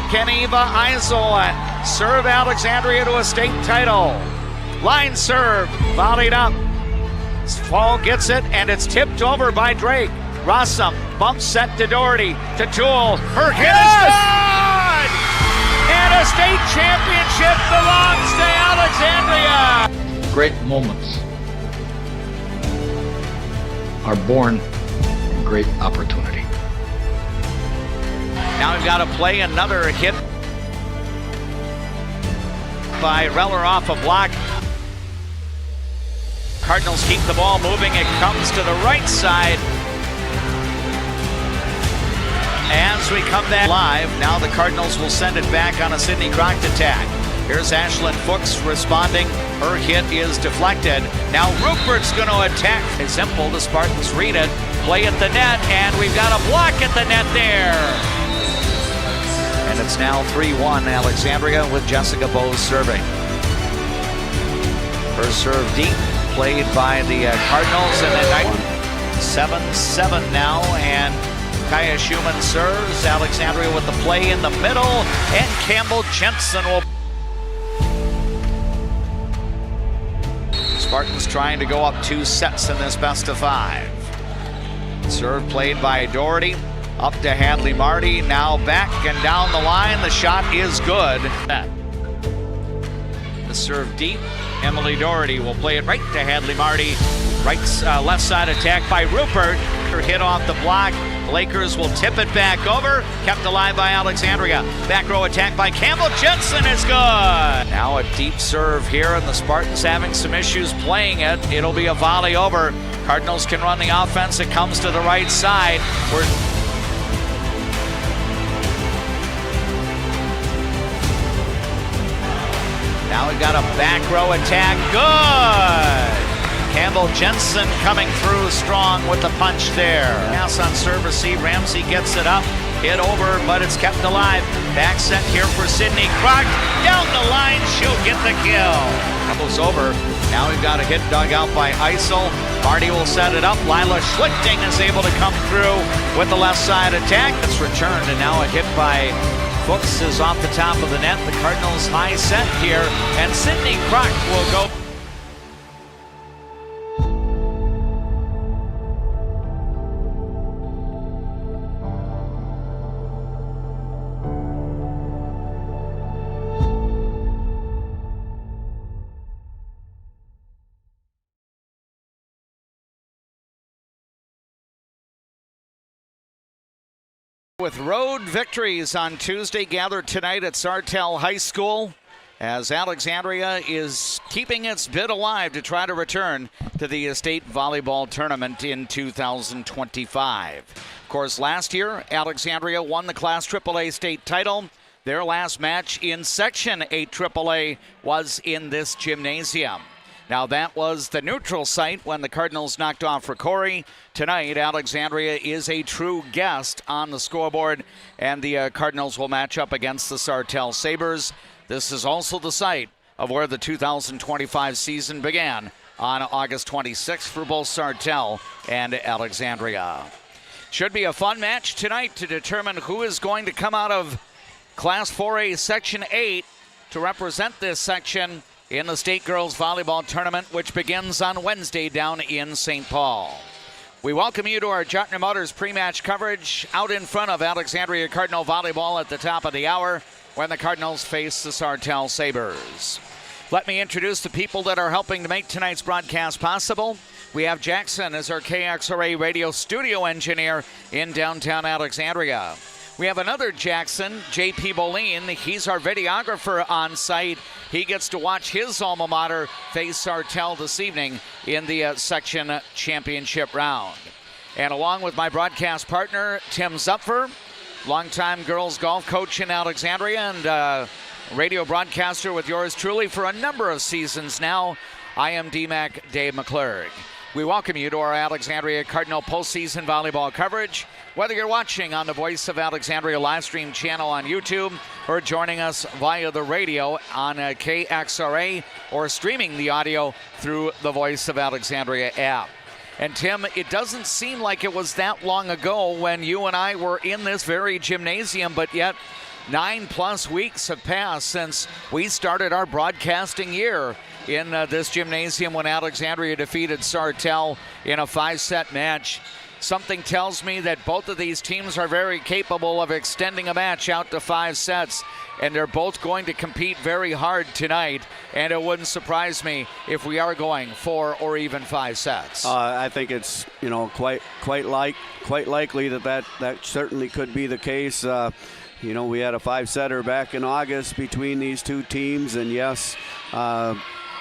Keniva Eisel serve Alexandria to a state title. Line serve, volleyed up. Fall gets it, and it's tipped over by Drake. Rossum bump set to Doherty, to Toole. Her hit is good! And a state championship belongs to Alexandria! Great moments are born from great opportunity. Now we've got to play another hit by Reller off a block. Cardinals keep the ball moving. It comes to the right side. As we come back live, now the Cardinals will send it back on a Sidney Crockett attack. Here's Ashlyn Fuchs responding. Her hit is deflected. Now Rupert's going to attack. It's simple. The Spartans read it. Play at the net, and we've got a block at the net there. And it's now 3-1 Alexandria with Jessica Bowes serving. First serve deep, played by the Cardinals, and then 7-7 now, and Kaya Schumann serves. Alexandria with the play in the middle, and Campbell Jensen will. Spartans trying to go up 2 sets in this best of 5. Serve played by Doherty. Up to Hadley Marty, now back and down the line. The shot is good. The serve deep. Emily Doherty will play it right to Hadley Marty. Left side attack by Rupert. Her hit off the block. Lakers will tip it back over. Kept alive by Alexandria. Back row attack by Campbell Jensen is good. Now a deep serve here, and the Spartans having some issues playing it. It'll be a volley over. Cardinals can run the offense. It comes to the right side. Now we've got a back row attack. Good! Campbell Jensen coming through strong with the punch there. Pass on serve receive. Ramsey gets it up. Hit over, but it's kept alive. Back set here for Sidney Crock. Down the line, she'll get the kill. Couple's over. Now we've got a hit dug out by Eisel. Marty will set it up. Lila Schlichting is able to come through with the left side attack. It's returned, and now a hit by Fuchs is off the top of the net. The Cardinals high set here, and Sidney Crock will go. With road victories on Tuesday gathered tonight at Sartell High School, as Alexandria is keeping its bid alive to try to return to the state volleyball tournament in 2025. Of course, last year, Alexandria won the Class AAA state title. Their last match in Section 8 AAA was in this gymnasium. Now that was the neutral site when the Cardinals knocked off Ricori. Tonight, Alexandria is a true guest on the scoreboard, and the Cardinals will match up against the Sartell Sabres. This is also the site of where the 2025 season began on August 26th for both Sartell and Alexandria. Should be a fun match tonight to determine who is going to come out of Class 4A Section 8 to represent this section in the State Girls Volleyball Tournament, which begins on Wednesday down in St. Paul. We welcome you to our Jotner Motors pre-match coverage out in front of Alexandria Cardinal Volleyball at the top of the hour when the Cardinals face the Sartell Sabres. Let me introduce the people that are helping to make tonight's broadcast possible. We have Jackson as our KXRA radio studio engineer in downtown Alexandria. We have another Jackson, J.P. Boleen. He's our videographer on site. He gets to watch his alma mater face Sartell this evening in the section championship round. And along with my broadcast partner, Tim Zupfer, longtime girls golf coach in Alexandria and radio broadcaster with yours truly for a number of seasons now, I am DMAC Dave McClurg. We welcome you to our Alexandria Cardinal postseason volleyball coverage. Whether you're watching on the Voice of Alexandria live stream channel on YouTube or joining us via the radio on KXRA or streaming the audio through the Voice of Alexandria app. And Tim, it doesn't seem like it was that long ago when you and I were in this very gymnasium, but yet 9+ weeks have passed since we started our broadcasting year in this gymnasium when Alexandria defeated Sartell in a 5-set match. Something tells me that both of these teams are very capable of extending a match out to 5 sets, and they're both going to compete very hard tonight, and it wouldn't surprise me if we are going 4 or even 5 sets. I think it's quite likely that certainly could be the case. We had a 5-setter back in August between these two teams, and yes,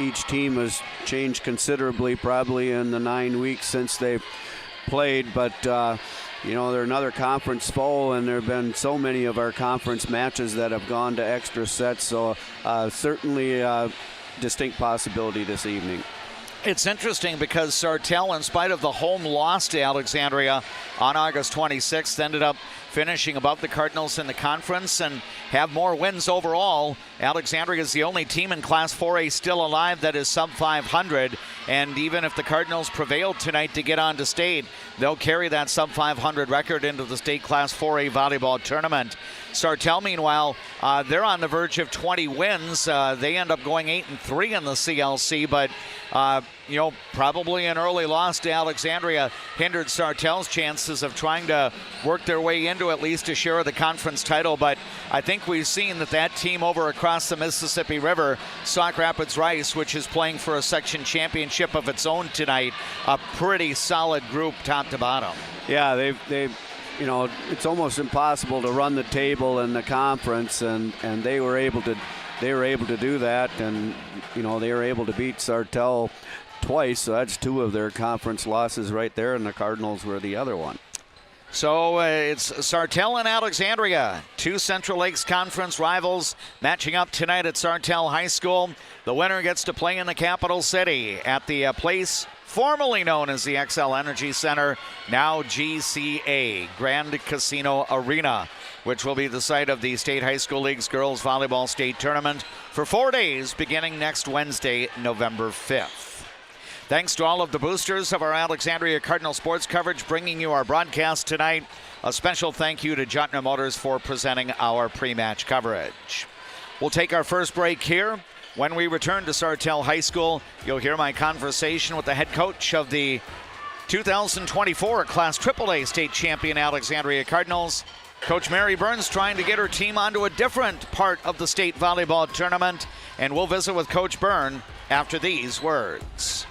each team has changed considerably probably in the 9 weeks since they've played, but they're another conference foe, and there have been so many of our conference matches that have gone to extra sets, so certainly a distinct possibility this evening. It's interesting because Sartell, in spite of the home loss to Alexandria on August 26th, ended up finishing above the Cardinals in the conference and have more wins overall. Alexandria is the only team in Class 4A still alive that is sub 500, and even if the Cardinals prevailed tonight to get on to state, they'll carry that sub 500 record into the state Class 4A volleyball tournament. Sartell, meanwhile, they're on the verge of 20 wins. They end up going 8-3 in the CLC, but probably an early loss to Alexandria hindered Sartell's chances of trying to work their way into at least a share of the conference title. But I think we've seen that team over across the Mississippi River, Sauk Rapids Rice, which is playing for a section championship of its own tonight, a pretty solid group top to bottom. Yeah, they've it's almost impossible to run the table in the conference, and they were able to do that, and they were able to beat Sartell twice, so that's 2 of their conference losses right there, and the Cardinals were the other one. So it's Sartell and Alexandria, 2 Central Lakes Conference rivals, matching up tonight at Sartell High School. The winner gets to play in the capital city at the place formerly known as the XL Energy Center, now GCA, Grand Casino Arena, which will be the site of the State High School League's Girls Volleyball State Tournament for 4 days beginning next Wednesday, November 5th. Thanks to all of the boosters of our Alexandria Cardinal sports coverage bringing you our broadcast tonight. A special thank you to Jutner Motors for presenting our pre-match coverage. We'll take our first break here. When we return to Sartell High School, you'll hear my conversation with the head coach of the 2024 Class AAA State Champion Alexandria Cardinals. Coach Mary Burns trying to get her team onto a different part of the state volleyball tournament, and we'll visit with Coach Byrne after these words.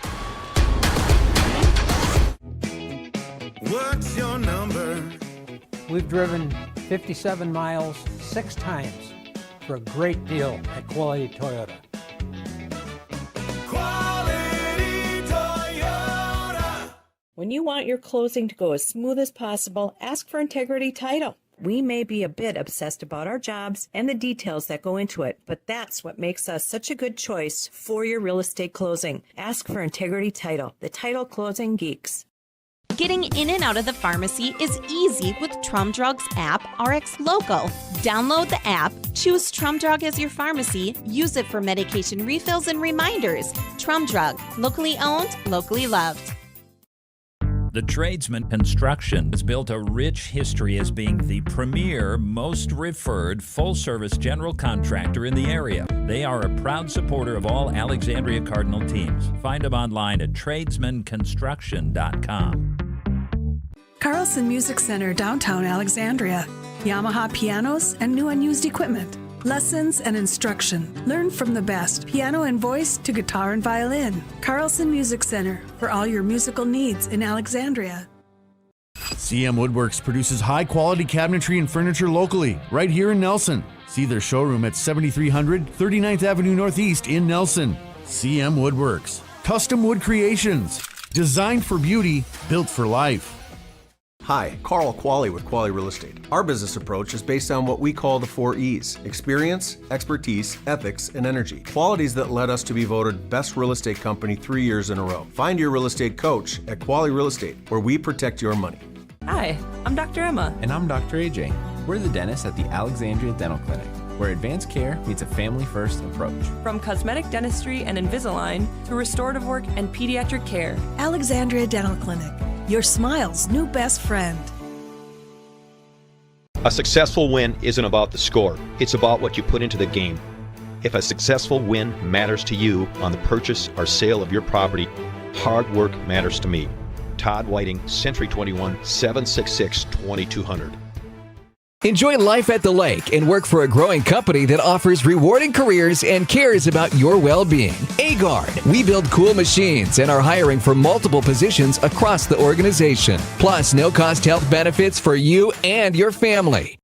What's your number? We've driven 57 miles 6 times for a great deal at Quality Toyota. Quality Toyota. When you want your closing to go as smooth as possible, ask for Integrity Title. We may be a bit obsessed about our jobs and the details that go into it, but that's what makes us such a good choice for your real estate closing. Ask for Integrity Title, the title closing geeks. Getting in and out of the pharmacy is easy with Trum Drug's app, Rx Local. Download the app, choose Trum Drug as your pharmacy, use it for medication refills and reminders. Trum Drug, locally owned, locally loved. The Tradesman Construction has built a rich history as being the premier, most referred, full-service general contractor in the area. They are a proud supporter of all Alexandria Cardinal teams. Find them online at tradesmanconstruction.com. Carlson Music Center, downtown Alexandria. Yamaha pianos and new and used equipment. Lessons and instruction. Learn from the best, piano and voice to guitar and violin. Carlson Music Center, for all your musical needs in Alexandria. CM Woodworks produces high-quality cabinetry and furniture locally, right here in Nelson. See their showroom at 7300 39th Avenue Northeast in Nelson. CM Woodworks. Custom wood creations. Designed for beauty, built for life. Hi, Carl Qualley with Qualley Real Estate. Our business approach is based on what we call the 4 E's: experience, expertise, ethics, and energy. Qualities that led us to be voted best real estate company 3 years in a row. Find your real estate coach at Qualley Real Estate, where we protect your money. Hi, I'm Dr. Emma. And I'm Dr. AJ. We're the dentists at the Alexandria Dental Clinic, where advanced care meets a family-first approach. From cosmetic dentistry and Invisalign to restorative work and pediatric care. Alexandria Dental Clinic, your smile's new best friend. A successful win isn't about the score. It's about what you put into the game. If a successful win matters to you on the purchase or sale of your property, hard work matters to me. Todd Whiting, Century 21, 766-2200. Enjoy life at the lake and work for a growing company that offers rewarding careers and cares about your well-being. Agard. We build cool machines and are hiring for multiple positions across the organization. Plus, no-cost health benefits for you and your family.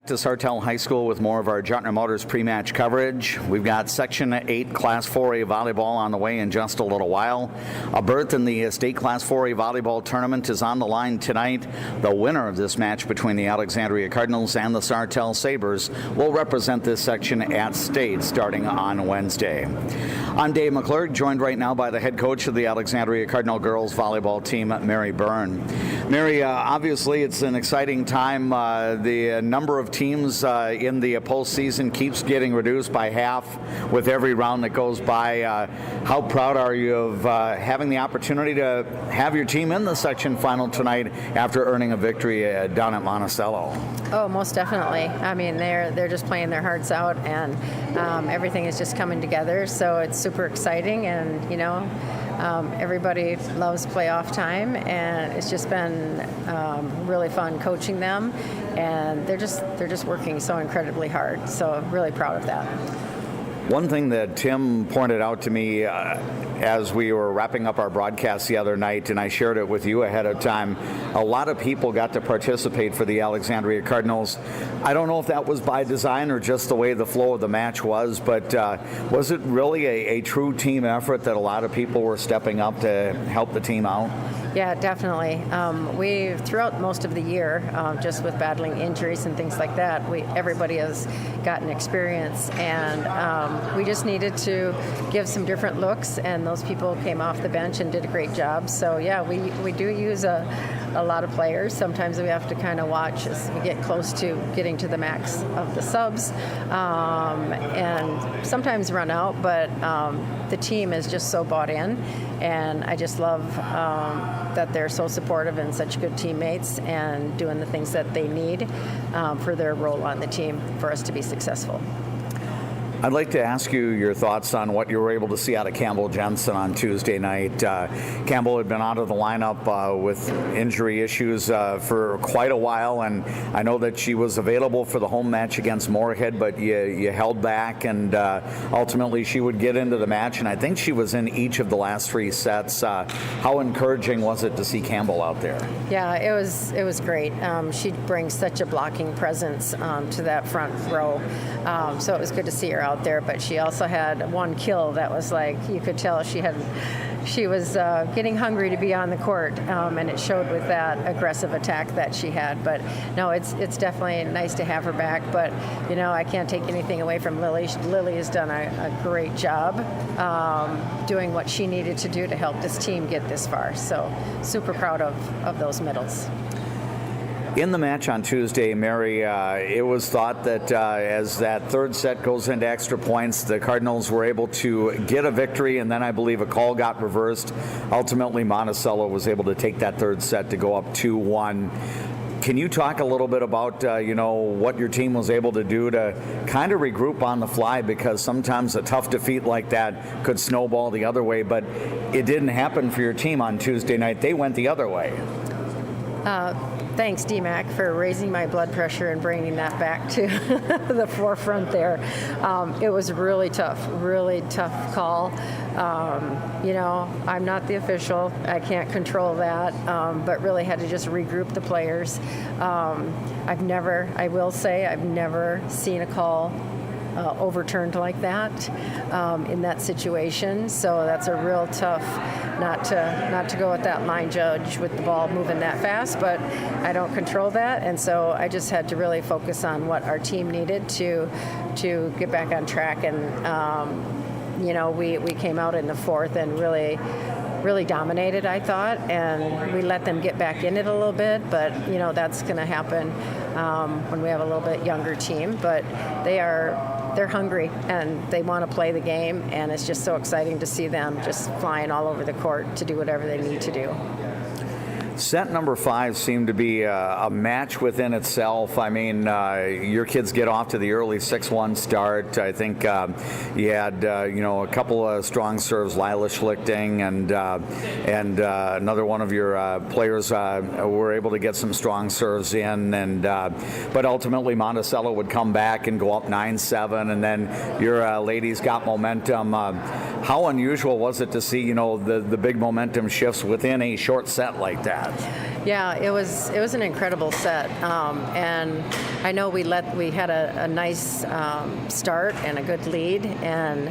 To Sartell High School with more of our Jottner Motors pre-match coverage. We've got Section 8 Class 4A volleyball on the way in just a little while. A berth in the State Class 4A volleyball tournament is on the line tonight. The winner of this match between the Alexandria Cardinals and the Sartell Sabres will represent this section at State starting on Wednesday. I'm Dave McClurg, joined right now by the head coach of the Alexandria Cardinal girls volleyball team, Mary Byrne. Mary, obviously it's an exciting time. The number of teams in the postseason keeps getting reduced by half with every round that goes by. How proud are you of having the opportunity to have your team in the section final tonight after earning a victory down at Monticello? Oh, most definitely. I mean, they're just playing their hearts out, and everything is just coming together. So it's super exciting, and everybody loves playoff time, and it's just been really fun coaching them, and they're just working so incredibly hard. So really proud of that. One thing that Tim pointed out to me as we were wrapping up our broadcast the other night, and I shared it with you ahead of time, a lot of people got to participate for the Alexandria Cardinals. I don't know if that was by design or just the way the flow of the match was, but was it really a true team effort that a lot of people were stepping up to help the team out? Yeah, definitely. We throughout most of the year, just with battling injuries and things like that, everybody has gotten experience, and we just needed to give some different looks, and those people came off the bench and did a great job. So yeah, we do use a lot of players. Sometimes we have to kind of watch as we get close to getting to the max of the subs, and sometimes run out, but the team is just so bought in, and I just love that they're so supportive and such good teammates and doing the things that they need for their role on the team for us to be successful. I'd like to ask you your thoughts on what you were able to see out of Campbell Jensen on Tuesday night. Campbell had been out of the lineup with injury issues for quite a while, and I know that she was available for the home match against Moorhead, but you held back, and ultimately she would get into the match, and I think she was in each of the last three sets. How encouraging was it to see Campbell out there? Yeah, it was great. She brings such a blocking presence to that front row, so it was good to see her out there, but she also had one kill that was like, you could tell she was getting hungry to be on the court, and it showed with that aggressive attack that she had. But no, it's definitely nice to have her back, but I can't take anything away from Lily. Lily has done a great job doing what she needed to do to help this team get this far, so super proud of those medals. In the match on Tuesday, Mary, it was thought that as that third set goes into extra points, the Cardinals were able to get a victory, and then I believe a call got reversed. Ultimately, Monticello was able to take that third set to go up 2-1. Can you talk a little bit about, what your team was able to do to kind of regroup on the fly, because sometimes a tough defeat like that could snowball the other way, but it didn't happen for your team on Tuesday night. They went the other way. Thanks, DMAC, for raising my blood pressure and bringing that back to the forefront there. It was really tough call. I'm not the official. I can't control that, but really had to just regroup the players. I've never seen a call overturned like that in that situation. So that's a real tough, not to go with that line judge with the ball moving that fast, but I don't control that, and so I just had to really focus on what our team needed to get back on track. And we came out in the fourth and really dominated, I thought, and we let them get back in it a little bit, but that's going to happen when we have a little bit younger team. But they're hungry and they want to play the game, and it's just so exciting to see them just flying all over the court to do whatever they need to do. Set number 5 seemed to be a match within itself. I mean, your kids get off to the early 6-1 start. I think you had a couple of strong serves, Lila Schlichting, and another one of your players were able to get some strong serves in. And but ultimately Monticello would come back and go up 9-7, and then your ladies got momentum. How unusual was it to see the big momentum shifts within a short set like that? Yeah, it was an incredible set, and I know we had a nice start and a good lead, and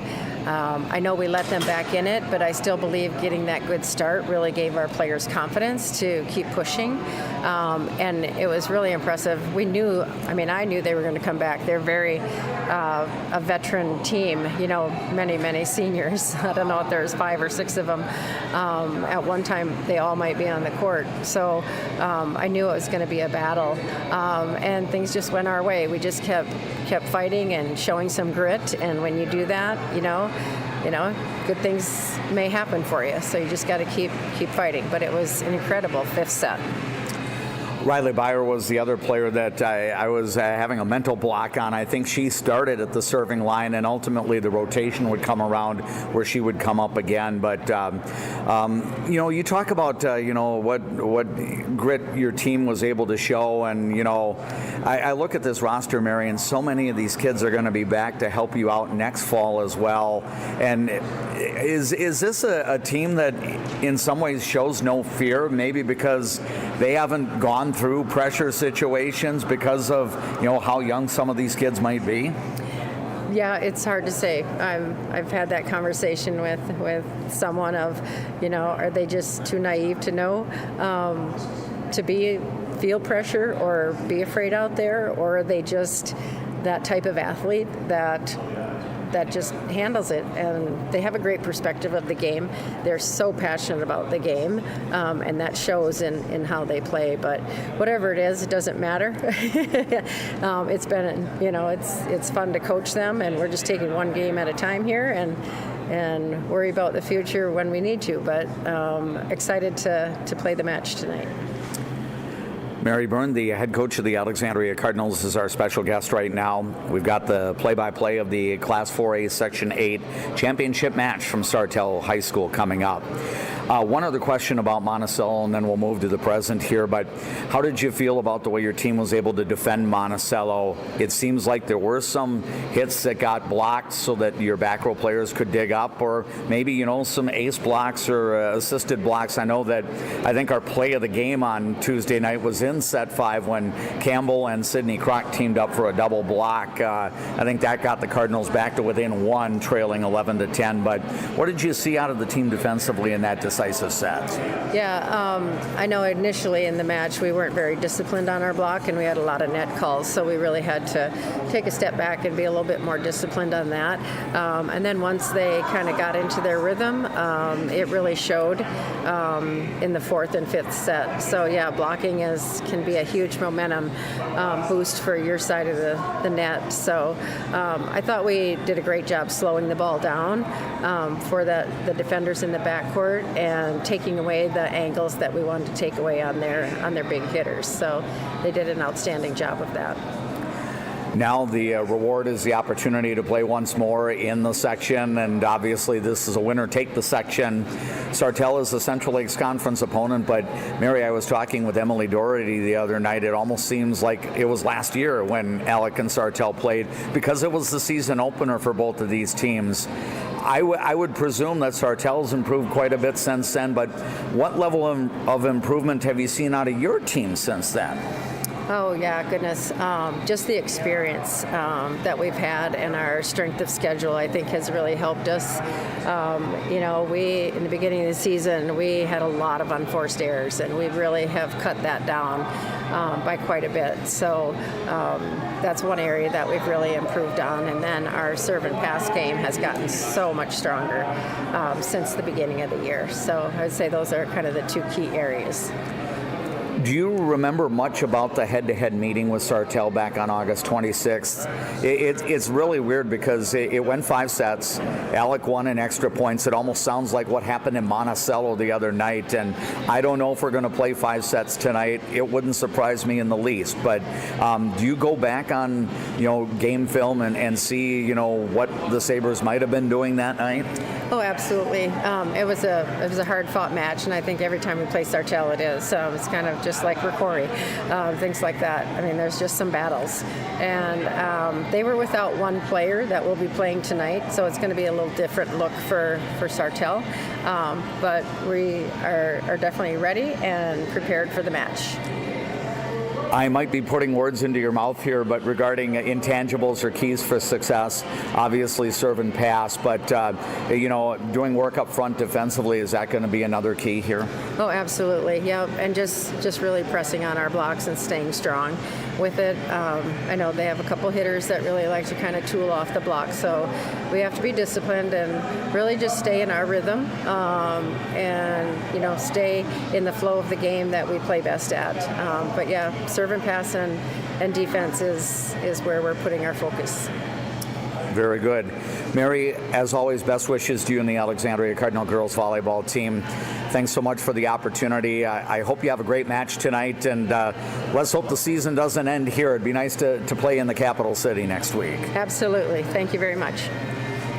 I know we let them back in it, but I still believe getting that good start really gave our players confidence to keep pushing, and it was really impressive. I knew they were going to come back. They're very a veteran team, many seniors. I don't know if there's 5 or 6 of them. At one time, they all might be on the court. So I knew it was going to be a battle, and things just went our way. We just kept fighting and showing some grit, and when you do that, good things may happen for you. So you just got to keep fighting. But it was an incredible 5th set. Riley Byer was the other player that I was having a mental block on. I think she started at the serving line, and ultimately the rotation would come around where she would come up again. But you talk about what grit your team was able to show, and I look at this roster, Mary, and so many of these kids are going to be back to help you out next fall as well. And is this a team that in some ways shows no fear, maybe because they haven't gone through pressure situations because of how young some of these kids might be? Yeah, it's hard to say. I've had that conversation with someone of, are they just too naive to know to feel pressure or be afraid out there, or are they just that type of athlete that just handles it, and they have a great perspective of the game. They're so passionate about the game, and that shows in how they play. But whatever it is, it doesn't matter. It's been, it's fun to coach them, and we're just taking one game at a time here, and worry about the future when we need to. But excited to play the match tonight. Mary Byrne, the head coach of the Alexandria Cardinals, is our special guest right now. We've got the play-by-play of the Class 4A Section 8 championship match from Sartell High School coming up. One other question about Monticello, and then we'll move to the present here, but how did you feel about the way your team was able to defend Monticello? It seems like there were some hits that got blocked so that your back row players could dig up, or maybe, some ace blocks or assisted blocks. I think our play of the game on Tuesday night was in set 5 when Campbell and Sidney Kroc teamed up for a double block. I think that got the Cardinals back to within 1, trailing 11-10. But what did you see out of the team defensively in that decisive set? Yeah, I know initially in the match we weren't very disciplined on our block, and we had a lot of net calls, so we really had to take a step back and be a little bit more disciplined on that. And then once they kind of got into their rhythm, it really showed in the 4th and 5th set. So yeah, blocking can be a huge momentum boost for your side of the net. So I thought we did a great job slowing the ball down for the defenders in the backcourt and taking away the angles that we wanted to take away on their big hitters. So they did an outstanding job of that. Now the reward is the opportunity to play once more in the section, and obviously this is a winner-take-the-section. Sartell is the Central Lakes Conference opponent, but Mary, I was talking with Emily Doherty the other night. It almost seems like it was last year when Alec and Sartell played, because it was the season opener for both of these teams. I would presume that Sartell's improved quite a bit since then, but what level of improvement have you seen out of your team since then? Oh, yeah, goodness. Just the experience that we've had and our strength of schedule, I think, has really helped us. We, in the beginning of the season, we had a lot of unforced errors, and we really have cut that down by quite a bit. So that's one area that we've really improved on. And then our serve and pass game has gotten so much stronger since the beginning of the year. So I would say those are kind of the 2 key areas. Do you remember much about the head-to-head meeting with Sartell back on August 26th? It's really weird because it went 5 sets. Alec won in extra points. It almost sounds like what happened in Monticello the other night, and I don't know if we're going to play 5 sets tonight. It wouldn't surprise me in the least, but do you go back on game film and see what the Sabres might have been doing that night? Oh, absolutely. It was a hard-fought match, and I think every time we play Sartell it is. It's kind of just like Ricori, things like that. I mean, there's just some battles. And they were without one player that will be playing tonight, so it's going to be a little different look for Sartell. But we are definitely ready and prepared for the match. I might be putting words into your mouth here, but regarding intangibles or keys for success, obviously serve and pass, but doing work up front defensively, is that going to be another key here? Oh, absolutely, yeah, and just really pressing on our blocks and staying strong with it. I know they have a couple hitters that really like to kind of tool off the block, so we have to be disciplined and really just stay in our rhythm and stay in the flow of the game that we play best at. But yeah, serve and pass and defense is where we're putting our focus. Very good. Mary, as always, best wishes to you and the Alexandria Cardinal girls volleyball team. Thanks so much for the opportunity. I hope you have a great match tonight, and let's hope the season doesn't end here. It'd be nice to play in the capital city next week. Absolutely. Thank you very much.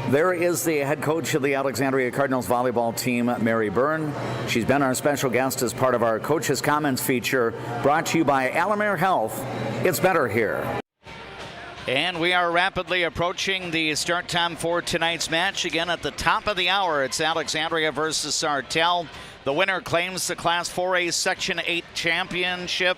There is the head coach of the Alexandria Cardinals volleyball team, Mary Byrne. She's been our special guest as part of our Coach's Comments feature, brought to you by Alamere Health. It's better here. And we are rapidly approaching the start time for tonight's match. Again, at the top of the hour, it's Alexandria versus Sartell. The winner claims the Class 4A Section 8 championship.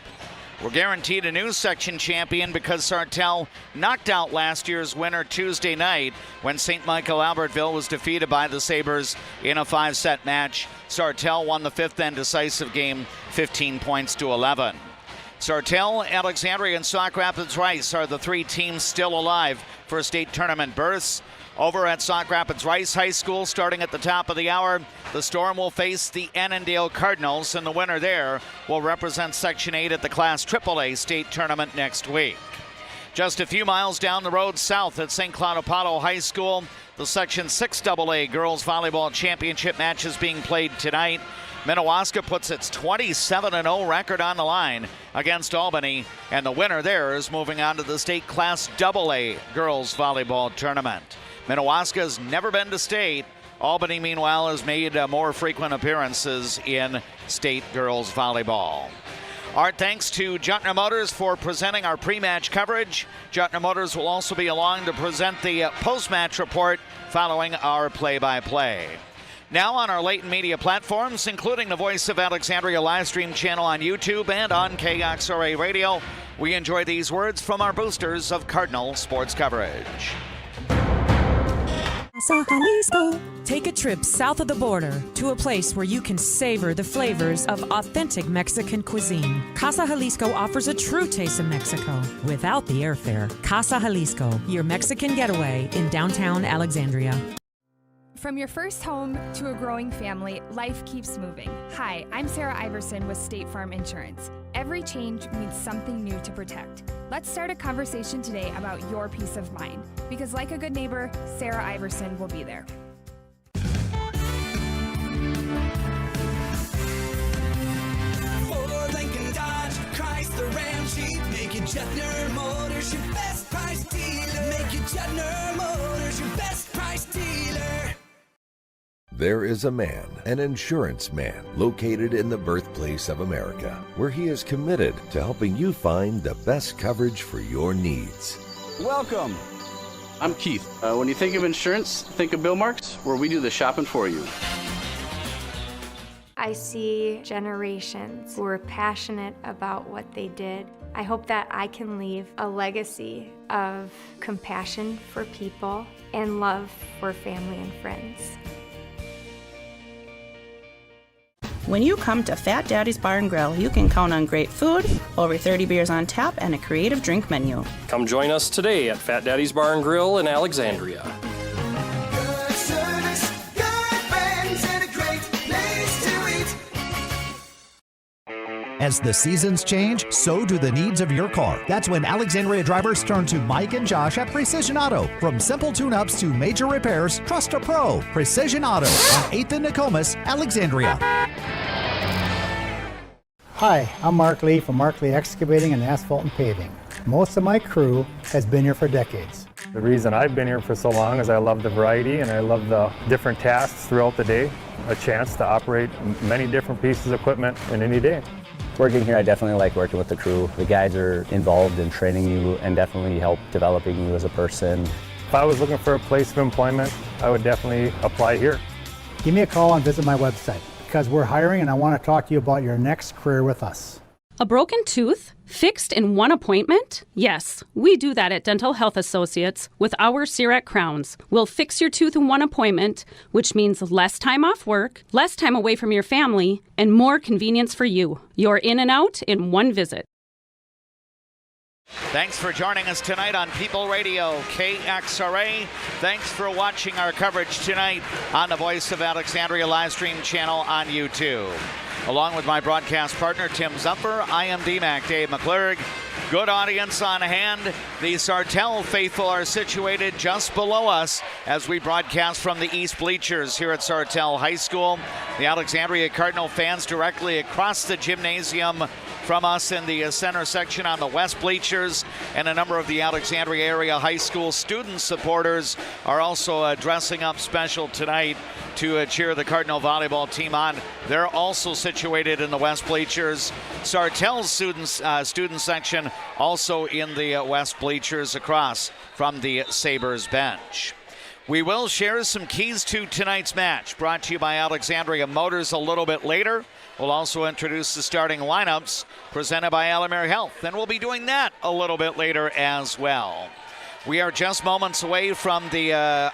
We're guaranteed a new section champion because Sartell knocked out last year's winner Tuesday night when St. Michael Albertville was defeated by the Sabres in a 5-set match. Sartell won the 5th and decisive game, 15 points to 11. Sartell, Alexandria, and Sauk Rapids Rice are the 3 teams still alive for state tournament berths. Over at Sauk Rapids Rice High School, starting at the top of the hour, the Storm will face the Annandale Cardinals, and the winner there will represent Section 8 at the Class AAA state tournament next week. Just a few miles down the road south at St. Cloud Apollo High School, the Section 6 AA girls volleyball championship match is being played tonight. Minnewaska puts its 27-0 record on the line against Albany, and the winner there is moving on to the state Class AA girls volleyball tournament. Minnewaska has never been to state. Albany, meanwhile, has made more frequent appearances in state girls volleyball. Our thanks to Juntner Motors for presenting our pre-match coverage. Juntner Motors will also be along to present the post-match report following our play-by-play. Now on our latent media platforms, including the Voice of Alexandria live stream channel on YouTube and on KXRA Radio, we enjoy these words from our boosters of Cardinal sports coverage. Take a trip south of the border to a place where you can savor the flavors of authentic Mexican cuisine. Casa Jalisco offers a true taste of Mexico without the airfare. Casa Jalisco, your Mexican getaway in downtown Alexandria. From your first home to a growing family, life keeps moving. Hi, I'm Sarah Iverson with State Farm Insurance. Every change means something new to protect. Let's start a conversation today about your peace of mind. Because like a good neighbor, Sarah Iverson will be there. Ford, Lincoln, Dodge, Chrysler, Ram, Jeep. Make it Juntner Motors your best price dealer. Make it Juntner Motors your best price dealer. There is a man, an insurance man, located in the birthplace of America, where he is committed to helping you find the best coverage for your needs. Welcome. I'm Keith. When you think of insurance, think of Bill Marks, where we do the shopping for you. I see generations who are passionate about what they did. I hope that I can leave a legacy of compassion for people and love for family and friends. When you come to Fat Daddy's Bar and Grill, you can count on great food, over 30 beers on tap, and a creative drink menu. Come join us today at Fat Daddy's Bar and Grill in Alexandria. Good service, good friends, and a great place to eat. As the seasons change, so do the needs of your car. That's when Alexandria drivers turn to Mike and Josh at Precision Auto. From simple tune-ups to major repairs, trust a pro. Precision Auto on 8th and Nokomis, Alexandria. Hi, I'm Mark Lee from Mark Lee Excavating and Asphalt and Paving. Most of my crew has been here for decades. The reason I've been here for so long is I love the variety and I love the different tasks throughout the day. A chance to operate many different pieces of equipment in any day. Working here, I definitely like working with the crew. The guys are involved in training you and definitely help developing you as a person. If I was looking for a place of employment, I would definitely apply here. Give me a call and visit my website because we're hiring and I want to talk to you about your next career with us. A broken tooth? Fixed in one appointment? Yes, we do that at Dental Health Associates with our CEREC crowns. We'll fix your tooth in one appointment, which means less time off work, less time away from your family, and more convenience for you. You're in and out in one visit. Thanks for joining us tonight on People Radio KXRA. Thanks for watching our coverage tonight on the Voice of Alexandria live stream channel on YouTube. Along with my broadcast partner, Tim Zumper, I am DMAC Dave McClurg. Good audience on hand. The Sartell faithful are situated just below us as we broadcast from the East Bleachers here at Sartell High School. The Alexandria Cardinal fans directly across the gymnasium from us in the center section on the West Bleachers, and a number of the Alexandria area high school student supporters are also dressing up special tonight to cheer the Cardinal volleyball team on. They're also situated in the West Bleachers. Sartell's student section also in the West Bleachers across from the Sabres bench. We will share some keys to tonight's match, brought to you by Alexandria Motors a little bit later. We'll also introduce the starting lineups presented by Alamere Health, and we'll be doing that a little bit later as well. We are just moments away from the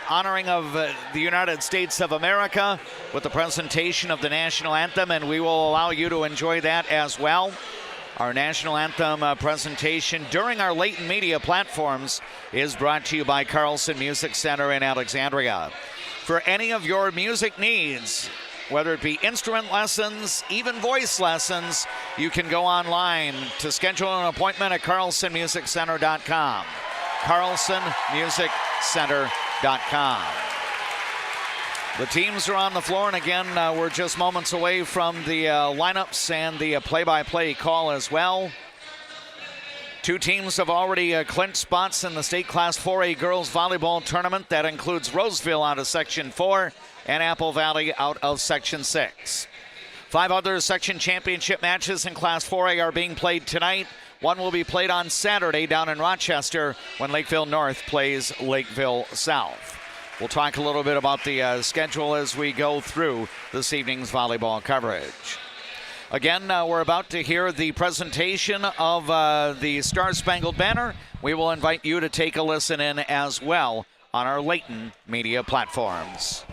honoring of the United States of America with the presentation of the national anthem, and we will allow you to enjoy that as well. Our national anthem presentation during our latent media platforms is brought to you by Carlson Music Center in Alexandria. For any of your music needs, whether it be instrument lessons, even voice lessons, you can go online to schedule an appointment at carlsonmusiccenter.com. carlsonmusiccenter.com. The teams are on the floor, and again, we're just moments away from the lineups and the play-by-play call as well. Two teams have already clinched spots in the state Class 4A girls volleyball tournament. That includes Roseville out of Section 4 and Apple Valley out of Section 6. 5 other section championship matches in Class 4A are being played tonight. One will be played on Saturday down in Rochester when Lakeville North plays Lakeville South. We'll talk a little bit about the schedule as we go through this evening's volleyball coverage. Again, we're about to hear the presentation of the Star Spangled Banner. We will invite you to take a listen in as well on our latent media platforms.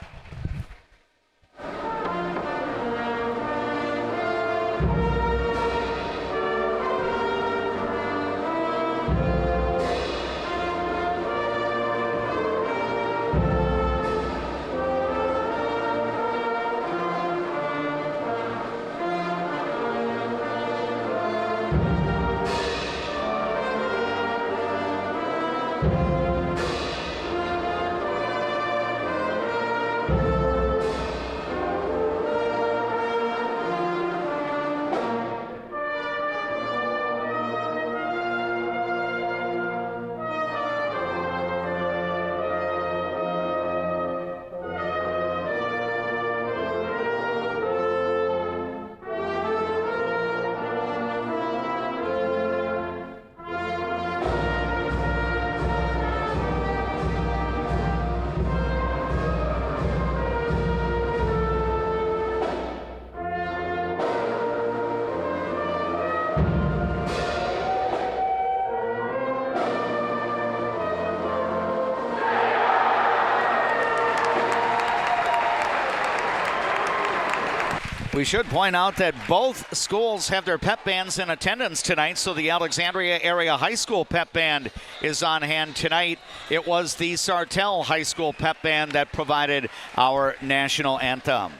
We should point out that both schools have their pep bands in attendance tonight, so the Alexandria Area High School pep band is on hand tonight. It was the Sartell High School pep band that provided our national anthem.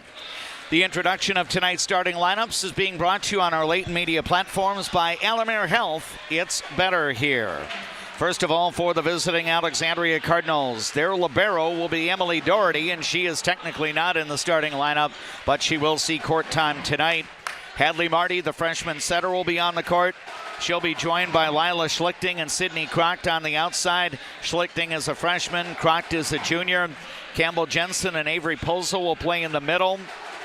The introduction of tonight's starting lineups is being brought to you on our Leighton Media platforms by Alamere Health. It's better here. First of all, for the visiting Alexandria Cardinals, their libero will be Emily Doherty, and she is technically not in the starting lineup, but she will see court time tonight. Hadley Marty, the freshman setter, will be on the court. She'll be joined by Lila Schlichting and Sydney Crocht on the outside. Schlichting is a freshman, Crocht is a junior. Campbell Jensen and Avery Posel will play in the middle.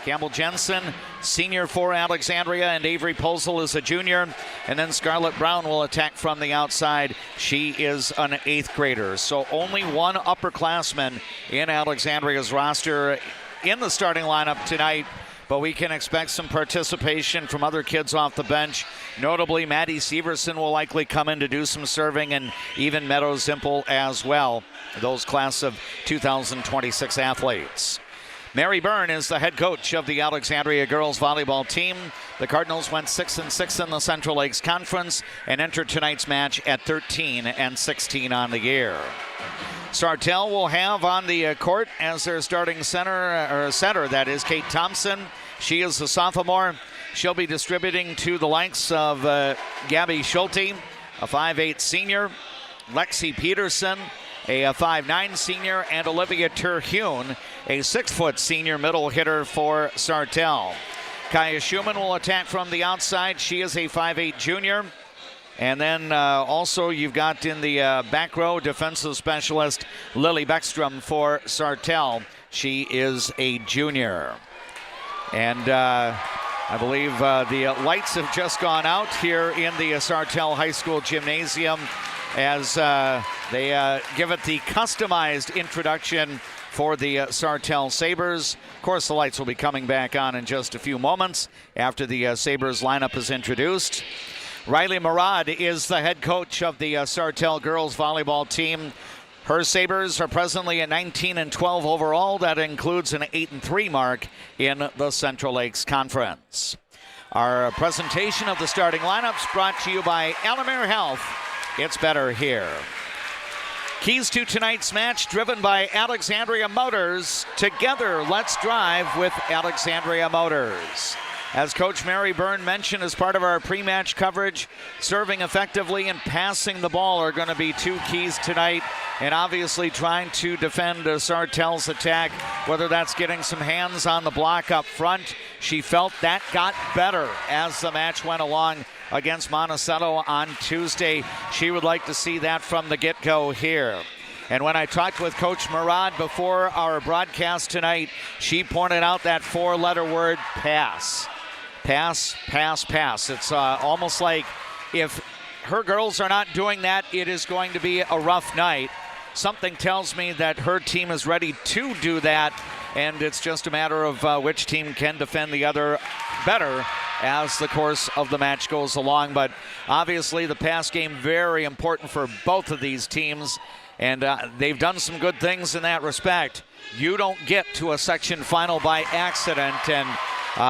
Campbell Jensen, senior for Alexandria, and Avery Posel is a junior. And then Scarlett Brown will attack from the outside. She is an 8th grader. So only one upperclassman in Alexandria's roster in the starting lineup tonight. But we can expect some participation from other kids off the bench. Notably, Maddie Severson will likely come in to do some serving, and even Meadows Zimple as well. Those class of 2026 athletes. Mary Byrne is the head coach of the Alexandria girls volleyball team. The Cardinals went 6-6 in the Central Lakes Conference and entered tonight's match at 13-16 on the year. Sartell will have on the court as their starting center, that is Kate Thompson. She is a sophomore. She'll be distributing to the likes of Gabby Schulte, a 5'8 senior, Lexi Peterson, a 5'9 senior, and Olivia Terhune, a 6' senior middle hitter for Sartell. Kaya Schumann will attack from the outside. She is a 5'8 junior. And then also you've got in the back row defensive specialist Lily Beckstrom for Sartell. She is a junior. And I believe the lights have just gone out here in the Sartell High School gymnasium as they give it the customized introduction for the Sartell Sabres. Of course, the lights will be coming back on in just a few moments after the Sabres lineup is introduced. Riley Murad is the head coach of the Sartell girls volleyball team. Her Sabres are presently at 19-12 overall. That includes an 8-3 mark in the Central Lakes Conference. Our presentation of the starting lineups brought to you by Alamere Health. It's better here. Keys to tonight's match driven by Alexandria Motors. Together, let's drive with Alexandria Motors. As Coach Mary Byrne mentioned as part of our pre-match coverage, serving effectively and passing the ball are going to be two keys tonight, and obviously trying to defend Sartell's attack, whether that's getting some hands on the block up front. She felt that got better as the match went along against Monticello on Tuesday. She would like to see that from the get-go here. And when I talked with Coach Murad before our broadcast tonight, she pointed out that four-letter word, pass. Pass, pass, pass. It's almost like if her girls are not doing that, it is going to be a rough night. Something tells me that her team is ready to do that, and it's just a matter of which team can defend the other better as the course of the match goes along. But obviously the pass game very important for both of these teams, and they've done some good things in that respect. You don't get to a section final by accident, and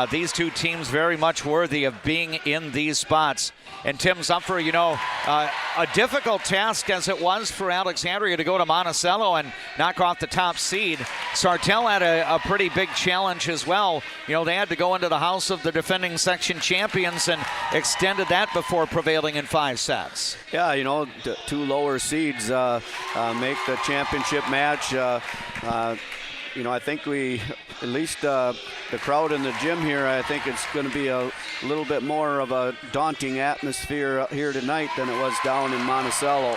these two teams very much worthy of being in these spots. And Tim Zumpfer, you know, a difficult task as it was for Alexandria to go to Monticello and knock off the top seed. Sartell had a pretty big challenge as well. You know, they had to go into the house of the defending section champions and extended that before prevailing in 5 sets. Yeah, you know, two lower seeds make the championship match. You know, I think we, at least the crowd in the gym here, I think it's going to be a little bit more of a daunting atmosphere here tonight than it was down in Monticello.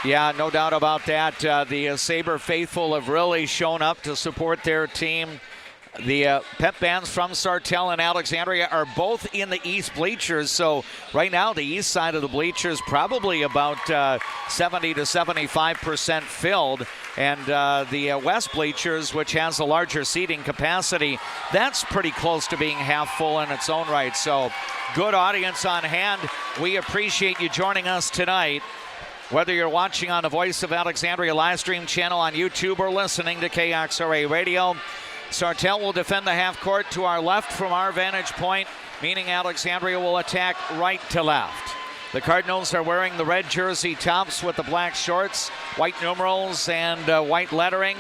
Yeah, no doubt about that. The Sabre faithful have really shown up to support their team. The pep bands from Sartell and Alexandria are both in the east bleachers, so right now the east side of the bleachers probably about 70 to 75% filled, and the west bleachers, which has a larger seating capacity, that's pretty close to being half full in its own right. So good audience on hand. We appreciate you joining us tonight. Whether you're watching on the Voice of Alexandria live stream channel on YouTube or listening to KXRA Radio, Sartell will defend the half court to our left from our vantage point, meaning Alexandria will attack right to left. The Cardinals are wearing the red jersey tops with the black shorts, white numerals, and white lettering.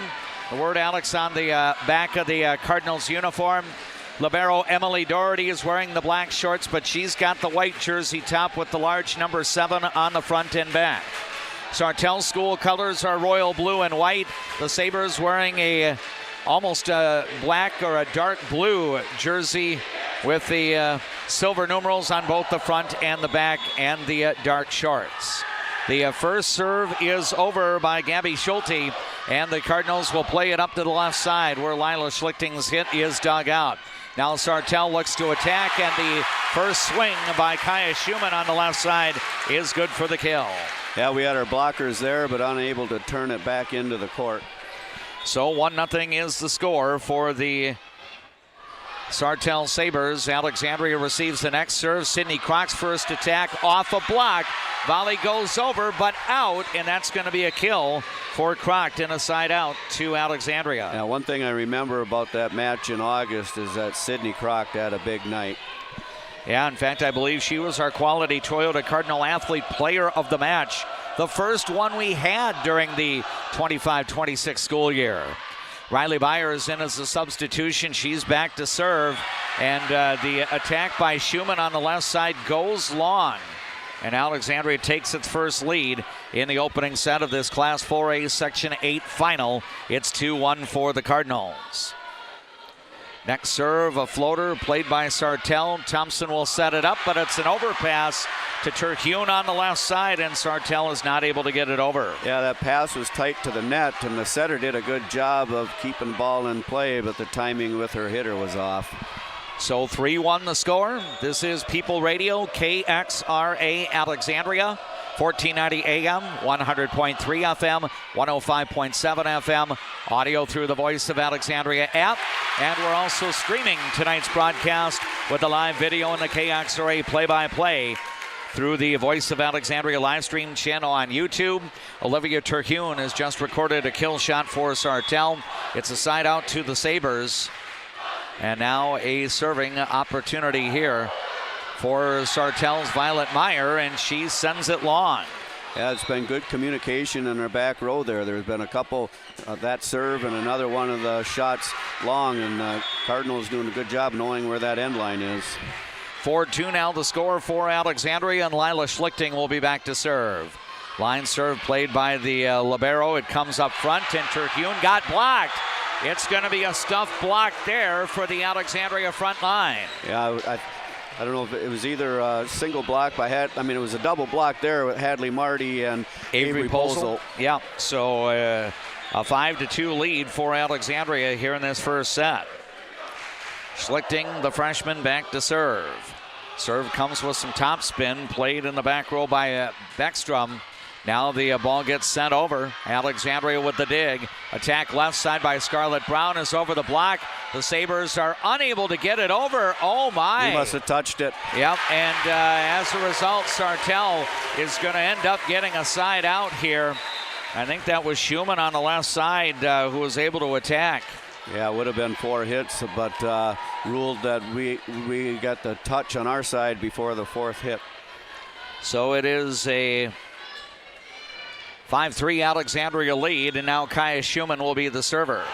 The word Alex on the back of the Cardinals uniform. Libero Emily Doherty is wearing the black shorts, but she's got the white jersey top with the large number 7 on the front and back. Sartell school colors are royal blue and white. The Sabres wearing a almost a black or a dark blue jersey with the silver numerals on both the front and the back and the dark shorts. The first serve is over by Gabby Schulte, and the Cardinals will play it up to the left side where Lila Schlichting's hit is dug out. Now Sartell looks to attack, and the first swing by Kaya Schumann on the left side is good for the kill. Yeah, we had our blockers there, but unable to turn it back into the court. So 1-0 is the score for the Sartell Sabres. Alexandria receives the next serve. Sydney Croc's first attack off a block. Volley goes over, but out, and that's going to be a kill for Croc and a side out to Alexandria. Now, one thing I remember about that match in August is that Sydney Croc had a big night. Yeah, in fact, I believe she was our Quality Toyota Cardinal Athlete Player of the Match. The first one we had during the 25-26 school year. Riley Byers in as a substitution. She's back to serve. And the attack by Schumann on the left side goes long. And Alexandria takes its first lead in the opening set of this Class 4A Section 8 final. It's 2-1 for the Cardinals. Next serve, a floater played by Sartell. Thompson will set it up, but it's an overpass to Terhune on the left side, and Sartell is not able to get it over. Yeah, that pass was tight to the net, and the setter did a good job of keeping the ball in play, but the timing with her hitter was off. So 3-1 the score. This is People Radio, KXRA Alexandria. 1490 AM, 100.3 FM, 105.7 FM, audio through the Voice of Alexandria app. And we're also streaming tonight's broadcast with the live video and the KXRA play-by-play through the Voice of Alexandria live stream channel on YouTube. Olivia Terhune has just recorded a kill shot for Sartell. It's a side out to the Sabres. And now a serving opportunity here for Sartell's Violet Meyer, and she sends it long. Yeah, it's been good communication in our back row there. There's been a couple of that serve and another one of the shots long, and Cardinals doing a good job knowing where that end line is. 4-2 now the score for Alexandria, and Lila Schlichting will be back to serve. Line serve played by the libero. It comes up front, and Terhune got blocked. It's going to be a stuffed block there for the Alexandria front line. Yeah, I don't know if it was either a single block by it was a double block there with Hadley Marty and Avery Posel. Yeah, so a 5-2 lead for Alexandria here in this first set. Schlichting, the freshman, back to serve. Serve comes with some topspin, played in the back row by Beckstrom. Now the ball gets sent over. Alexandria with the dig. Attack left side by Scarlett Brown is over the block. The Sabres are unable to get it over. Oh, my. He must have touched it. Yep, and as a result, Sartell is going to end up getting a side out here. I think that was Schumann on the left side who was able to attack. Yeah, it would have been 4 hits, but ruled that we got the touch on our side before the 4th hit. So it is a 5-3 Alexandria lead, and now Kaya Schumann will be the server.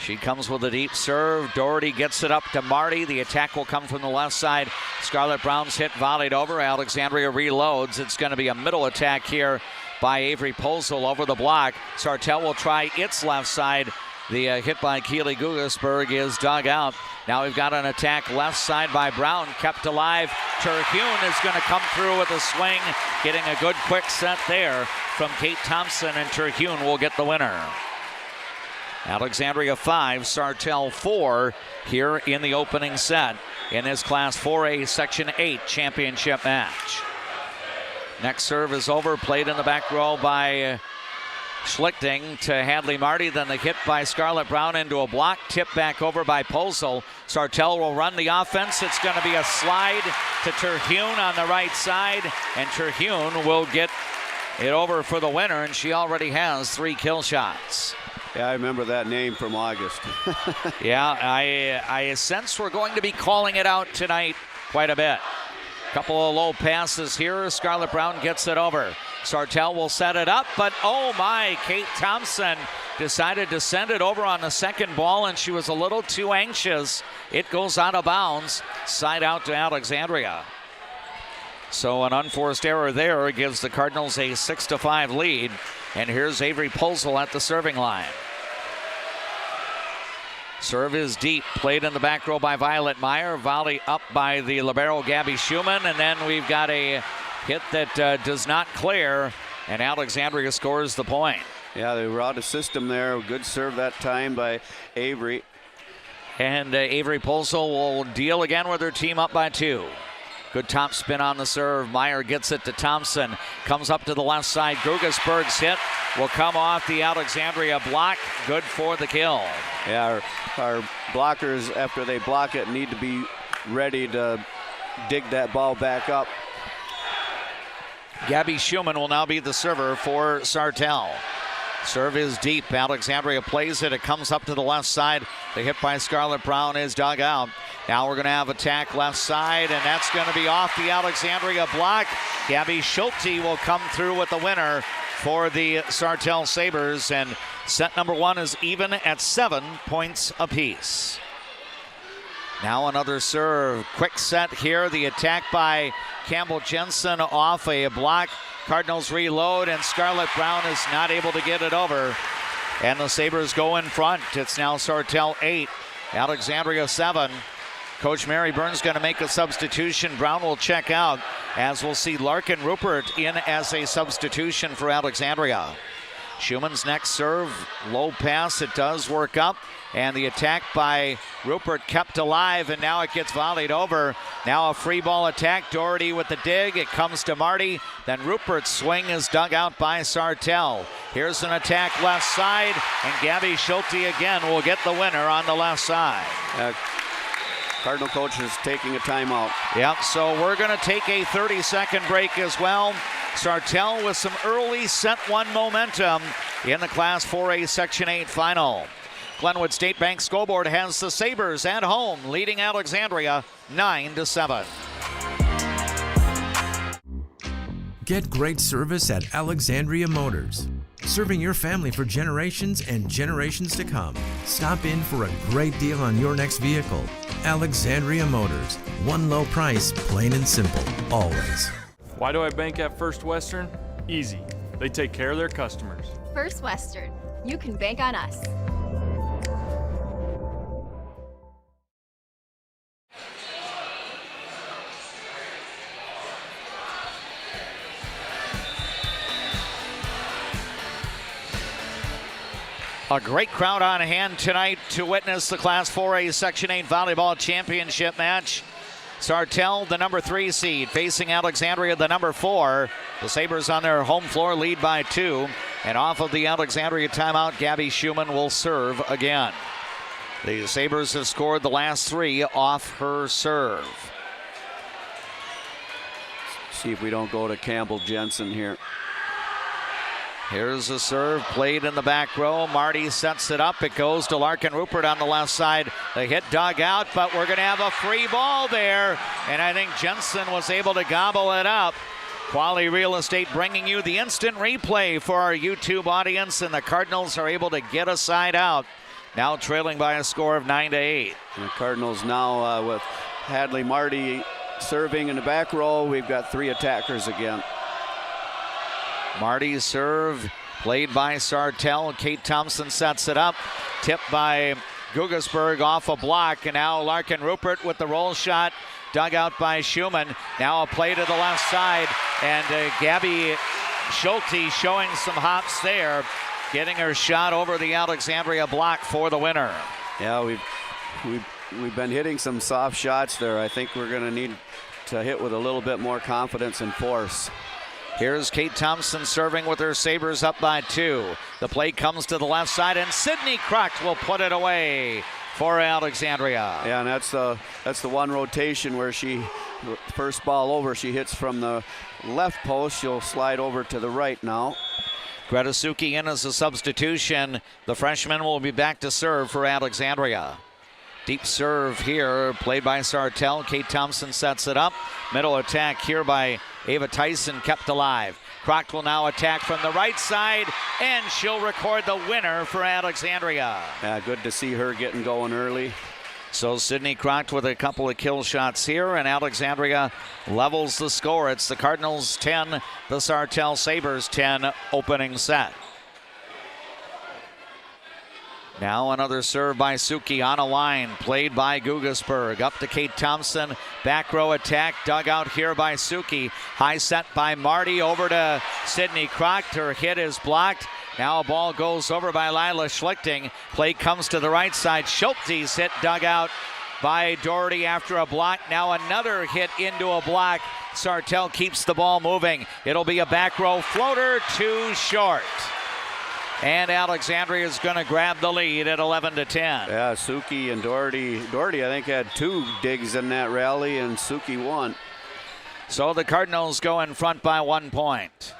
She comes with a deep serve. Doherty gets it up to Marty. The attack will come from the left side. Scarlett Brown's hit volleyed over. Alexandria reloads. It's going to be a middle attack here by Avery Posel over the block. Sartell will try its left side. The hit by Keely Gugasberg is dug out. Now we've got an attack left side by Brown, kept alive. Terhune is going to come through with a swing, getting a good quick set there from Kate Thompson, and Terhune will get the winner. Alexandria 5, Sartell 4 here in the opening set in this Class 4A Section 8 championship match. Next serve is over, played in the back row by Schlichting to Hadley Marty, then the hit by Scarlett Brown into a block, tipped back over by Posel. Sartell will run the offense. It's going to be a slide to Terhune on the right side, and Terhune will get it over for the winner, and she already has 3 kill shots. Yeah, I remember that name from August. Yeah, I sense we're going to be calling it out tonight quite a bit. Couple of low passes here. Scarlett Brown gets it over. Sartell will set it up, but oh my, Kate Thompson decided to send it over on the second ball, and she was a little too anxious. It goes out of bounds, side out to Alexandria. So an unforced error there gives the Cardinals a 6-5 lead. And here's Avery Pulsel at the serving line. Serve is deep, played in the back row by Violet Meyer. Volley up by the libero Gabby Schumann, and then we've got a hit that does not clear, and Alexandria scores the point. Yeah, they were out of system there. Good serve that time by Avery. And Avery Pulsel will deal again with her team up by 2. Good top spin on the serve. Meyer gets it to Thompson. Comes up to the left side. Grugesberg's hit will come off the Alexandria block. Good for the kill. Yeah, our blockers, after they block it, need to be ready to dig that ball back up. Gabby Schumann will now be the server for Sartell. Serve is deep. Alexandria plays it. It comes up to the left side. The hit by Scarlett Brown is dug out. Now we're going to have attack left side, and that's going to be off the Alexandria block. Gabby Schulte will come through with the winner for the Sartell Sabres, and set number 1 is even at 7 points apiece. Now another serve. Quick set here. The attack by Campbell Jensen off a block. Cardinals reload, and Scarlett Brown is not able to get it over. And the Sabres go in front. It's now Sartell 8, Alexandria 7. Coach Mary Burns going to make a substitution. Brown will check out, as we'll see Larkin Rupert in as a substitution for Alexandria. Schumann's next serve, low pass, it does work up, and the attack by Rupert kept alive, and now it gets volleyed over. Now a free ball attack, Doherty with the dig, it comes to Marty, then Rupert's swing is dug out by Sartell. Here's an attack left side, and Gabby Schulte again will get the winner on the left side. Cardinal coach is taking a timeout. Yep, so we're going to take a 30-second break as well. Sartell with some early set 1 momentum in the Class 4A Section 8 final. Glenwood State Bank scoreboard has the Sabres at home leading Alexandria 9-7. Get great service at Alexandria Motors. Serving your family for generations and generations to come. Stop in for a great deal on your next vehicle. Alexandria Motors. One low price, plain and simple, always. Why do I bank at First Western? Easy. They take care of their customers. First Western. You can bank on us. A great crowd on hand tonight to witness the Class 4A Section 8 Volleyball Championship match. Sartell, the number 3 seed, facing Alexandria, the number 4. The Sabres on their home floor lead by 2. And off of the Alexandria timeout, Gabby Schumann will serve again. The Sabres have scored the last 3 off her serve. See if we don't go to Campbell Jensen here. Here's a serve played in the back row. Marty sets it up. It goes to Larkin Rupert on the left side. The hit dug out, but we're going to have a free ball there. And I think Jensen was able to gobble it up. Quality Real Estate bringing you the instant replay for our YouTube audience, and the Cardinals are able to get a side out. Now trailing by a score of 9-8. And the Cardinals now with Hadley Marty serving in the back row. We've got 3 attackers again. Marty's serve played by Sartell. Kate Thompson sets it up. Tipped by Grugesberg off a block. And now Larkin Rupert with the roll shot. Dug out by Schumann. Now a play to the left side. And Gabby Schulte showing some hops there. Getting her shot over the Alexandria block for the winner. Yeah, we've been hitting some soft shots there. I think we're going to need to hit with a little bit more confidence and force. Here's Kate Thompson serving with her Sabres up by 2. The play comes to the left side, and Sydney Krucht will put it away for Alexandria. Yeah, and that's the one rotation where she, first ball over, she hits from the left post. She'll slide over to the right now. Greta Suki in as a substitution. The freshman will be back to serve for Alexandria. Deep serve here, played by Sartell. Kate Thompson sets it up. Middle attack here by Ava Tyson, kept alive. Croc will now attack from the right side, and she'll record the winner for Alexandria. Yeah, good to see her getting going early. So Sydney Croc with a couple of kill shots here, and Alexandria levels the score. It's the Cardinals 10, the Sartell Sabres 10 opening set. Now another serve by Suki on a line, played by Gugasberg. Up to Kate Thompson, back row attack, dug out here by Suki. High set by Marty, over to Sydney Croc. Her hit is blocked. Now a ball goes over by Lila Schlichting. Play comes to the right side. Schulte's hit dug out by Doherty after a block. Now another hit into a block. Sartell keeps the ball moving. It'll be a back row floater, too short. And Alexandria is going to grab the lead at 11-10. Yeah, Suki and Doherty. Doherty, I think, had 2 digs in that rally, and Suki won. So the Cardinals go in front by 1 point.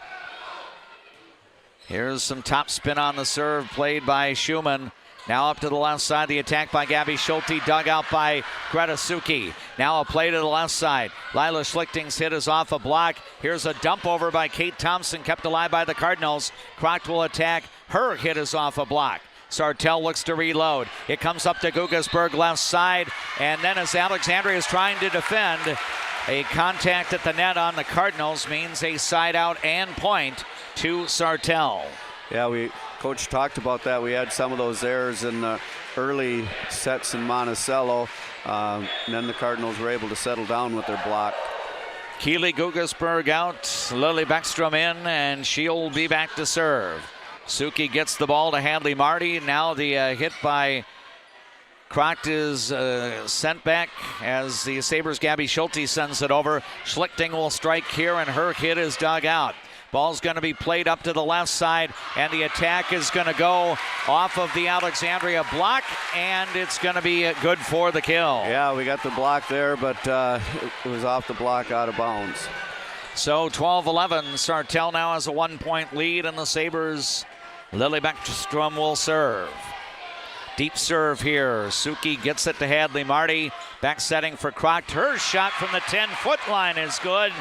Here's some top spin on the serve played by Schumann. Now up to the left side, the attack by Gabby Schulte, dug out by Greta Suki. Now a play to the left side. Lila Schlichting's hit is off a block. Here's a dump over by Kate Thompson, kept alive by the Cardinals. Croc will attack. Her hit is off a block. Sartell looks to reload. It comes up to Gugasberg left side, and then as Alexandria is trying to defend, a contact at the net on the Cardinals means a side out and point to Sartell. Yeah, Coach talked about that. We had some of those errors in the early sets in Monticello. And then the Cardinals were able to settle down with their block. Keely Gugasberg out, Lily Beckstrom in, and she'll be back to serve. Suki gets the ball to Hadley Marty. Now the hit by Croc is sent back as the Sabres' Gabby Schulte sends it over. Schlichting will strike here, and her hit is dug out. Ball's going to be played up to the left side, and the attack is going to go off of the Alexandria block, and it's going to be good for the kill. Yeah, we got the block there, but it was off the block, out of bounds. So 12-11, Sartell now has a 1-point lead, and the Sabres, Lily Beckstrom will serve. Deep serve here. Suki gets it to Hadley Marty. Back setting for Croc. Her shot from the 10-foot line is good.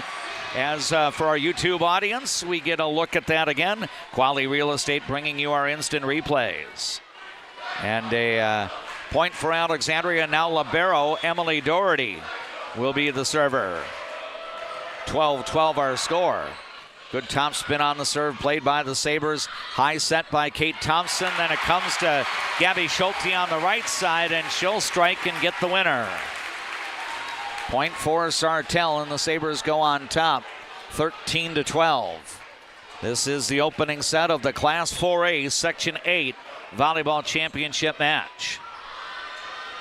As for our YouTube audience, we get a look at that again. Quali Real Estate bringing you our instant replays. And a point for Alexandria. Now libero Emily Doherty will be the server. 12-12 our score. Good top spin on the serve played by the Sabres. High set by Kate Thompson. Then it comes to Gabby Schulte on the right side, and she'll strike and get the winner. Point for Sartell, and the Sabres go on top, 13-12. This is the opening set of the Class 4A Section 8 Volleyball Championship match.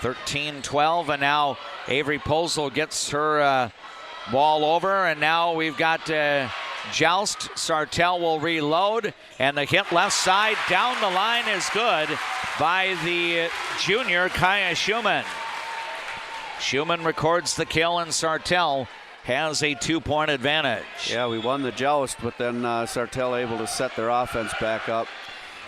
13-12, and now Avery Posel gets her ball over, and now we've got joust. Sartell will reload, and the hit left side down the line is good by the junior Kaya Schumann. Schumann records the kill, and Sartell has a 2-point advantage. Yeah, we won the joust, but then Sartell able to set their offense back up.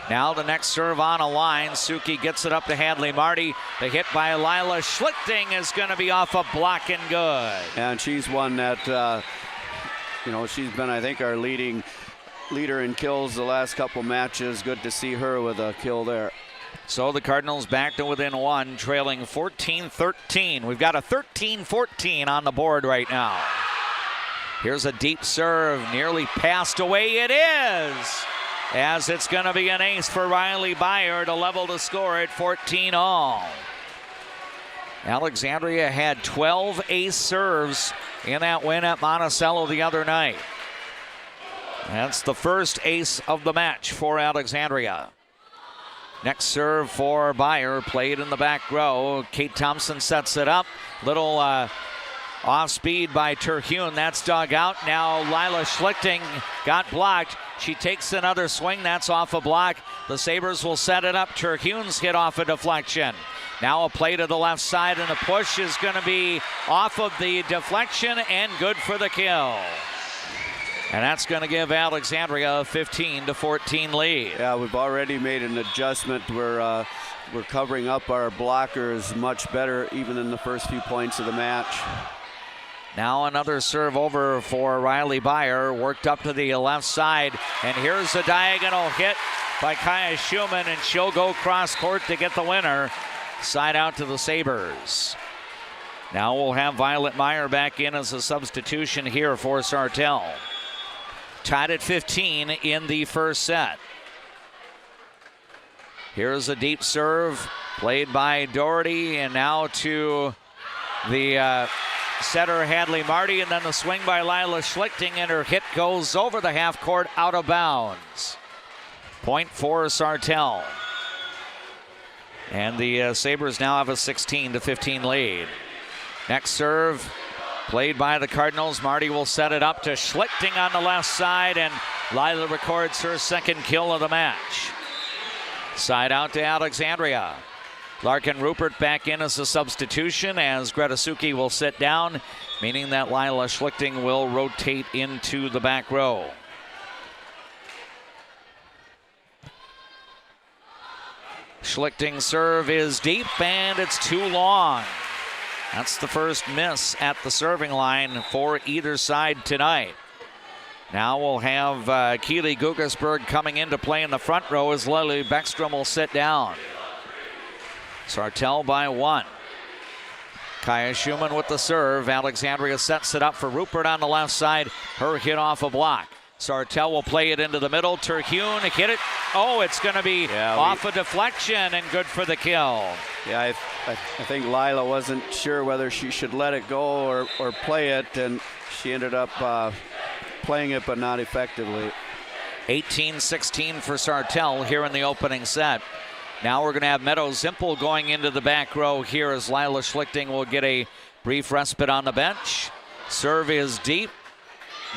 Now the next serve on a line. Suki gets it up to Hadley Marty. The hit by Lila Schlichting is going to be off a block and good. And she's one that, she's been, I think, our leader in kills the last couple matches. Good to see her with a kill there. So the Cardinals back to within 1, trailing 14-13. We've got a 13-14 on the board right now. Here's a deep serve, nearly passed away. It is, as it's going to be an ace for Riley Byer to level the score at 14-all. Alexandria had 12 ace serves in that win at Monticello the other night. That's the first ace of the match for Alexandria. Next serve for Byer, played in the back row. Kate Thompson sets it up. Little off speed by Terhune. That's dug out. Now Lila Schlichting got blocked. She takes another swing. That's off a block. The Sabres will set it up. Terhune's hit off a deflection. Now a play to the left side, and the push is going to be off of the deflection and good for the kill. And that's going to give Alexandria a 15-14 lead. Yeah, we've already made an adjustment. We're covering up our blockers much better, even in the first few points of the match. Now another serve over for Riley Byer, worked up to the left side, and here's a diagonal hit by Kaya Schumann, and she'll go cross court to get the winner. Side out to the Sabres. Now we'll have Violet Meyer back in as a substitution here for Sartell. Tied at 15 in the first set. Here's a deep serve played by Doherty, and now to the setter Hadley Marty, and then the swing by Lila Schlichting, and her hit goes over the half court out of bounds. Point for Sartell. And the Sabres now have a 16-15 lead. Next serve played by the Cardinals. Marty will set it up to Schlichting on the left side, and Lila records her second kill of the match. Side out to Alexandria. Larkin Rupert back in as a substitution, as Greta Suki will sit down, meaning that Lila Schlichting will rotate into the back row. Schlichting's serve is deep, and it's too long. That's the first miss at the serving line for either side tonight. Now we'll have Keely Guggesberg coming in to play in the front row as Lily Beckstrom will sit down. Sartell by 1. Kaya Schumann with the serve. Alexandria sets it up for Rupert on the left side. Her hit off a block. Sartell will play it into the middle. Terhune hit it. Oh, it's going to be off a deflection and good for the kill. Yeah, I think Lila wasn't sure whether she should let it go or play it, and she ended up playing it, but not effectively. 18-16 for Sartell here in the opening set. Now we're going to have Meadow Zimpel going into the back row here as Lila Schlichting will get a brief respite on the bench. Serve is deep.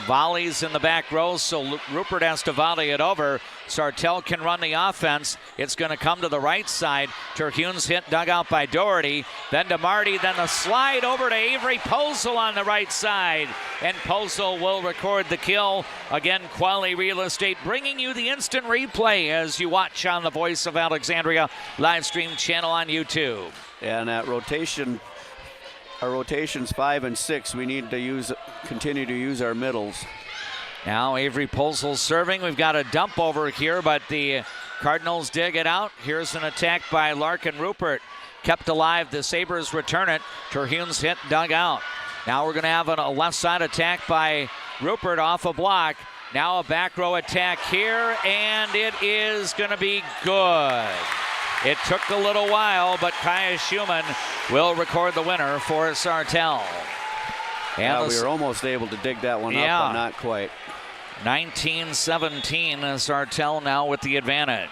Volleys in the back row, so Rupert has to volley it over. Sartell can run the offense. It's going to come to the right side. Terhune's hit dug out by Doherty. Then to Marty, then the slide over to Avery Posel on the right side. And Posel will record the kill. Again, Quali Real Estate bringing you the instant replay as you watch on the Voice of Alexandria live stream channel on YouTube. Yeah, and that rotation, our rotations 5 and 6, we need to continue to use our middles. Now Avery Posel serving. We've got a dump over here, but the Cardinals dig it out. Here's an attack by Larkin Rupert. Kept alive. The Sabres return it. Terhune's hit dug out. Now we're going to have a left side attack by Rupert off a block. Now a back row attack here, and it is going to be good. It took a little while, but Kaya Schumann will record the winner for Sartell. And we were almost able to dig that one up, but not quite. 19-17, Sartell now with the advantage.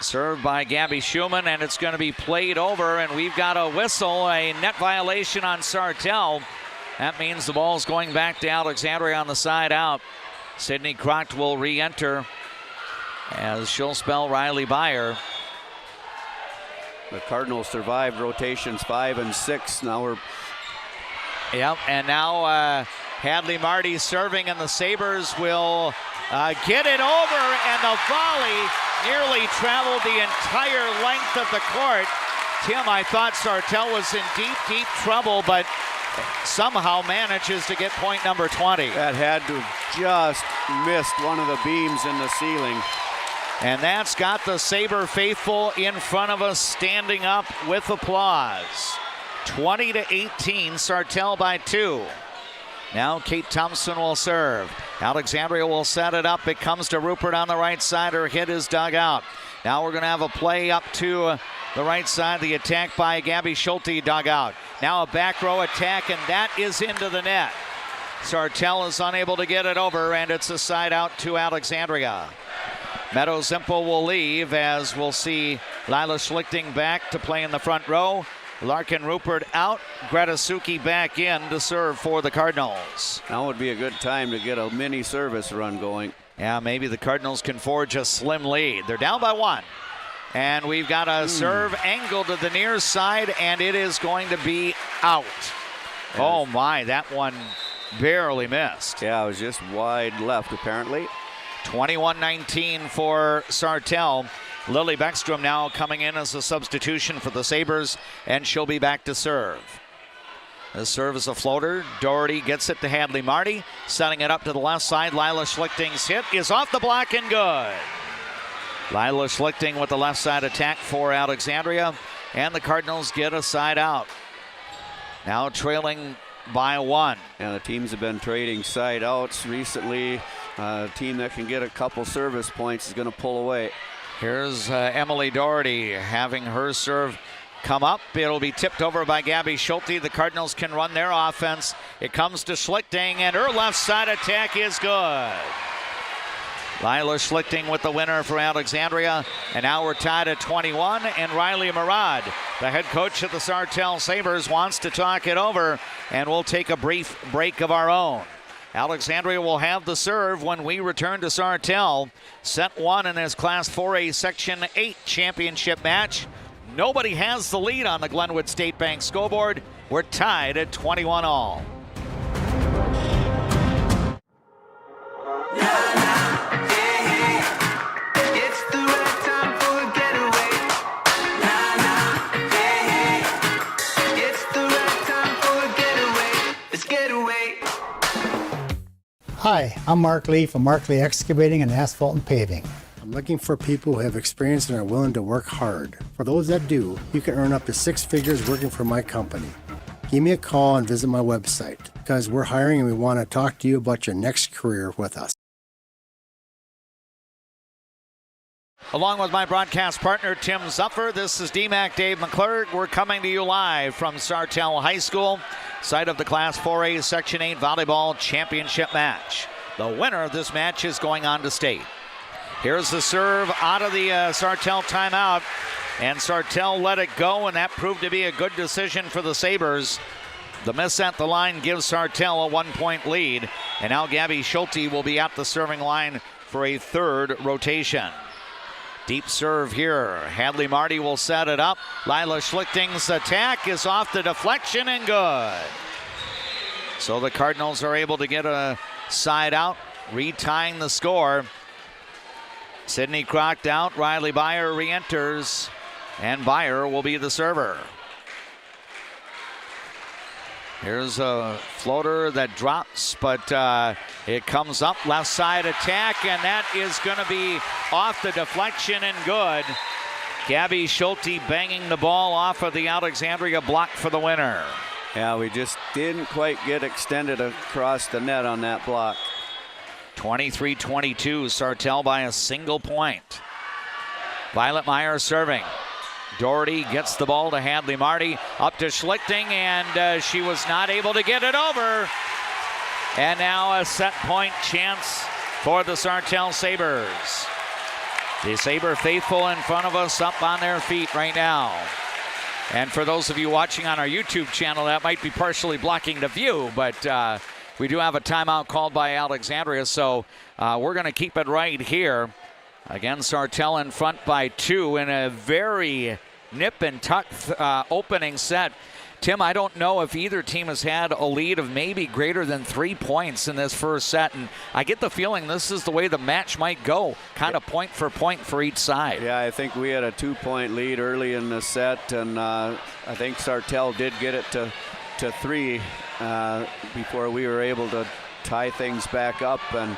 Served by Gabby Schumann, and it's going to be played over, and we've got a whistle, a net violation on Sartell. That means the ball's going back to Alexandria on the side out. Sydney Crocht will re-enter as she'll spell Riley Byer. The Cardinals survived rotations 5 and 6. Now we're... Yep, and now Hadley Marty serving, and the Sabres will get it over, and the volley nearly traveled the entire length of the court. Tim, I thought Sartell was in deep, deep trouble, but somehow manages to get point number 20. That had to just missed one of the beams in the ceiling. And that's got the Sabre faithful in front of us standing up with applause. 20-18, Sartell by 2. Now Kate Thompson will serve. Alexandria will set it up. It comes to Rupert on the right side. Her hit is dug out. Now we're going to have a play up to the right side. The attack by Gabby Schulte dug out. Now a back row attack, and that is into the net. Sartell is unable to get it over, and it's a side out to Alexandria. Meadow Zimpel will leave, as we'll see Lila Schlichting back to play in the front row. Larkin Rupert out. Greta Suki back in to serve for the Cardinals. Now would be a good time to get a mini service run going. Yeah, maybe the Cardinals can forge a slim lead. They're down by 1. And we've got a serve angle to the near side, and it is going to be out. Oh my, that one barely missed. Yeah, it was just wide left apparently. 21-19 for Sartell. Lily Beckstrom now coming in as a substitution for the Sabres, and she'll be back to serve. The serve is a floater. Doherty gets it to Hadley Marty. Setting it up to the left side. Lila Schlichting's hit is off the block and good. Lila Schlichting with the left side attack for Alexandria. And the Cardinals get a side out. Now trailing by 1. And the teams have been trading side outs recently. A team that can get a couple service points is going to pull away. Here's Emily Doherty having her serve come up. It'll be tipped over by Gabby Schulte. The Cardinals can run their offense. It comes to Schlichting, and her left side attack is good. Lila Schlichting with the winner for Alexandria. And now we're tied at 21, and Riley Murad, the head coach of the Sartell Sabres, wants to talk it over, and we'll take a brief break of our own. Alexandria will have the serve when we return to Sartell. Set 1 in this Class 4A Section 8 championship match. Nobody has the lead on the Glenwood State Bank scoreboard. We're tied at 21 all. Hi, I'm Mark Lee from Mark Lee Excavating and Asphalt and Paving. I'm looking for people who have experience and are willing to work hard. For those that do, you can earn up to 6 figures working for my company. Give me a call and visit my website because we're hiring and we want to talk to you about your next career with us. Along with my broadcast partner, Tim Zuffer, this is DMAC Dave McClurg. We're coming to you live from Sartell High School, site of the Class 4A Section 8 Volleyball Championship match. The winner of this match is going on to state. Here's the serve out of the Sartell timeout, and Sartell let it go, and that proved to be a good decision for the Sabres. The miss at the line gives Sartell a 1-point lead, and now Gabby Schulte will be at the serving line for a third rotation. Deep serve here. Hadley Marty will set it up. Lila Schlichting's attack is off the deflection and good. So the Cardinals are able to get a side out, retying the score. Sydney Crocked out. Riley Byer re-enters, and Byer will be the server. Here's a floater that drops, but it comes up. Left side attack, and that is going to be off the deflection and good. Gabby Schulte banging the ball off of the Alexandria block for the winner. Yeah, we just didn't quite get extended across the net on that block. 23-22, Sartell by a single point. Violet Meyer serving. Doherty gets the ball to Hadley Marty, up to Schlichting, and she was not able to get it over. And now a set point chance for the Sartell Sabres. The Sabre faithful in front of us up on their feet right now. And for those of you watching on our YouTube channel, that might be partially blocking the view, but we do have a timeout called by Alexandria, so we're going to keep it right here. Again, Sartell in front by 2 in a very nip and tuck opening set. Tim, I don't know if either team has had a lead of maybe greater than 3 points in this first set, and I get the feeling this is the way the match might go, kind of point for each side. Yeah, I think we had a 2-point lead early in the set, and I think Sartell did get it to 3 before we were able to tie things back up. And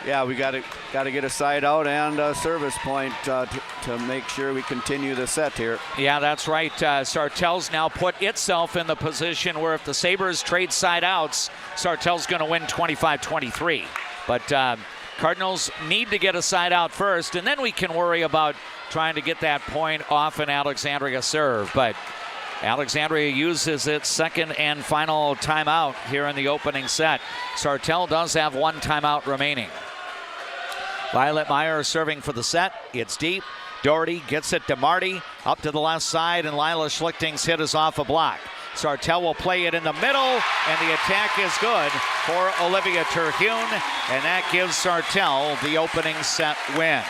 yeah, we got to get a side out and a service point to make sure we continue the set here. Yeah, that's right. Sartell's now put itself in the position where if the Sabres trade side outs, Sartell's going to win 25-23. But Cardinals need to get a side out first, and then we can worry about trying to get that point off an Alexandria serve. But Alexandria uses its second and final timeout here in the opening set. Sartell does have 1 timeout remaining. Violet Meyer serving for the set. It's deep. Doherty gets it to Marty, up to the left side, and Lila Schlichting's hit is off a block. Sartell will play it in the middle, and the attack is good for Olivia Terhune, and that gives Sartell the opening set win.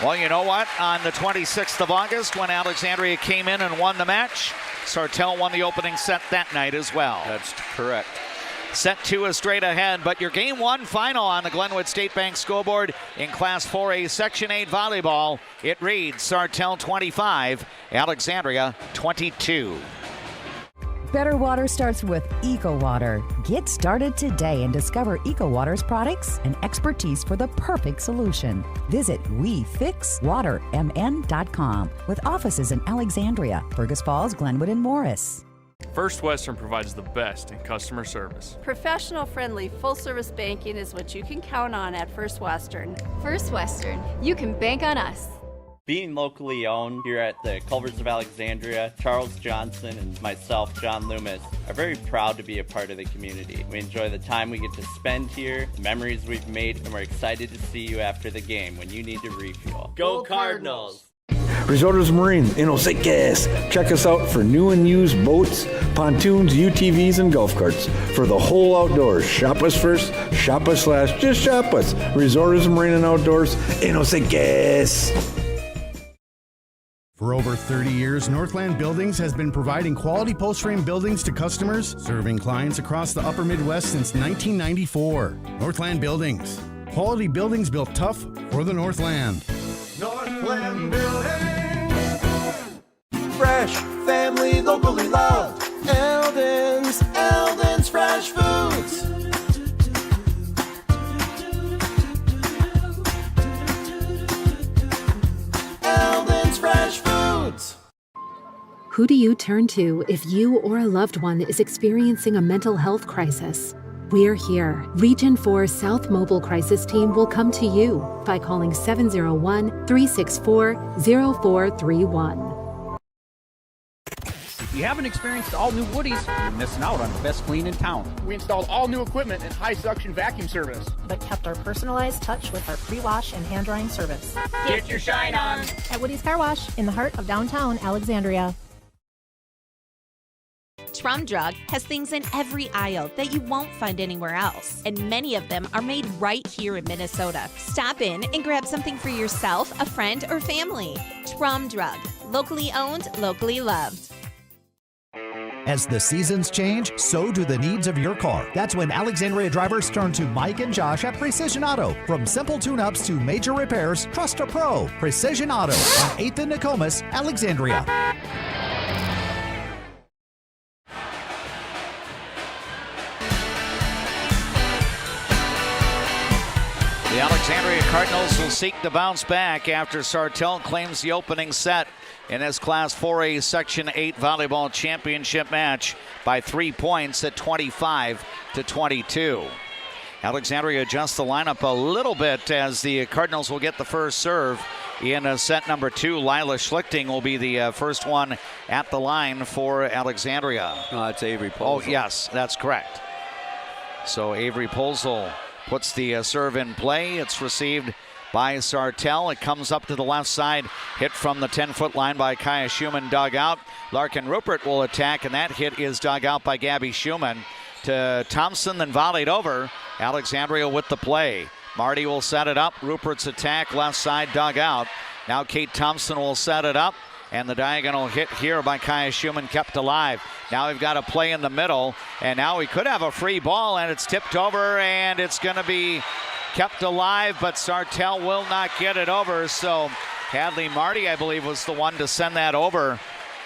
Well, you know what? On the 26th of August, when Alexandria came in and won the match, Sartell won the opening set that night as well. That's correct. Set 2 is straight ahead, but your Game 1 final on the Glenwood State Bank scoreboard in Class 4A Section 8 volleyball. It reads Sartell 25, Alexandria 22. Better water starts with EcoWater. Get started today and discover EcoWater's products and expertise for the perfect solution. Visit WeFixWaterMN.com with offices in Alexandria, Fergus Falls, Glenwood, and Morris. First Western provides the best in customer service. Professional, friendly, full-service banking is what you can count on at First Western. First Western, you can bank on us. Being locally owned here at the Culvers of Alexandria, Charles Johnson and myself, John Loomis, are very proud to be a part of the community. We enjoy the time we get to spend here, the memories we've made, and we're excited to see you after the game when you need to refuel. Go Cardinals! Resorters Marine in Oseques. Check us out for new and used boats, pontoons, UTVs, and golf carts. For the whole outdoors, shop us first, shop us last, just shop us. Resorters Marine and Outdoors in Oseques. For over 30 years, Northland Buildings has been providing quality post-frame buildings to customers, serving clients across the upper Midwest since 1994. Northland Buildings. Quality buildings built tough for the Northland. Northland Building. Fresh, family, locally loved. Eldon's Fresh Foods. Eldon's Fresh Foods. Who do you turn to if you or a loved one is experiencing a mental health crisis? We're here. Region 4 South Mobile Crisis Team will come to you by calling 701-364-0431. If you haven't experienced all new Woodies, you're missing out on the best clean in town. We installed all new equipment and high suction vacuum service, but kept our personalized touch with our pre-wash and hand drying service. Get your shine on at Woody's Car Wash in the heart of downtown Alexandria. Trum Drug has things in every aisle that you won't find anywhere else, and many of them are made right here in Minnesota. Stop in and grab something for yourself, a friend, or family. Trum Drug, locally owned, locally loved. As the seasons change, so do the needs of your car. That's when Alexandria drivers turn to Mike and Josh at Precision Auto. From simple tune-ups to major repairs, trust a pro. Precision Auto on 8th and Nokomis, Alexandria. The Alexandria Cardinals will seek to bounce back after Sartell claims the opening set in this Class 4A Section 8 volleyball championship match by 3 points at 25-22. Alexandria adjusts the lineup a little bit as the Cardinals will get the first serve in set number 2. Lila Schlichting will be the first one at the line for Alexandria. No, that's Avery Polzel. Oh, yes, that's correct. So Avery Polzel puts the serve in play. It's received by Sartell. It comes up to the left side. Hit from the 10-foot line by Kaya Schumann, dug out. Larkin Rupert will attack, and that hit is dug out by Gabby Schumann to Thompson, then volleyed over. Alexandria with the play. Marty will set it up. Rupert's attack, left side, dug out. Now Kate Thompson will set it up. And the diagonal hit here by Kaya Schumann kept alive. Now we've got a play in the middle, and now we could have a free ball, and it's tipped over, and it's going to be kept alive, but Sartell will not get it over. So Hadley Marty, I believe, was the one to send that over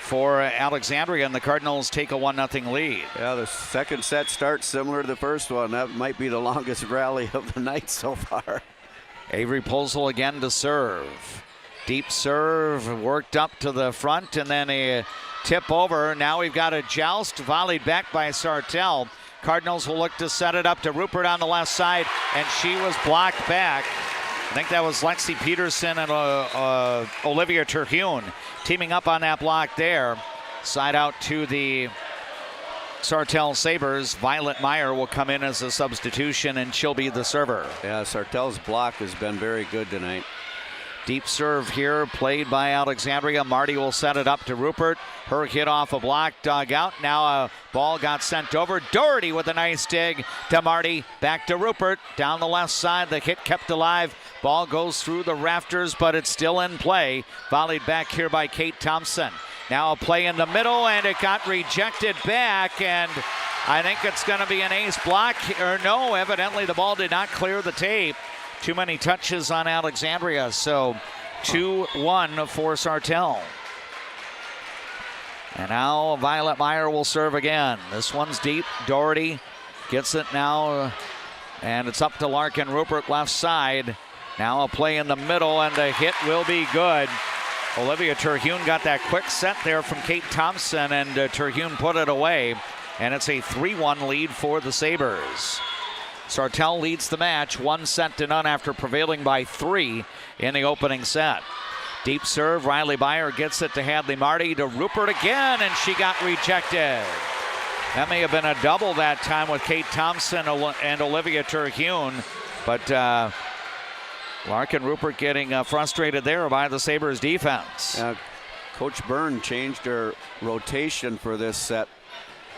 for Alexandria, and the Cardinals take a 1-0 lead. Yeah, the second set starts similar to the first one. That might be the longest rally of the night so far. Avery Polzel again to serve. Deep serve, worked up to the front, and then a tip over. Now we've got a joust, volleyed back by Sartell. Cardinals will look to set it up to Rupert on the left side, and she was blocked back. I think that was Lexi Peterson and Olivia Terhune teaming up on that block there. Side out to the Sartell Sabres. Violet Meyer will come in as a substitution, and she'll be the server. Yeah, Sartell's block has been very good tonight. Deep serve here, played by Alexandria. Marty will set it up to Rupert. Her hit off a block, dug out. Now a ball got sent over. Doherty with a nice dig to Marty. Back to Rupert. Down the left side, the hit kept alive. Ball goes through the rafters, but it's still in play. Volleyed back here by Kate Thompson. Now a play in the middle, and it got rejected back, and I think it's going to be an ace block. Or no, evidently the ball did not clear the tape. Too many touches on Alexandria, so 2-1 for Sartell. And now Violet Meyer will serve again. This one's deep. Doherty gets it now, and it's up to Larkin Rupert left side. Now a play in the middle, and the hit will be good. Olivia Terhune got that quick set there from Kate Thompson, and Terhune put it away. And it's a 3-1 lead for the Sabres. Sartell leads the match 1-0 after prevailing by 3 in the opening set. Deep serve, Riley Beyer gets it to Hadley Marty, to Rupert again, and she got rejected. That may have been a double that time with Kate Thompson and Olivia Terhune, but Larkin Rupert getting frustrated there by the Sabres defense. Coach Byrne changed her rotation for this set.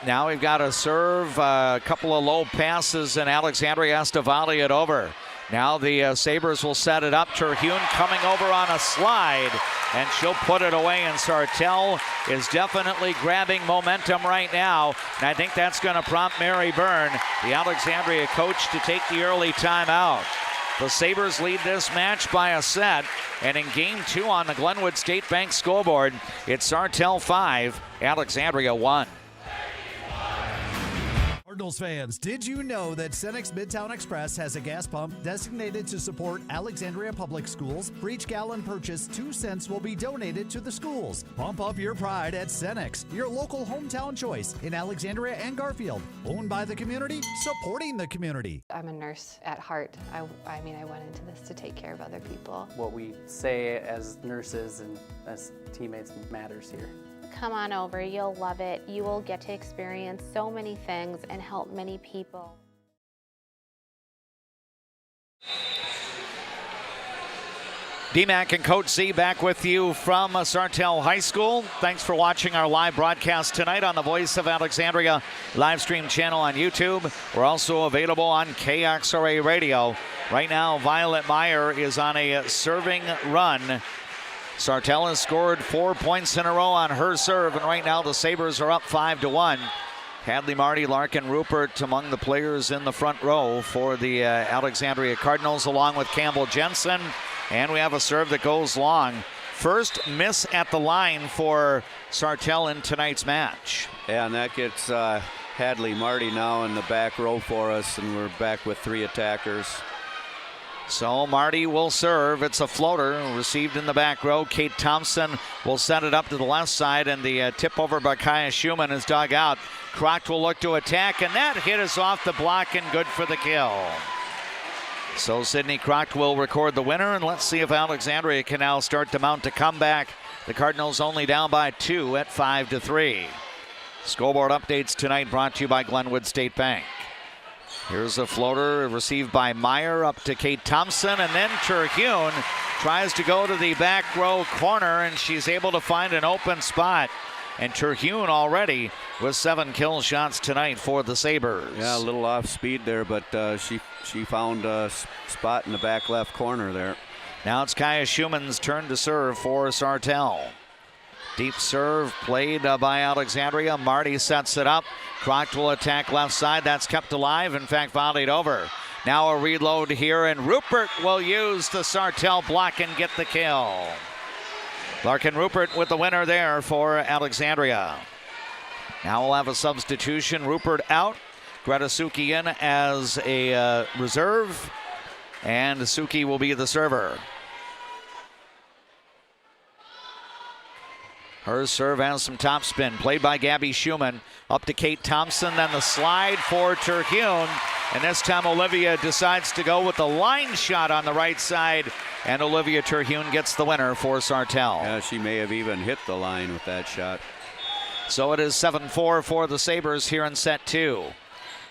Now we've got a serve, a couple of low passes, and Alexandria has to volley it over. Now the Sabres will set it up. Terhune coming over on a slide, and she'll put it away. And Sartell is definitely grabbing momentum right now. And I think that's going to prompt Mary Byrne, the Alexandria coach, to take the early timeout. The Sabres lead this match by a set. And in Game 2 on the Glenwood State Bank scoreboard, it's Sartell 5, Alexandria 1. Cardinals fans, did you know that Cenex Midtown Express has a gas pump designated to support Alexandria Public Schools? For each gallon purchased, 2 cents will be donated to the schools. Pump up your pride at Cenex, your local hometown choice in Alexandria and Garfield. Owned by the community, supporting the community. I'm a nurse at heart. I went into this to take care of other people. What we say as nurses and as teammates matters here. Come on over, you'll love it. You will get to experience so many things and help many people. DMAC and Coach Z back with you from Sartell High School. Thanks for watching our live broadcast tonight on the Voice of Alexandria live stream channel on YouTube. We're also available on KXRA Radio. Right now, Violet Meyer is on a serving run. Sartell has scored 4 points in a row on her serve, and right now the Sabres are up 5-1. Hadley Marty, Larkin Rupert among the players in the front row for the Alexandria Cardinals, along with Campbell Jensen. And we have a serve that goes long. First miss at the line for Sartell in tonight's match. Yeah, and that gets Hadley Marty now in the back row for us, and we're back with 3 attackers. So Marty will serve. It's a floater received in the back row. Kate Thompson will set it up to the left side, and the tip over by Kaya Schumann is dug out. Crocht will look to attack, and that hit is off the block and good for the kill. So Sydney Crocht will record the winner, and let's see if Alexandria can now start to mount a comeback. The Cardinals only down by 2 at 5-3. Scoreboard updates tonight brought to you by Glenwood State Bank. Here's a floater received by Meyer up to Kate Thompson, and then Terhune tries to go to the back row corner, and she's able to find an open spot. And Terhune already with 7 kill shots tonight for the Sabres. Yeah, a little off speed there, but she found a spot in the back left corner there. Now it's Kaya Schumann's turn to serve for Sartell. Deep serve played by Alexandria. Marty sets it up. Crocht will attack left side. That's kept alive, in fact, volleyed over. Now a reload here, and Rupert will use the Sartell block and get the kill. Larkin Rupert with the winner there for Alexandria. Now we'll have a substitution. Rupert out. Greta Suki in as a reserve, and Suki will be the server. Her serve has some topspin, played by Gabby Schumann. Up to Kate Thompson, then the slide for Terhune. And this time Olivia decides to go with the line shot on the right side. And Olivia Terhune gets the winner for Sartell. Yeah, she may have even hit the line with that shot. So it is 7-4 for the Sabres here in set 2.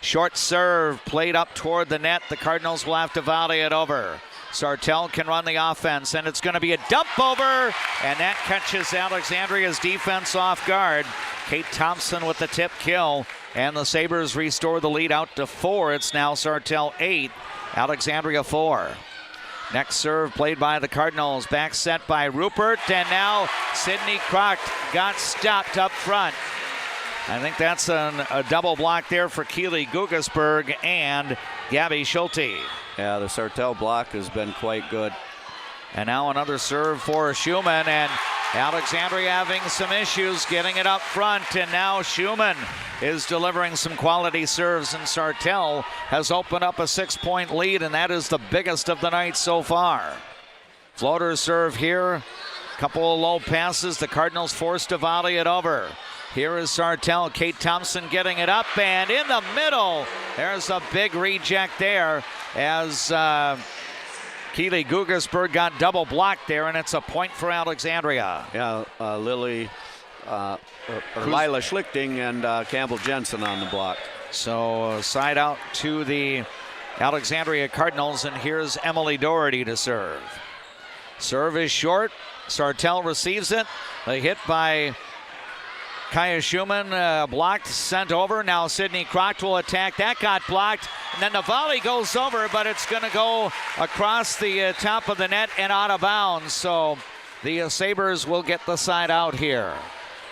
Short serve played up toward the net. The Cardinals will have to volley it over. Sartell can run the offense, and it's going to be a dump over, and that catches Alexandria's defense off guard. Kate Thompson with the tip kill, and the Sabres restore the lead out to 4. It's now Sartell 8, Alexandria 4. Next serve played by the Cardinals, back set by Rupert, and now Sydney Crocht got stopped up front. I think that's a double block there for Keely Gugasberg and Gabby Schulte. Yeah, the Sartell block has been quite good. And now another serve for Schumann, and Alexandria having some issues getting it up front, and now Schumann is delivering some quality serves, and Sartell has opened up a 6-point lead, and that is the biggest of the night so far. Floater serve here, couple of low passes. The Cardinals forced to volley it over. Here is Sartell. Kate Thompson getting it up, and in the middle, there's a big reject there as Keely Guggersberg got double blocked there, and it's a point for Alexandria. Yeah, Lily, Lila Schlichting and Campbell Jensen on the block. So side out to the Alexandria Cardinals, and here's Emily Doherty to serve. Serve is short. Sartell receives it. A hit by Kaya Schumann, blocked, sent over. Now Sydney Croct will attack. That got blocked. And then the volley goes over, but it's going to go across the top of the net and out of bounds. So the Sabres will get the side out here.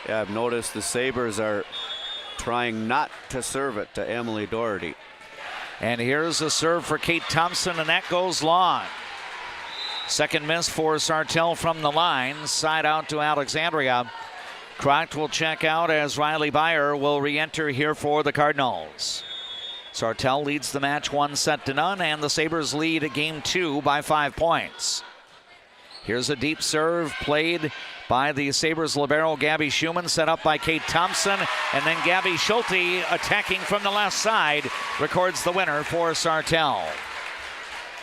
Yeah, I've noticed the Sabres are trying not to serve it to Emily Doherty. And here's a serve for Kate Thompson, and that goes long. Second miss for Sartell from the line. Side out to Alexandria. Croct will check out as Riley Beyer will re-enter here for the Cardinals. Sartell leads the match 1-0, and the Sabres lead game 2 by 5 points. Here's a deep serve played by the Sabres libero Gabby Schumann, set up by Kate Thompson, and then Gabby Schulte attacking from the left side records the winner for Sartell.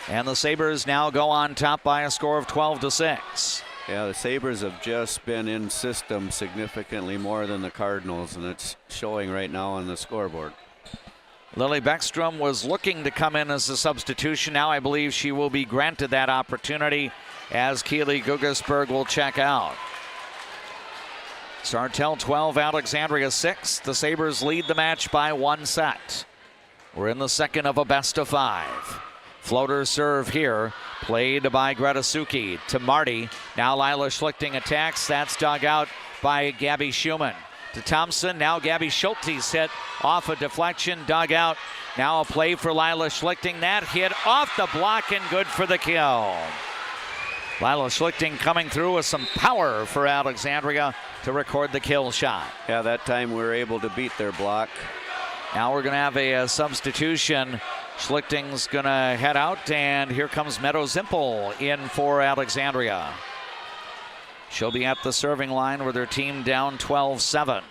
And the Sabres now go on top by a score of 12-6. Yeah, the Sabres have just been in system significantly more than the Cardinals, and it's showing right now on the scoreboard. Lily Beckstrom was looking to come in as a substitution. Now I believe she will be granted that opportunity as Keely Guggersberg will check out. Sartell 12, Alexandria 6. The Sabres lead the match by 1 set. We're in the second of a best of 5. Floater serve here, played by Greta Suki to Marty. Now Lila Schlichting attacks. That's dug out by Gabby Schumann. To Thompson. Now Gabby Schulte's hit off a deflection, dug out. Now a play for Lila Schlichting. That hit off the block and good for the kill. Lila Schlichting coming through with some power for Alexandria to record the kill shot. Yeah, that time we were able to beat their block. Now we're going to have a substitution. Schlichting's going to head out, and here comes Meadow Zimpel in for Alexandria. She'll be at the serving line with her team down 12-7.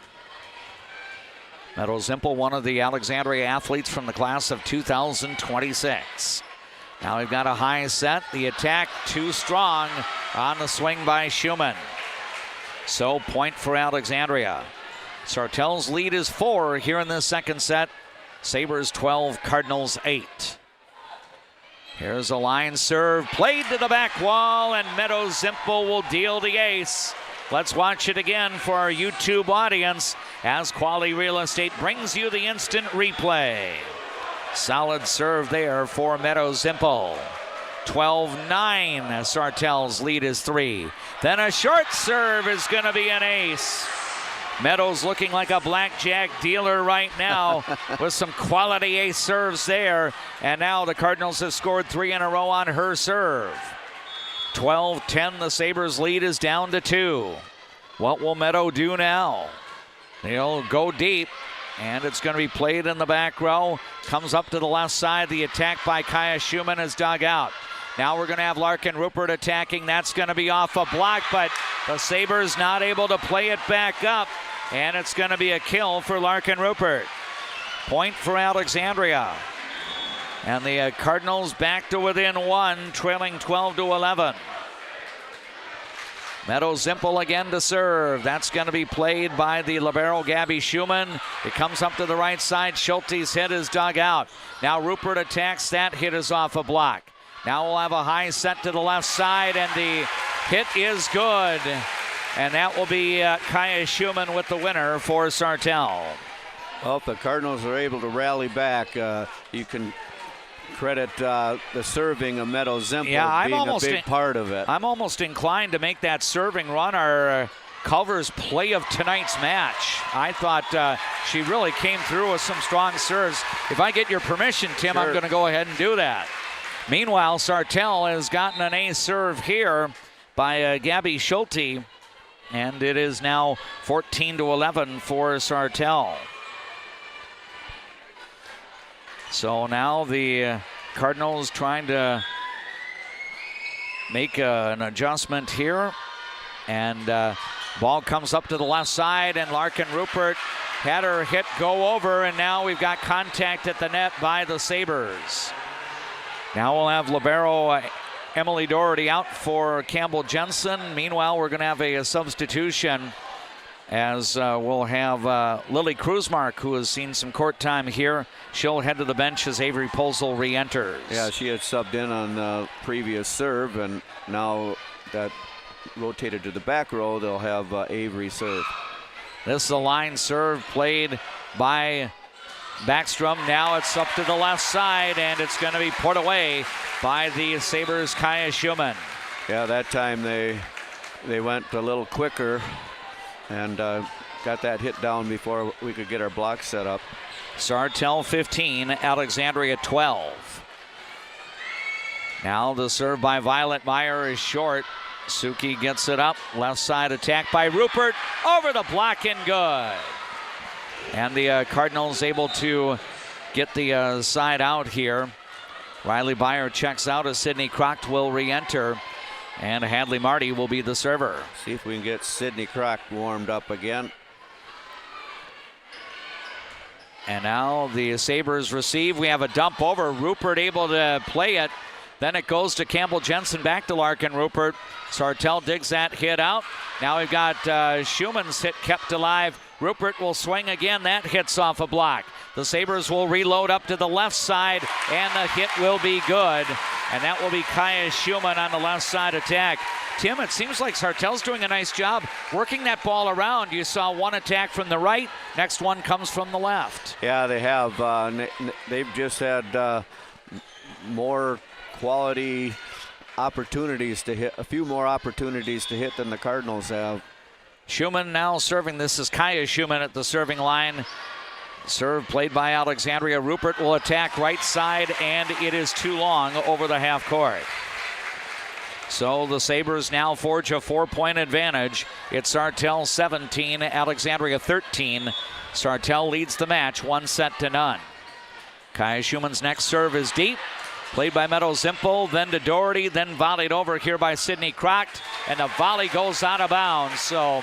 Meadow Zimpel, one of the Alexandria athletes from the class of 2026. Now we've got a high set. The attack too strong on the swing by Schumann. So point for Alexandria. Sartell's lead is 4 here in this second set. Sabres 12, Cardinals 8. Here's a line serve, played to the back wall, and Meadow Zimpel will deal the ace. Let's watch it again for our YouTube audience as Quality Real Estate brings you the instant replay. Solid serve there for Meadow Zimpel. 12-9, Sartell's lead is 3. Then a short serve is going to be an ace. Meadows looking like a blackjack dealer right now with some quality ace serves there. And now the Cardinals have scored 3 in a row on her serve. 12-10, the Sabres lead is down to 2. What will Meadow do now? They'll go deep, and it's going to be played in the back row. Comes up to the left side. The attack by Kaya Schumann is dug out. Now we're going to have Larkin Rupert attacking. That's going to be off a block, but the Sabres not able to play it back up. And it's going to be a kill for Larkin Rupert. Point for Alexandria. And the Cardinals back to within 1, trailing 12-11. Meadow Zimpel again to serve. That's going to be played by the libero Gabby Schumann. It comes up to the right side. Schulte's hit is dug out. Now Rupert attacks. That hit is off a block. Now we'll have a high set to the left side, and the hit is good. And that will be Kaya Schumann with the winner for Sartell. Well, if the Cardinals are able to rally back, you can credit the serving of Meadow Zimpel being a big part of it. I'm almost inclined to make that serving run our Culver's play of tonight's match. I thought she really came through with some strong serves. If I get your permission, Tim, sure. I'm going to go ahead and do that. Meanwhile, Sartell has gotten an ace serve here by Gabby Schulte. And it is now 14-11 for Sartell. So now the Cardinals trying to make an adjustment here. And ball comes up to the left side, and Larkin Rupert had her hit go over, and now we've got contact at the net by the Sabres. Now we'll have libero Emily Doherty out for Campbell Jensen. Meanwhile, we're going to have a substitution as we'll have Lily Kruzmark, who has seen some court time here. She'll head to the bench as Avery Posel re-enters. Yeah, she had subbed in on the previous serve, and now that rotated to the back row, they'll have Avery serve. This is a line serve played by Backstrom. Now it's up to the left side, and it's going to be put away by the Sabres' Kaya Schumann. Yeah, that time they went a little quicker and got that hit down before we could get our block set up. Sartell 15, Alexandria 12. Now the serve by Violet Meyer is short. Suki gets it up. Left side attack by Rupert. Over the block and good. And the Cardinals able to get the side out here. Riley Beyer checks out as Sydney Croct will re-enter. And Hadley Marty will be the server. See if we can get Sydney Croct warmed up again. And now the Sabres receive. We have a dump over. Rupert able to play it. Then it goes to Campbell Jensen, back to Larkin Rupert. Sartell digs that hit out. Now we've got Schumann's hit kept alive. Rupert will swing again. That hits off a block. The Sabres will reload up to the left side, and the hit will be good. And that will be Kaya Schumann on the left side attack. Tim, it seems like Sartell's doing a nice job working that ball around. You saw one attack from the right. Next one comes from the left. Yeah, they have. They've just had more quality opportunities to hit, a few more opportunities to hit than the Cardinals have. Schumann now serving. This is Kaya Schumann at the serving line. Serve played by Alexandria. Rupert will attack right side, and it is too long over the half court. So the Sabres now forge a 4-point advantage. It's Sartell 17, Alexandria 13. Sartell leads the match 1-0. Kaya Schumann's next serve is deep. Played by Meadows Zimpel, then to Doherty, then volleyed over here by Sydney Croct, and the volley goes out of bounds. So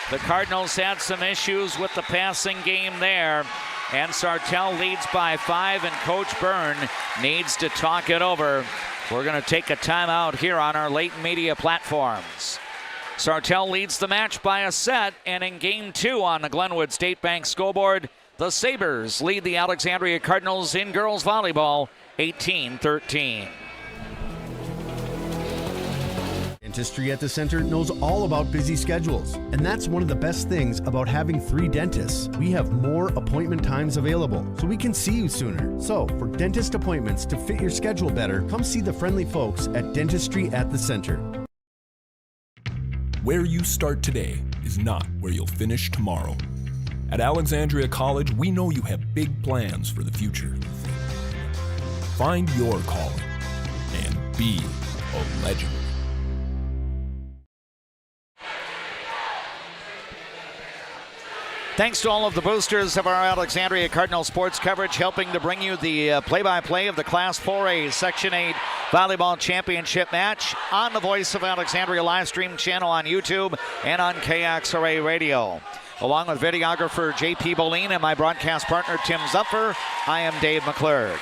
the Cardinals had some issues with the passing game there, and Sartell leads by 5, and Coach Byrne needs to talk it over. We're going to take a timeout here on our Leighton Media platforms. Sartell leads the match by a set, and in Game 2 on the Glenwood State Bank scoreboard, the Sabres lead the Alexandria Cardinals in girls volleyball 18-13. Dentistry at the Center knows all about busy schedules, and that's one of the best things about having 3 dentists. We have more appointment times available, so we can see you sooner. So, for dentist appointments to fit your schedule better, come see the friendly folks at Dentistry at the Center. Where you start today is not where you'll finish tomorrow. At Alexandria College, we know you have big plans for the future. Find your calling and be a legend. Thanks to all of the boosters of our Alexandria Cardinal sports coverage, helping to bring you the play-by-play of the Class 4A Section 8 Volleyball Championship match on the Voice of Alexandria live stream channel on YouTube and on KXRA Radio. Along with videographer J.P. Boleen and my broadcast partner Tim Zupfer, I am Dave McClurg.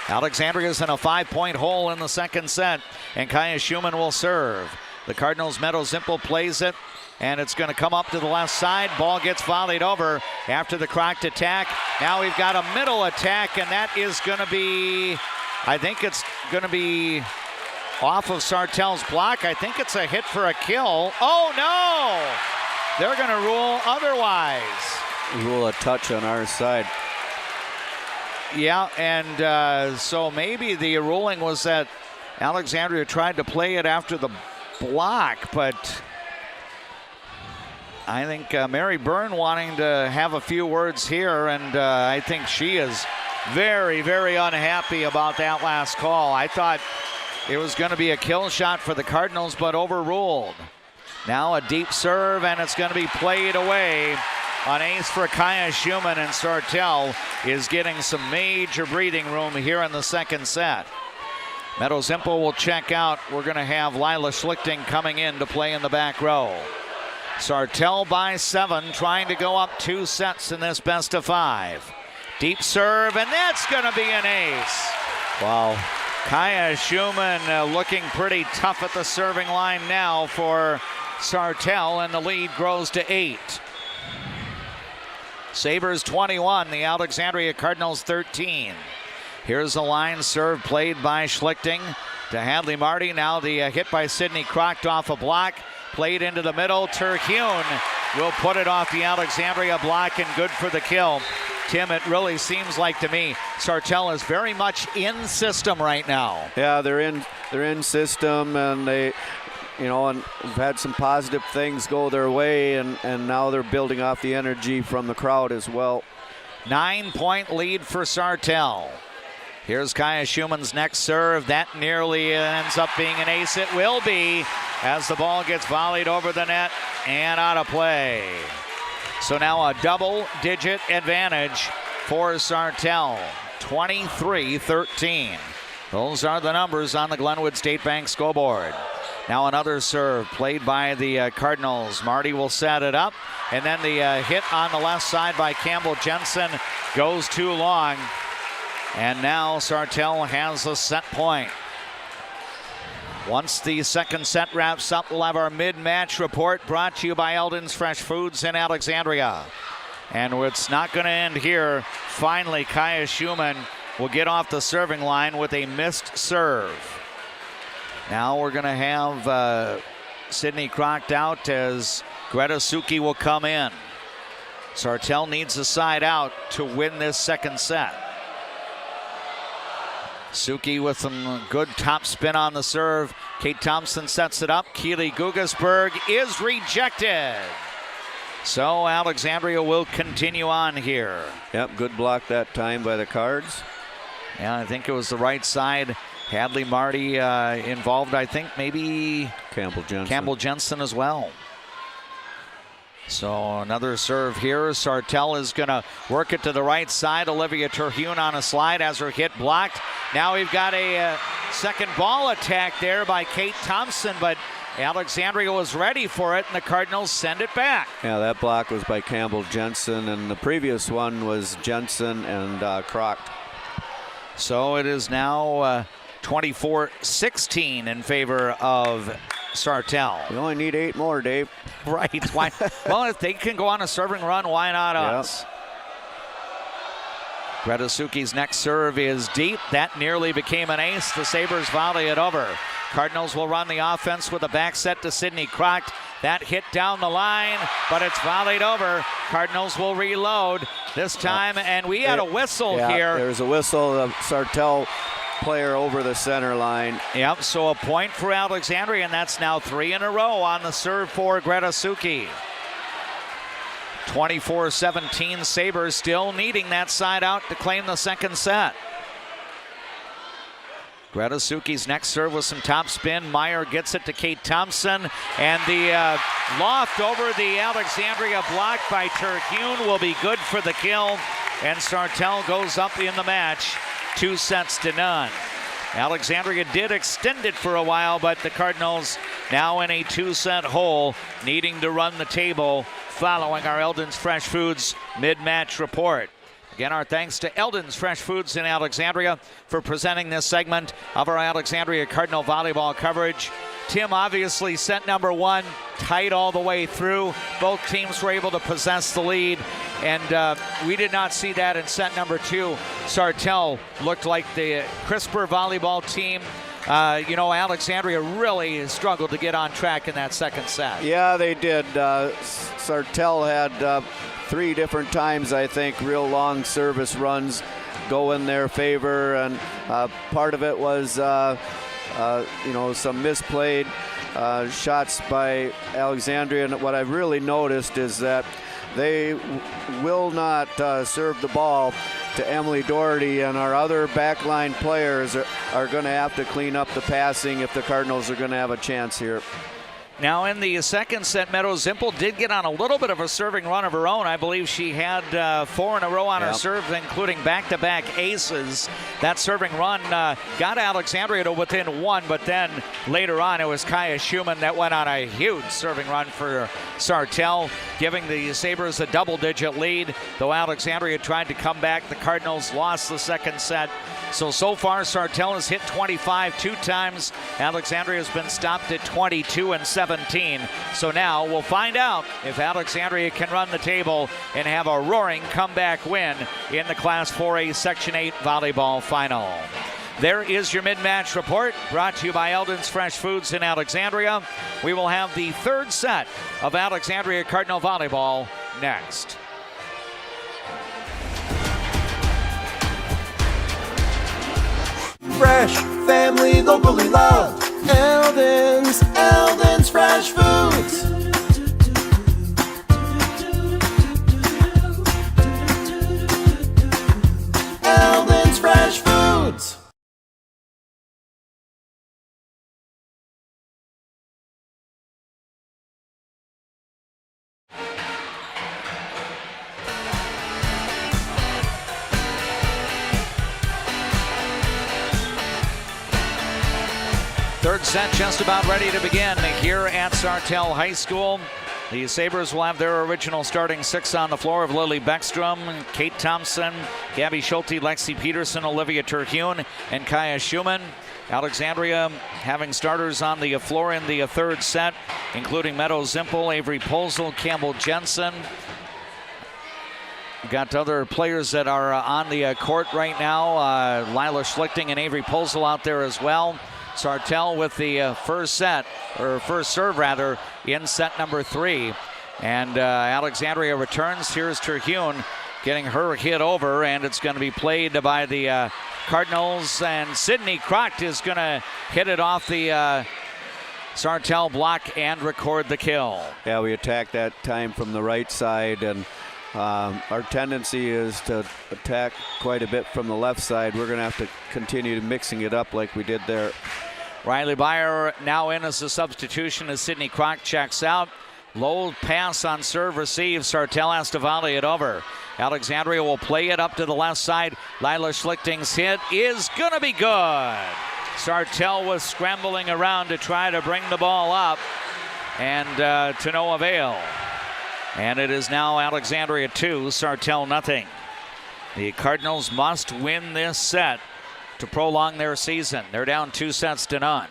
Alexandria's in a 5-point hole in the second set, and Kaya Schumann will serve. The Cardinals' Meadow Zimpel plays it, and it's going to come up to the left side. Ball gets volleyed over after the Croct attack. Now we've got a middle attack, and that is going to be, I think it's going to be off of Sartell's block. I think it's a hit for a kill. Oh, no! They're going to rule otherwise. Rule a touch on our side. Yeah, and so maybe the ruling was that Alexandria tried to play it after the block, but I think Mary Byrne wanting to have a few words here, and I think she is very, very unhappy about that last call. I thought it was going to be a kill shot for the Cardinals, but overruled. Now a deep serve, and it's going to be played away. An ace for Kaya Schumann, and Sartell is getting some major breathing room here in the second set. Meadows Impel will check out. We're going to have Lila Schlichting coming in to play in the back row. Sartell by 7, trying to go up 2 sets in this best of 5. Deep serve, and that's going to be an ace. Wow. Kaya Schumann looking pretty tough at the serving line now for Sartell, and the lead grows to 8. Sabres 21, the Alexandria Cardinals 13. Here's a line serve played by Schlichting to Hadley Marty. Now the hit by Sidney Crocked off a block. Played into the middle. Terhune will put it off the Alexandria block, and good for the kill. Tim, it really seems like to me Sartell is very much in system right now. Yeah, they're in system, and they, and we've had some positive things go their way, and now they're building off the energy from the crowd as well. 9-point lead for Sartell. Here's Kaya Schumann's next serve. That nearly ends up being an ace. It will be, as the ball gets volleyed over the net and out of play. So now a double-digit advantage for Sartell, 23-13. Those are the numbers on the Glenwood State Bank scoreboard. Now another serve played by the Cardinals. Marty will set it up, and then the hit on the left side by Campbell Jensen goes too long. And now Sartell has a set point. Once the second set wraps up, we'll have our mid-match report brought to you by Eldon's Fresh Foods in Alexandria. And it's not going to end here. Finally, Kaya Schumann will get off the serving line with a missed serve. Now we're going to have Sidney Crocked out as Greta Suki will come in. Sartell needs a side out to win this second set. Suki with some good top spin on the serve. Kate Thompson sets it up. Keely Gugasberg is rejected. So Alexandria will continue on here. Yep, good block that time by the Cards. Yeah, I think it was the right side. Hadley Marty involved, I think maybe Campbell Jensen as well. So another serve here. Sartell is going to work it to the right side. Olivia Terhune on a slide, has her hit blocked. Now we've got a second ball attack there by Kate Thompson, but Alexandria was ready for it, and the Cardinals send it back. Yeah, that block was by Campbell Jensen, and the previous one was Jensen and Crocked. So it is now 24-16 in favor of Sartell. We only need 8 more, Dave. Right. Why? Well, if they can go on a serving run, why not us? Greta Suki's next serve is deep. That nearly became an ace. The Sabres volley it over. Cardinals will run the offense with a back set to Sidney Crocked. That hit down the line, but it's volleyed over. Cardinals will reload this time, and we had a whistle here. There's a whistle. The Sartell player over the center line. Yep, so a point for Alexandria, and that's now 3 in a row on the serve for Greta Suki. 24-17, Sabres still needing that side out to claim the second set. Greta Suki's next serve with some top spin. Meyer gets it to Kate Thompson, and the loft over the Alexandria block by Terhune will be good for the kill, and Sartell goes up in the match 2-0. Alexandria did extend it for a while, but the Cardinals now in a 2-set hole, needing to run the table following our Eldon's Fresh Foods mid-match report. Again, our thanks to Eldon's Fresh Foods in Alexandria for presenting this segment of our Alexandria Cardinal volleyball coverage. Tim, obviously set number 1 tight all the way through. Both teams were able to possess the lead, and we did not see that in set number 2. Sartell looked like the crisper volleyball team. Alexandria really struggled to get on track in that second set. Yeah, they did. Sartell had 3 different times, I think, real long service runs go in their favor, and part of it was some misplayed shots by Alexandria. And what I've really noticed is that they will not serve the ball to Emily Doherty, and our other backline players are going to have to clean up the passing if the Cardinals are going to have a chance here. Now in the second set, Meadows Zimpel did get on a little bit of a serving run of her own. I believe she had 4 in a row on her serve, including back-to-back aces. That serving run got Alexandria to within 1, but then later on it was Kaya Schumann that went on a huge serving run for Sartell, giving the Sabres a double-digit lead. Though Alexandria tried to come back, the Cardinals lost the second set. So far, Sartell has hit 25 2 times. Alexandria has been stopped at 22 and 17. So now we'll find out if Alexandria can run the table and have a roaring comeback win in the Class 4A Section 8 volleyball final. There is your mid-match report, brought to you by Eldon's Fresh Foods in Alexandria. We will have the third set of Alexandria Cardinal volleyball next. Fresh, family, locally loved. Eldon's Fresh Foods. Eldon's Fresh Foods. Third set just about ready to begin here at Sartell High School. The Sabres will have their original starting 6 on the floor of Lily Beckstrom, Kate Thompson, Gabby Schulte, Lexi Peterson, Olivia Terhune, and Kaya Schumann. Alexandria having starters on the floor in the third set, including Meadows Zimpel, Avery Posel, Campbell Jensen. We've got other players that are on the court right now. Lila Schlichting and Avery Posel out there as well. Sartell with the first serve rather, in set number 3. And Alexandria returns. Here's Terhune getting her hit over, and it's going to be played by the Cardinals. And Sydney Crocht is going to hit it off the Sartell block and record the kill. Yeah, we attacked that time from the right side, and our tendency is to attack quite a bit from the left side. We're going to have to continue mixing it up like we did there. Riley Byer now in as a substitution as Sydney Crocht checks out. Low pass on serve receive. Sartell has to volley it over. Alexandria will play it up to the left side. Lila Schlichting's hit is going to be good. Sartell was scrambling around to try to bring the ball up, and to no avail. And it is now Alexandria 2, Sartell nothing. The Cardinals must win this set to prolong their season. They're down 2-0.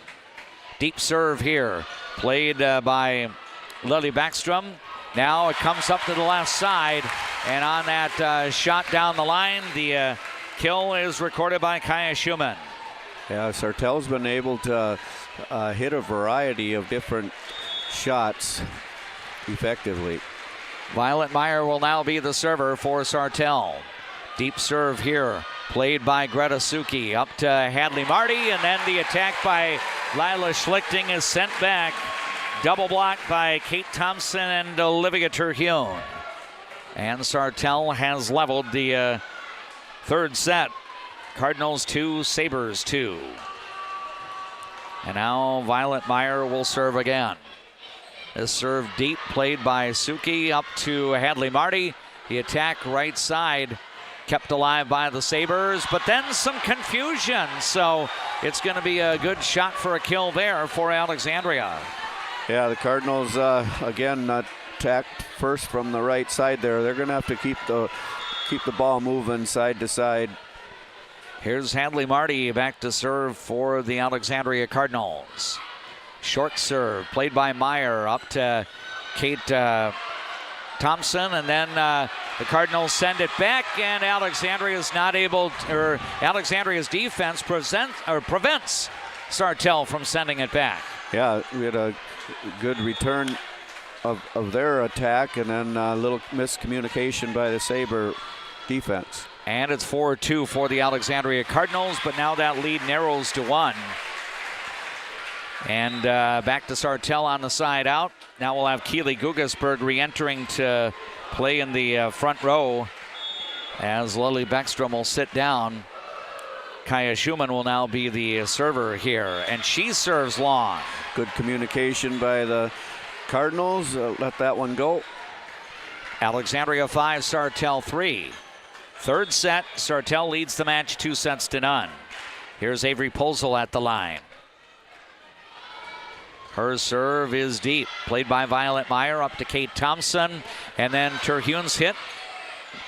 Deep serve here, played by Lily Backstrom. Now it comes up to the left side, and on that shot down the line, the kill is recorded by Kaya Schumann. Yeah, Sartell's been able to hit a variety of different shots effectively. Violet Meyer will now be the server for Sartell. Deep serve here, played by Greta Suki. Up to Hadley Marty, and then the attack by Lila Schlichting is sent back. Double block by Kate Thompson and Olivia Terhune. And Sartell has leveled the third set. Cardinals 2, Sabres 2. And now Violet Meyer will serve again. This serve deep, played by Suki up to Hadley Marty. The attack right side kept alive by the Sabres, but then some confusion. So it's going to be a good shot for a kill there for Alexandria. Yeah, the Cardinals again attacked first from the right side there. They're going to have to keep the ball moving side to side. Here's Hadley Marty back to serve for the Alexandria Cardinals. Short serve played by Meyer up to Kate Thompson, and then the Cardinals send it back, and Alexandria's not able to, or Alexandria's defense prevents Sartell from sending it back. Yeah, we had a good return of their attack, and then a little miscommunication by the Sabre defense. And it's 4-2 for the Alexandria Cardinals, but now that lead narrows to 1. And back to Sartell on the side out. Now we'll have Keely Gugasberg re-entering to play in the front row as Lily Beckstrom will sit down. Kaya Schumann will now be the server here, and she serves long. Good communication by the Cardinals. Let that one go. Alexandria 5, Sartell 3. Third set, Sartell leads the match 2-0. Here's Avery Polzel at the line. Her serve is deep, played by Violet Meyer up to Kate Thompson, and then Terhune's hit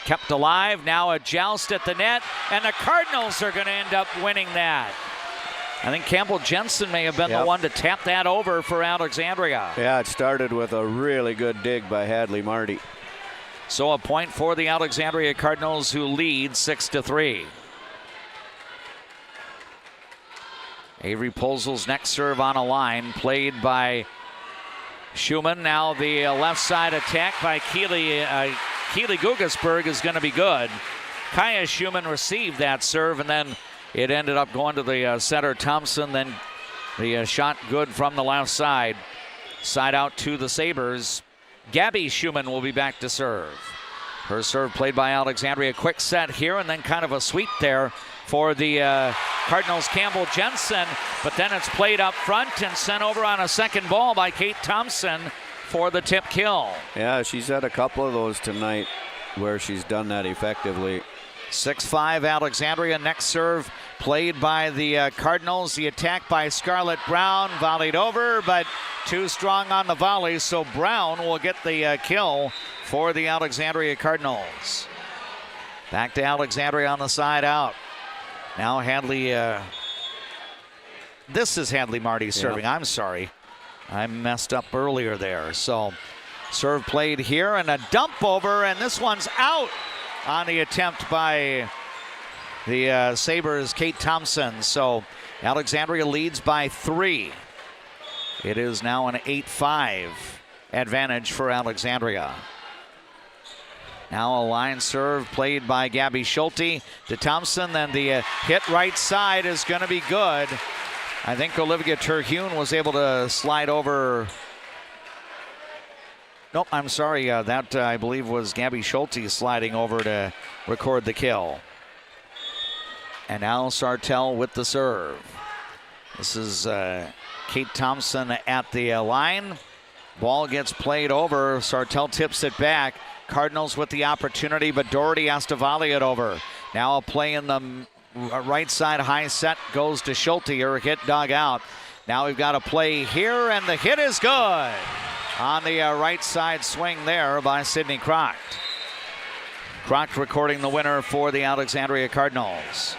kept alive. Now a joust at the net, and the Cardinals are going to end up winning that. I think Campbell Jensen may have been the one to tap that over for Alexandria. Yeah, it started with a really good dig by Hadley Marty. So a point for the Alexandria Cardinals, who lead 6-3. Avery Polzel's next serve on a line, played by Schumann. Now the left side attack by Keely Gugasberg is going to be good. Kaya Schumann received that serve, and then it ended up going to the center Thompson. Then the shot good from the left side. Side out to the Sabres. Gabby Schumann will be back to serve. Her serve played by Alexandria. Quick set here, and then kind of a sweep there for the Cardinals' Campbell Jensen, but then it's played up front and sent over on a second ball by Kate Thompson for the tip kill. Yeah, she's had a couple of those tonight where she's done that effectively. 6-5 Alexandria. Next serve played by the Cardinals. The attack by Scarlett Brown, volleyed over, but too strong on the volley, so Brown will get the kill for the Alexandria Cardinals. Back to Alexandria on the side out. Now Hadley, this is Hadley Marty serving. I'm sorry. I messed up earlier there. So serve played here and a dump over, and this one's out on the attempt by the Sabres' Kate Thompson. So Alexandria leads by 3. It is now an 8-5 advantage for Alexandria. Now a line serve played by Gabby Schulte to Thompson. Then the hit right side is going to be good. I think Olivia Terhune was able to slide over. Nope, I'm sorry. That, I believe, was Gabby Schulte sliding over to record the kill. And now Sartell with the serve. This is Kate Thompson at the line. Ball gets played over. Sartell tips it back. Cardinals with the opportunity, but Doherty has to volley it over. Now a play in the right side high set goes to Schulte. Her hit dug out. Now we've got a play here, and the hit is good on the right side swing there by Sydney Crocht. Crocht recording the winner for the Alexandria Cardinals.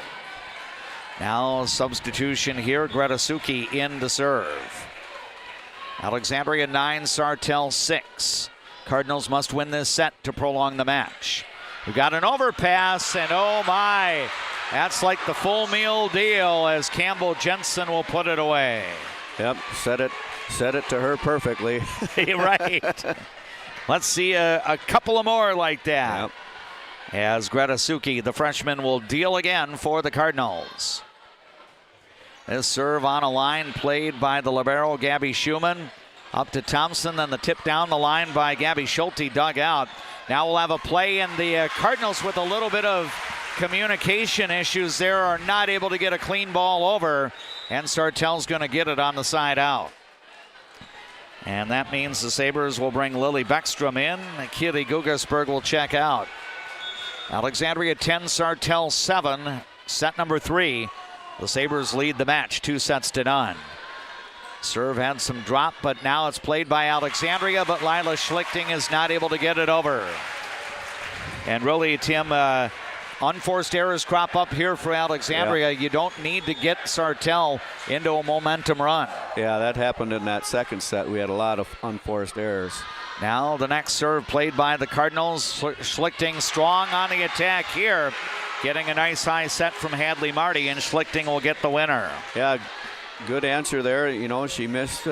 Now substitution here, Greta Suki in to serve. Alexandria 9, Sartell 6. Cardinals must win this set to prolong the match. We've got an overpass, and oh my, that's like the full meal deal as Campbell Jensen will put it away. Yep, set it to her perfectly. Right. Let's see a couple of more like that. Yep. As Greta Suki, the freshman, will deal again for the Cardinals. This serve on a line played by the libero Gabby Schumann. Up to Thompson, then the tip down the line by Gabby Schulte, dug out. Now we'll have a play, and the Cardinals, with a little bit of communication issues there, are not able to get a clean ball over, and Sartell's going to get it on the side out. And that means the Sabres will bring Lily Beckstrom in. Keely Gugasberg will check out. Alexandria 10, Sartell 7, set number 3. The Sabres lead the match 2-0. Serve had some drop, but now it's played by Alexandria, but Lila Schlichting is not able to get it over. And really, Tim, unforced errors crop up here for Alexandria. Yeah. You don't need to get Sartell into a momentum run. Yeah, that happened in that second set. We had a lot of unforced errors. Now the next serve played by the Cardinals. Schlichting strong on the attack here. Getting a nice high set from Hadley Marty, and Schlichting will get the winner. Yeah. Good answer there. You know, she missed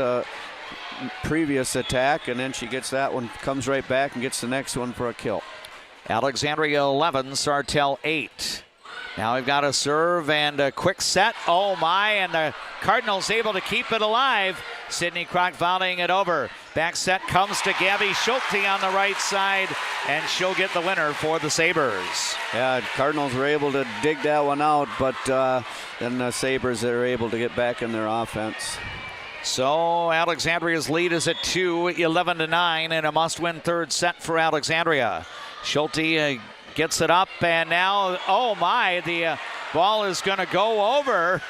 previous attack, and then she gets that one, comes right back and gets the next one for a kill. Alexandria 11, Sartell 8. Now we've got a serve and a quick set. Oh my, and the Cardinals able to keep it alive. Sydney Kroc volleying it over. Back set comes to Gabby Schulte on the right side, and she'll get the winner for the Sabres. Yeah, Cardinals were able to dig that one out, but then the Sabres are able to get back in their offense. So Alexandria's lead is at 2, 11-9, and a must-win third set for Alexandria. Schulte gets it up, and now, oh my, the ball is going to go over.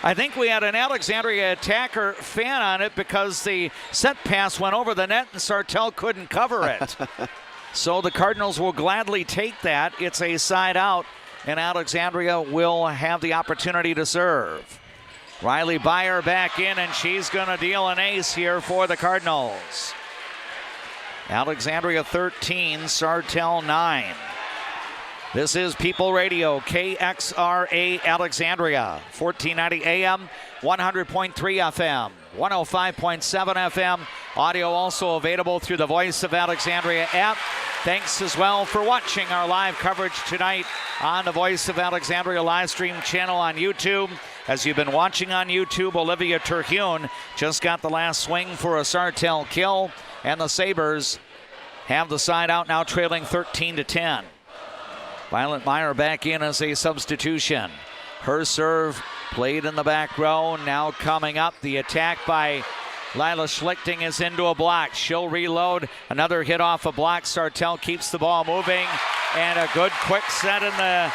I think we had an Alexandria attacker fan on it because the set pass went over the net and Sartell couldn't cover it. So the Cardinals will gladly take that. It's a side out, and Alexandria will have the opportunity to serve. Riley Byer back in, and she's going to deal an ace here for the Cardinals. Alexandria 13, Sartell 9. This is People Radio, KXRA Alexandria, 1490 AM, 100.3 FM, 105.7 FM. Audio also available through the Voice of Alexandria app. Thanks as well for watching our live coverage tonight on the Voice of Alexandria live stream channel on YouTube. As you've been watching on YouTube, Olivia Terhune just got the last swing for a Sartell kill, and the Sabres have the side out now, trailing 13-10. Violet Meyer back in as a substitution. Her serve played in the back row. Now coming up, the attack by Lila Schlichting is into a block. She'll reload. Another hit off a block. Sartell keeps the ball moving. And a good quick set in the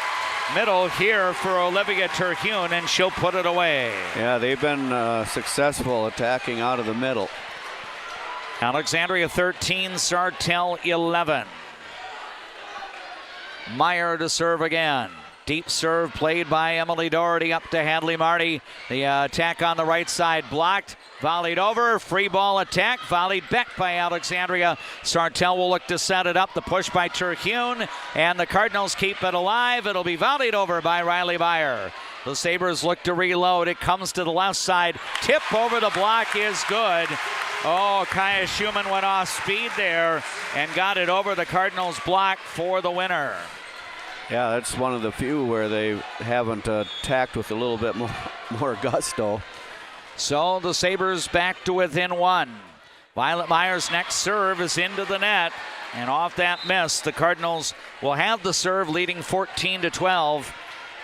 middle here for Olivia Terhune, and she'll put it away. Yeah, they've been successful attacking out of the middle. Alexandria 13, Sartell 11. Meyer to serve again. Deep serve played by Emily Doherty up to Hadley Marty. The attack on the right side blocked. Volleyed over. Free ball attack. Volleyed back by Alexandria. Sartell will look to set it up. The push by Terhune. And the Cardinals keep it alive. It'll be volleyed over by Riley Byer. The Sabres look to reload. It comes to the left side. Tip over the block is good. Oh, Kaya Schumann went off speed there and got it over the Cardinals' block for the winner. Yeah, that's one of the few where they haven't attacked with a little bit more gusto. So the Sabres back to within one. Violet Meyer's next serve is into the net, and off that miss, the Cardinals will have the serve, leading 14-12.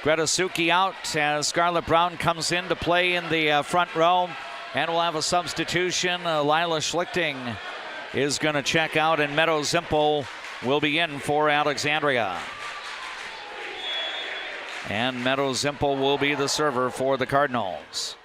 Greta Suki out as Scarlett Brown comes in to play in the front row. And we'll have a substitution. Lila Schlichting is going to check out, and Meadow Zimpel will be in for Alexandria. And Meadow Zimpel will be the server for the Cardinals.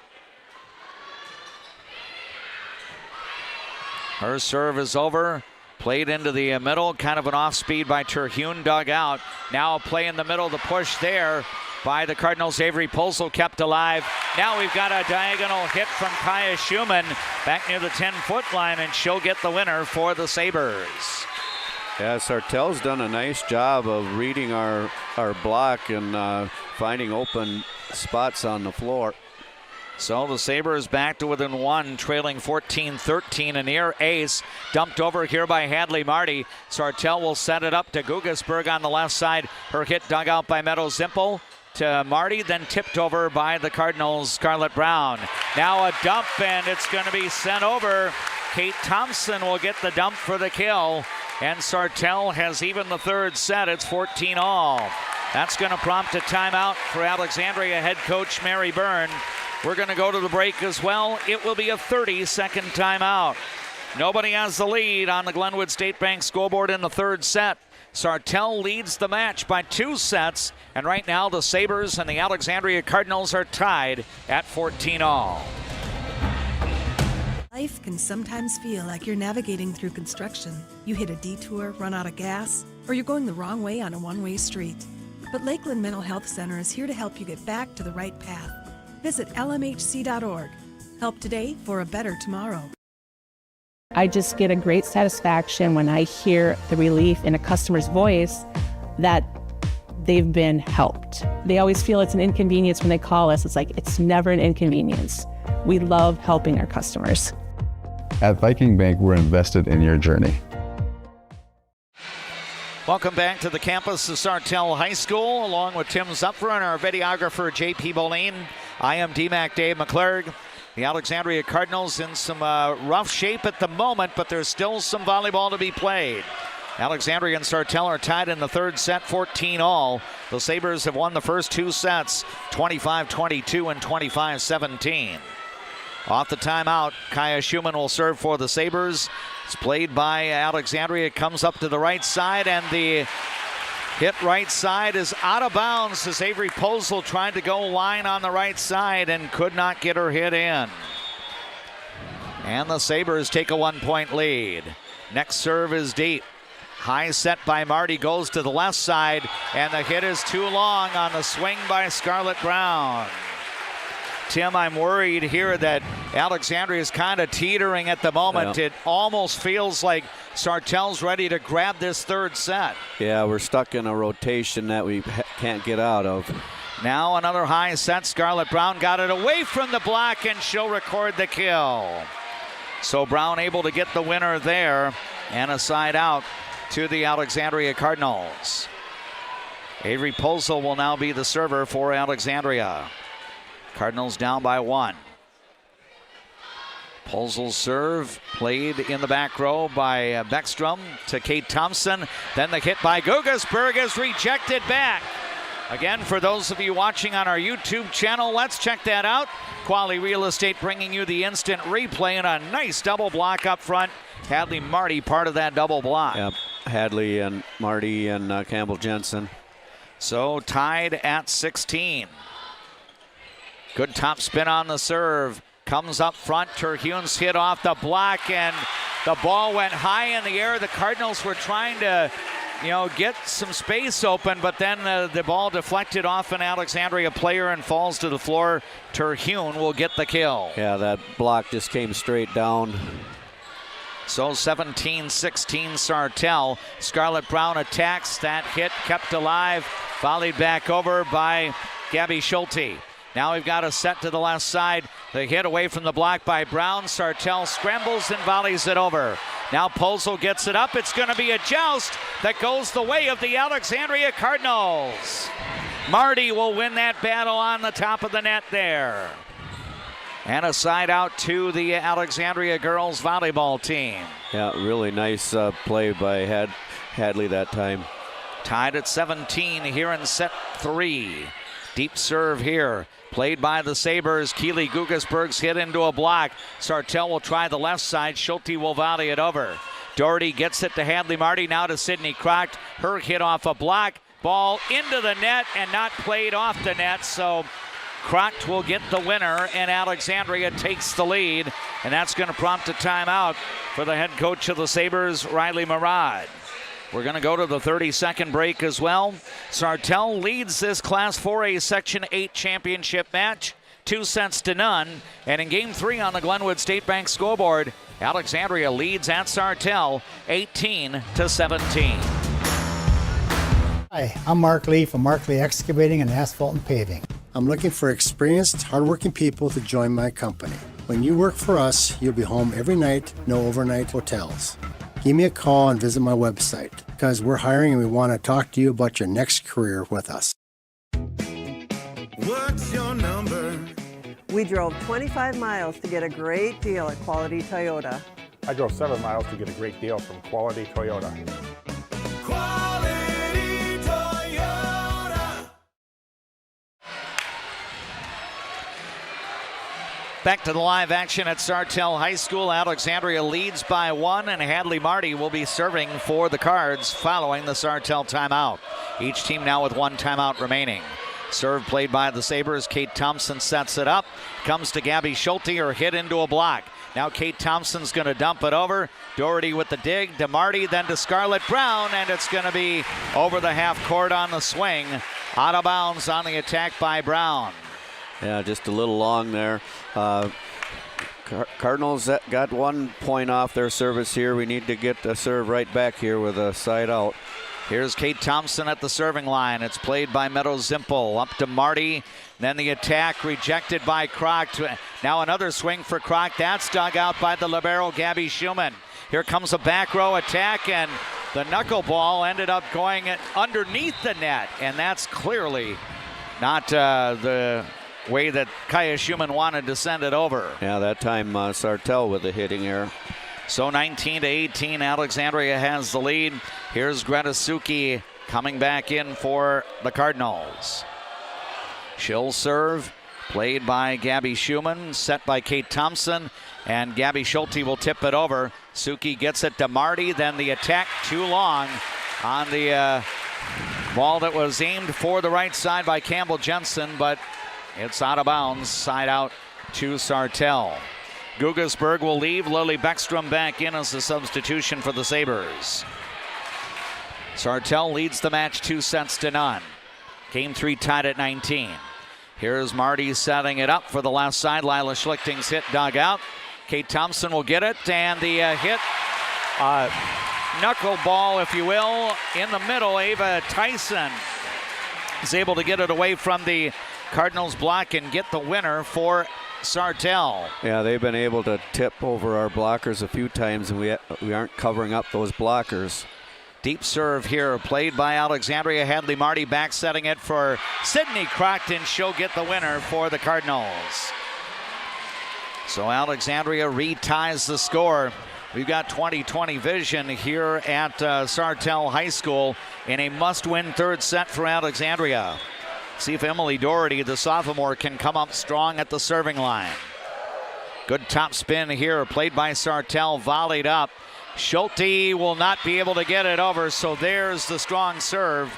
Her serve is over. Played into the middle, kind of an off speed by Terhune, dug out. Now a play in the middle, the push there by the Cardinals. Avery Pulsel kept alive. Now we've got a diagonal hit from Kaya Schumann back near the 10-foot line, and she'll get the winner for the Sabres. Yeah, Sartell's done a nice job of reading our block and finding open spots on the floor. So the Sabres back to within one, trailing 14-13. A near ace dumped over here by Hadley Marty. Sartell will set it up to Gugasberg on the left side. Her hit dug out by Meadow Zimpel to Marty, then tipped over by the Cardinals' Scarlett Brown. Now a dump, and it's going to be sent over. Kate Thompson will get the dump for the kill, and Sartell has even the third set. It's 14-all. That's going to prompt a timeout for Alexandria head coach Mary Byrne. We're going to go to the break as well. It will be a 30-second timeout. Nobody has the lead on the Glenwood State Bank scoreboard in the third set. Sartell leads the match by 2 sets, and right now the Sabres and the Alexandria Cardinals are tied at 14-all. Life can sometimes feel like you're navigating through construction. You hit a detour, run out of gas, or you're going the wrong way on a one-way street. But Lakeland Mental Health Center is here to help you get back to the right path. Visit lmhc.org. Help today for a better tomorrow. I just get a great satisfaction when I hear the relief in a customer's voice that they've been helped. They always feel it's an inconvenience when they call us. It's like, it's never an inconvenience. We love helping our customers. At Viking Bank, we're invested in your journey. Welcome back to the campus of Sartell High School, along with Tim Zupfer and our videographer, J.P. Boline. I am DMAC Dave McClurg. The Alexandria Cardinals in some rough shape at the moment, but there's still some volleyball to be played. Alexandria and Sartell are tied in the third set, 14-all. The Sabres have won the first two sets, 25-22 and 25-17. Off the timeout, Kaya Schumann will serve for the Sabres. It's played by Alexandria. It comes up to the right side, and the hit right side is out of bounds as Avery Posel tried to go line on the right side and could not get her hit in. And the Sabres take a 1-point lead. Next serve is deep. High set by Marty goes to the left side, and the hit is too long on the swing by Scarlett Brown. Tim, I'm worried here that Alexandria is kind of teetering at the moment. Yeah. It almost feels like Sartell's ready to grab this third set. Yeah, we're stuck in a rotation that we can't get out of. Now another high set. Scarlett Brown got it away from the block, and she'll record the kill. So Brown able to get the winner there, and a side out to the Alexandria Cardinals. Avery Posel will now be the server for Alexandria. Cardinals down by 1. Posel's serve played in the back row by Beckstrom to Kate Thompson. Then the hit by Gugasberg is rejected back. Again, for those of you watching on our YouTube channel, let's check that out. Quality Real Estate bringing you the instant replay, and a nice double block up front. Hadley Marty part of that double block. Yep, Hadley and Marty and Campbell Jensen. So tied at 16. Good top spin on the serve. Comes up front. Terhune's hit off the block, and the ball went high in the air. The Cardinals were trying to, get some space open, but then the ball deflected off an Alexandria player and falls to the floor. Terhune will get the kill. Yeah, that block just came straight down. So 17-16 Sartell. Scarlett Brown attacks. That hit kept alive. Volleyed back over by Gabby Schulte. Now we've got a set to the left side. The hit away from the block by Brown. Sartell scrambles and volleys it over. Now Posel gets it up. It's going to be a joust that goes the way of the Alexandria Cardinals. Marty will win that battle on the top of the net there. And a side out to the Alexandria girls volleyball team. Yeah, really nice play by Hadley that time. Tied at 17 here in set 3. Deep serve here. Played by the Sabres. Keely Gugasberg's hit into a block. Sartell will try the left side. Schulte will volley it over. Doherty gets it to Hadley Marty. Now to Sydney Crocht. Her hit off a block. Ball into the net and not played off the net. So Crocht will get the winner, and Alexandria takes the lead. And that's going to prompt a timeout for the head coach of the Sabres, Riley Murad. We're going to go to the 30-second break as well. Sartell leads this Class 4A Section 8 championship match, 2-0. And in Game 3 on the Glenwood State Bank scoreboard, Alexandria leads at Sartell 18-17. Hi, I'm Mark Lee from Mark Lee Excavating and Asphalt and Paving. I'm looking for experienced, hardworking people to join my company. When you work for us, you'll be home every night, no overnight hotels. Give me a call and visit my website because we're hiring and we want to talk to you about your next career with us. What's your number? We drove 25 miles to get a great deal at Quality Toyota. I drove 7 miles to get a great deal from Quality Toyota. Quality Toyota. Back to the live action at Sartell High School. Alexandria leads by 1, and Hadley Marty will be serving for the Cards following the Sartell timeout. Each team now with 1 timeout remaining. Serve played by the Sabres. Kate Thompson sets it up. Comes to Gabby Schulte, or hit into a block. Now Kate Thompson's going to dump it over. Doherty with the dig to Marty, then to Scarlett Brown, and it's going to be over the half court on the swing. Out of bounds on the attack by Brown. Yeah, just a little long there. Cardinals got 1 point off their service here. We need to get a serve right back here with a side out. Here's Kate Thompson at the serving line. It's played by Meadow Zimpel. Up to Marty. Then the attack rejected by Crocht. Now another swing for Crocht. That's dug out by the libero, Gabby Schumann. Here comes a back row attack, and The knuckleball ended up going underneath the net, and that's clearly not the way that Kaya Schumann wanted to send it over. Yeah, that time Sartell with the hitting error. So 19-18, Alexandria has the lead. Here's Greta Suki coming back in for the Cardinals. She'll serve, played by Gabby Schumann, set by Kate Thompson, and Gabby Schulte will tip it over. Suki gets it to Marty, then the attack too long on the ball that was aimed for the right side by Campbell Jensen, but it's out of bounds, side out to Sartell. Guggesberg will leave, Lily Beckstrom back in as a substitution for the Sabres. Sartell leads the match 2-0. Game 3 tied at 19. Here's Marty setting it up for the left side. Lila Schlichting's hit dug out. Kate Thompson will get it, and the hit, knuckleball, if you will, in the middle. Ava Tyson is able to get it away from the Cardinals block and get the winner for Sartell. Yeah, they've been able to tip over our blockers a few times, and we aren't covering up those blockers. Deep serve here, played by Alexandria. Hadley Marty back setting it for Sydney Crockton. She'll get the winner for the Cardinals. So Alexandria reties the score. We've got 20/20 vision here at Sartell High School in a must-win third set for Alexandria. See if Emily Doherty, the sophomore, can come up strong at the serving line. Good top spin here, played by Sartell, volleyed up. Schulte will not be able to get it over, so there's the strong serve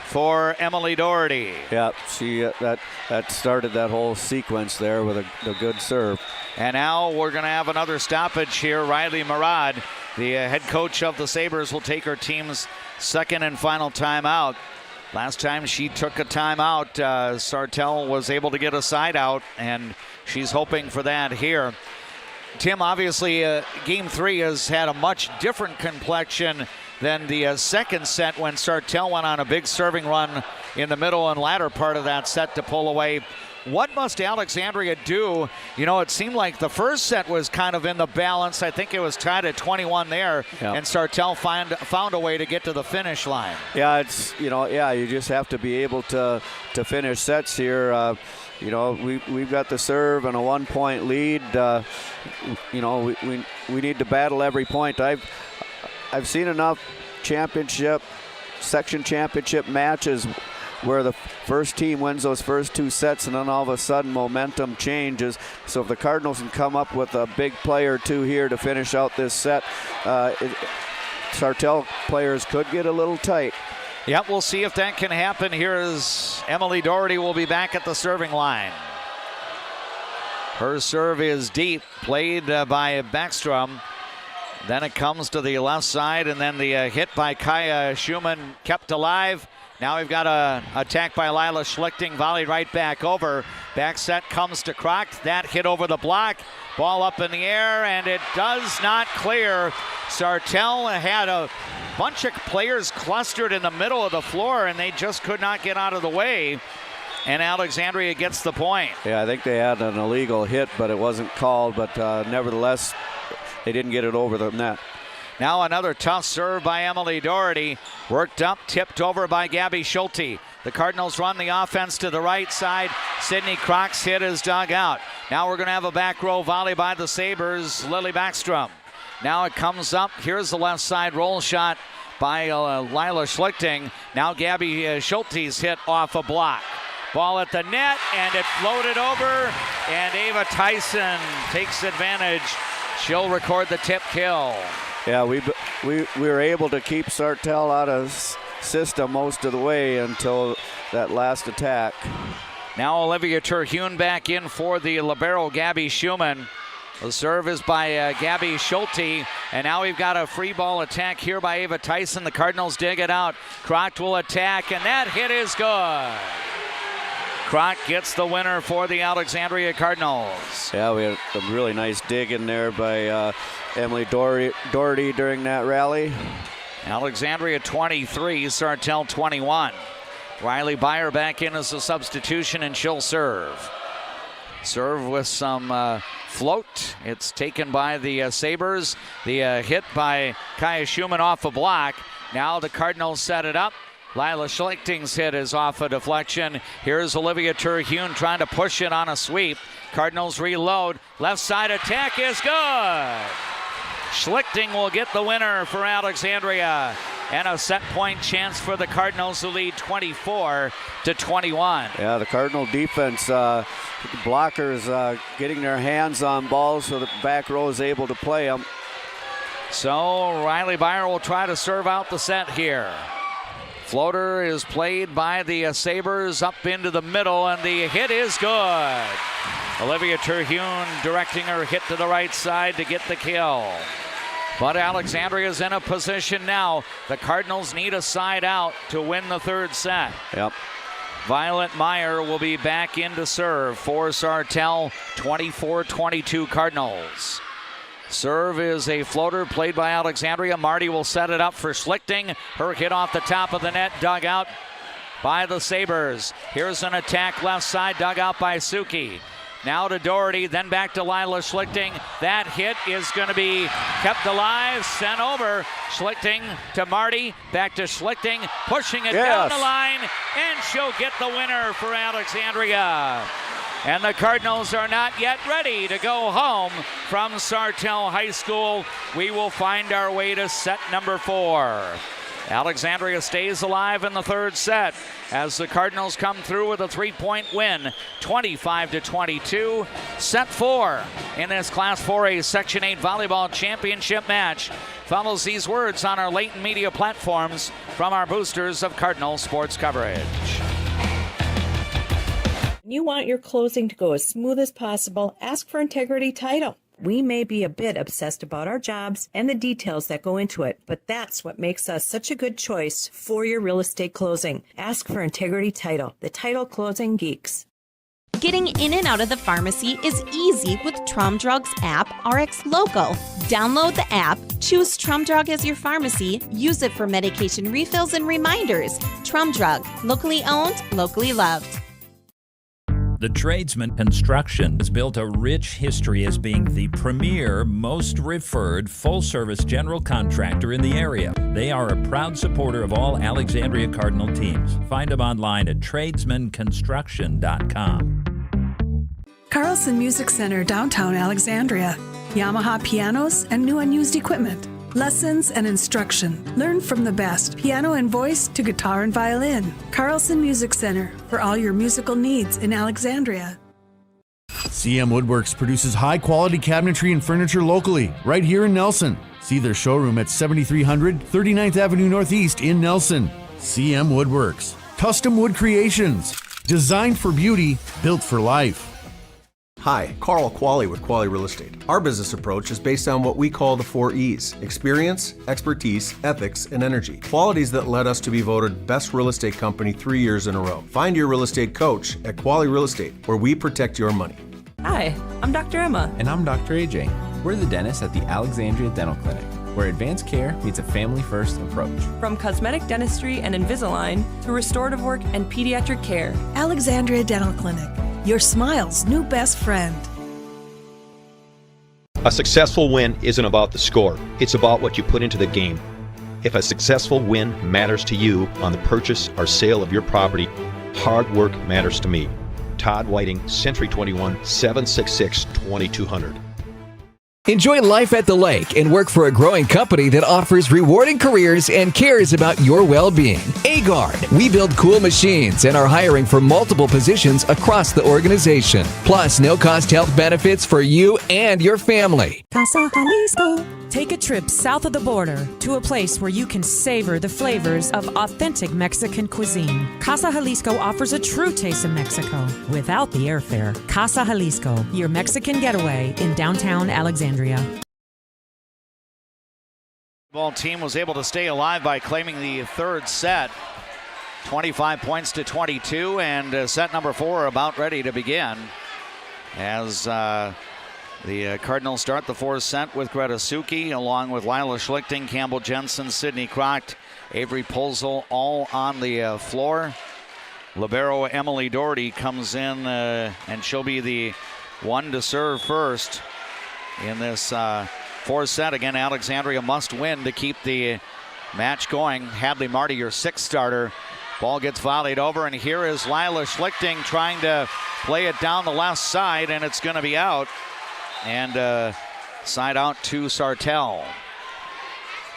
for Emily Doherty. Yeah, she that started that whole sequence there with a good serve. And now we're going to have another stoppage here. Riley Murad, the head coach of the Sabres, will take her team's second and final timeout. Last time she took a timeout, Sartell was able to get a side out, and she's hoping for that here. Tim, obviously, Game 3 has had a much different complexion than the second set when Sartell went on a big serving run in the middle and latter part of that set to pull away. What must Alexandria do? You know, it seemed like the first set was kind of in the balance. I think it was tied at 21 there, and Sartell found a way to get to the finish line. Yeah, you just have to be able to finish sets here. We've got the serve and a 1-point lead. We need to battle every point. I've seen enough section championship matches where the first team wins those first two sets and then all of a sudden momentum changes. So if the Cardinals can come up with a big play or two here to finish out this set, Sartell players could get a little tight. Yep, we'll see if that can happen. Here is Emily Doherty will be back at the serving line. Her serve is deep, played by Backstrom. Then it comes to the left side, and then the hit by Kaya Schumann kept alive. Now we've got a attack by Lila Schlichting, volleyed right back over. Back set comes to Kroc. That hit over the block. Ball up in the air, and it does not clear. Sartell had a bunch of players clustered in the middle of the floor, and they just could not get out of the way. And Alexandria gets the point. Yeah, I think they had an illegal hit, but it wasn't called. But nevertheless, they didn't get it over the net. Now another tough serve by Emily Doherty. Worked up, tipped over by Gabby Schulte. The Cardinals run the offense to the right side. Sydney Croc's hit is dug out. Now we're going to have a back row volley by the Sabres, Lily Backstrom. Now it comes up. Here's the left side roll shot by Lila Schlichting. Now Gabby Schulte's hit off a block. Ball at the net, and it floated over, and Ava Tyson takes advantage. She'll record the tip kill. Yeah, we were able to keep Sartell out of system most of the way until that last attack. Now Olivia Terhune back in for the libero Gabby Schumann. The serve is by Gabby Schulte, and now we've got a free ball attack here by Ava Tyson. The Cardinals dig it out. Kroc will attack, and that hit is good. Kroc gets the winner for the Alexandria Cardinals. Yeah, we had a really nice dig in there by Emily Doherty during that rally. Alexandria 23, Sartell 21. Riley Byer back in as a substitution, and she'll serve. Serve with some float. It's taken by the Sabres. The hit by Kaya Schumann off a block. Now the Cardinals set it up. Lila Schlichting's hit is off a deflection. Here's Olivia Terhune trying to push it on a sweep. Cardinals reload. Left side attack is good. Schlichting will get the winner for Alexandria. And a set point chance for the Cardinals, who lead 24-21. Yeah, the Cardinal defense, blockers getting their hands on balls so the back row is able to play them. So Riley Byer will try to serve out the set here. Floater is played by the Sabres up into the middle, and the hit is good. Olivia Terhune directing her hit to the right side to get the kill. But Alexandria's in a position now. The Cardinals need a side out to win the third set. Yep. Violet Meyer will be back in to serve for Sartell. 24-22 Cardinals. Serve is a floater played by Alexandria. Marty will set it up for Schlichting. Her hit off the top of the net, dug out by the Sabres. Here's an attack left side, dug out by Suki. Now to Doherty, then back to Lila Schlichting. That hit is going to be kept alive, sent over. Schlichting to Marty, back to Schlichting, pushing it down the line, and she'll get the winner for Alexandria. And the Cardinals are not yet ready to go home from Sartell High School. We will find our way to set number 4. Alexandria stays alive in the third set as the Cardinals come through with a 3-point win, 25-22. Set 4 in this Class 4A Section 8 volleyball championship match follows these words on our latent media platforms from our boosters of Cardinal sports coverage. You want your closing to go as smooth as possible, ask for Integrity Title. We may be a bit obsessed about our jobs and the details that go into it, but that's what makes us such a good choice for your real estate closing. Ask for Integrity Title, the title closing geeks. Getting in and out of the pharmacy is easy with Trum Drug's app, RX Local. Download the app, choose Trum Drug as your pharmacy, use it for medication refills and reminders. Trum Drug, locally owned, locally loved. The Tradesman Construction has built a rich history as being the premier, most referred, full-service general contractor in the area. They are a proud supporter of all Alexandria Cardinal teams. Find them online at tradesmanconstruction.com. Carlson Music Center, downtown Alexandria. Yamaha pianos and new unused equipment. Lessons and instruction. Learn from the best, piano and voice to guitar and violin. Carlson Music Center, for all your musical needs in Alexandria. CM Woodworks produces high-quality cabinetry and furniture locally, right here in Nelson. See their showroom at 7300 39th Avenue Northeast in Nelson. CM Woodworks. Custom wood creations. Designed for beauty, built for life. Hi, Carl Qualley with Qualley Real Estate. Our business approach is based on what we call the 4 E's: experience, expertise, ethics, and energy. Qualities that led us to be voted Best Real Estate Company 3 years in a row. Find your real estate coach at Qualley Real Estate, where we protect your money. Hi, I'm Dr. Emma. And I'm Dr. AJ. We're the dentists at the Alexandria Dental Clinic, where advanced care meets a family-first approach. From cosmetic dentistry and Invisalign to restorative work and pediatric care. Alexandria Dental Clinic, your smile's new best friend. A successful win isn't about the score. It's about what you put into the game. If a successful win matters to you on the purchase or sale of your property, hard work matters to me. Todd Whiting, Century 21, 766-2200. Enjoy life at the lake and work for a growing company that offers rewarding careers and cares about your well-being. Agard. We build cool machines and are hiring for multiple positions across the organization. Plus, no-cost health benefits for you and your family. Casa Jalisco. Take a trip south of the border to a place where you can savor the flavors of authentic Mexican cuisine. Casa Jalisco offers a true taste of Mexico without the airfare. Casa Jalisco, your Mexican getaway in downtown Alexandria. Ball team was able to stay alive by claiming the third set. 25 points to 22, and set number 4 about ready to begin. As the Cardinals start the fourth set with Greta Suki, along with Lila Schlichting, Campbell Jensen, Sydney Crocht, Avery Pulzel, all on the floor. Libero Emily Doherty comes in, and she'll be the one to serve first in this fourth set. Again, Alexandria must win to keep the Match going. Hadley Marty, your sixth starter. Ball gets volleyed over, and here is Lila Schlichting trying to play it down the left side, and it's going to be out. And side out to Sartell.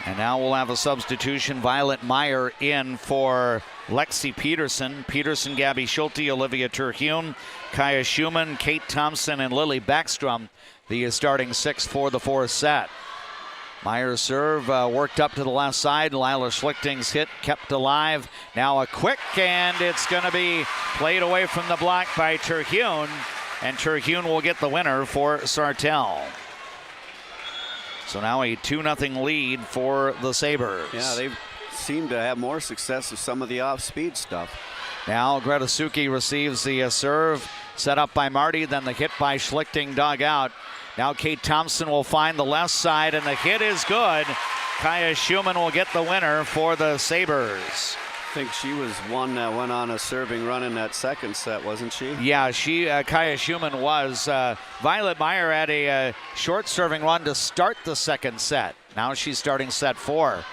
And now we'll have a substitution. Violet Meyer in for Lexi Peterson. Peterson, Gabby Schulte, Olivia Terhune, Kaya Schumann, Kate Thompson, and Lily Backstrom, the starting six for the fourth set. Meyer's serve worked up to the left side. Lila Schlichting's hit kept alive. Now a quick, and it's going to be played away from the block by Terhune. And Terhune will get the winner for Sartell. So now a 2-0 lead for the Sabres. Yeah, they seem to have more success with some of the off-speed stuff. Now Greta Suki receives the serve, set up by Marty, then the hit by Schlichting dug out. Now Kate Thompson will find the left side, and the hit is good. Kaya Schumann will get the winner for the Sabres. I think she was one that went on a serving run in that second set, wasn't she? Yeah, Kaya Schumann was. Violet Meyer had a short serving run to start the second set. Now she's starting set 4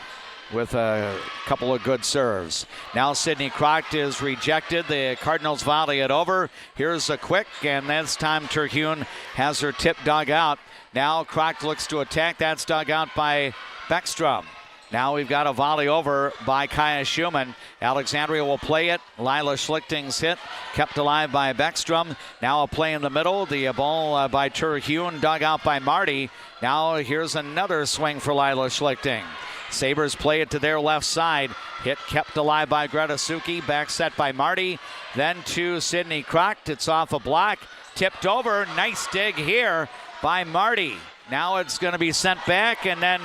with a couple of good serves. Now Sydney Crocht is rejected. The Cardinals volley it over. Here's a quick, and this time Terhune has her tip dug out. Now Crocht looks to attack. That's dug out by Beckstrom. Now we've got a volley over by Kaya Schumann. Alexandria will play it. Lila Schlichting's hit kept alive by Beckstrom. Now a play in the middle. The ball by Terhune dug out by Marty. Now here's another swing for Lila Schlichting. Sabres play it to their left side. Hit kept alive by Greta Suki. Back set by Marty. Then to Sydney Crocht. It's off a block. Tipped over. Nice dig here by Marty. Now it's going to be sent back, and then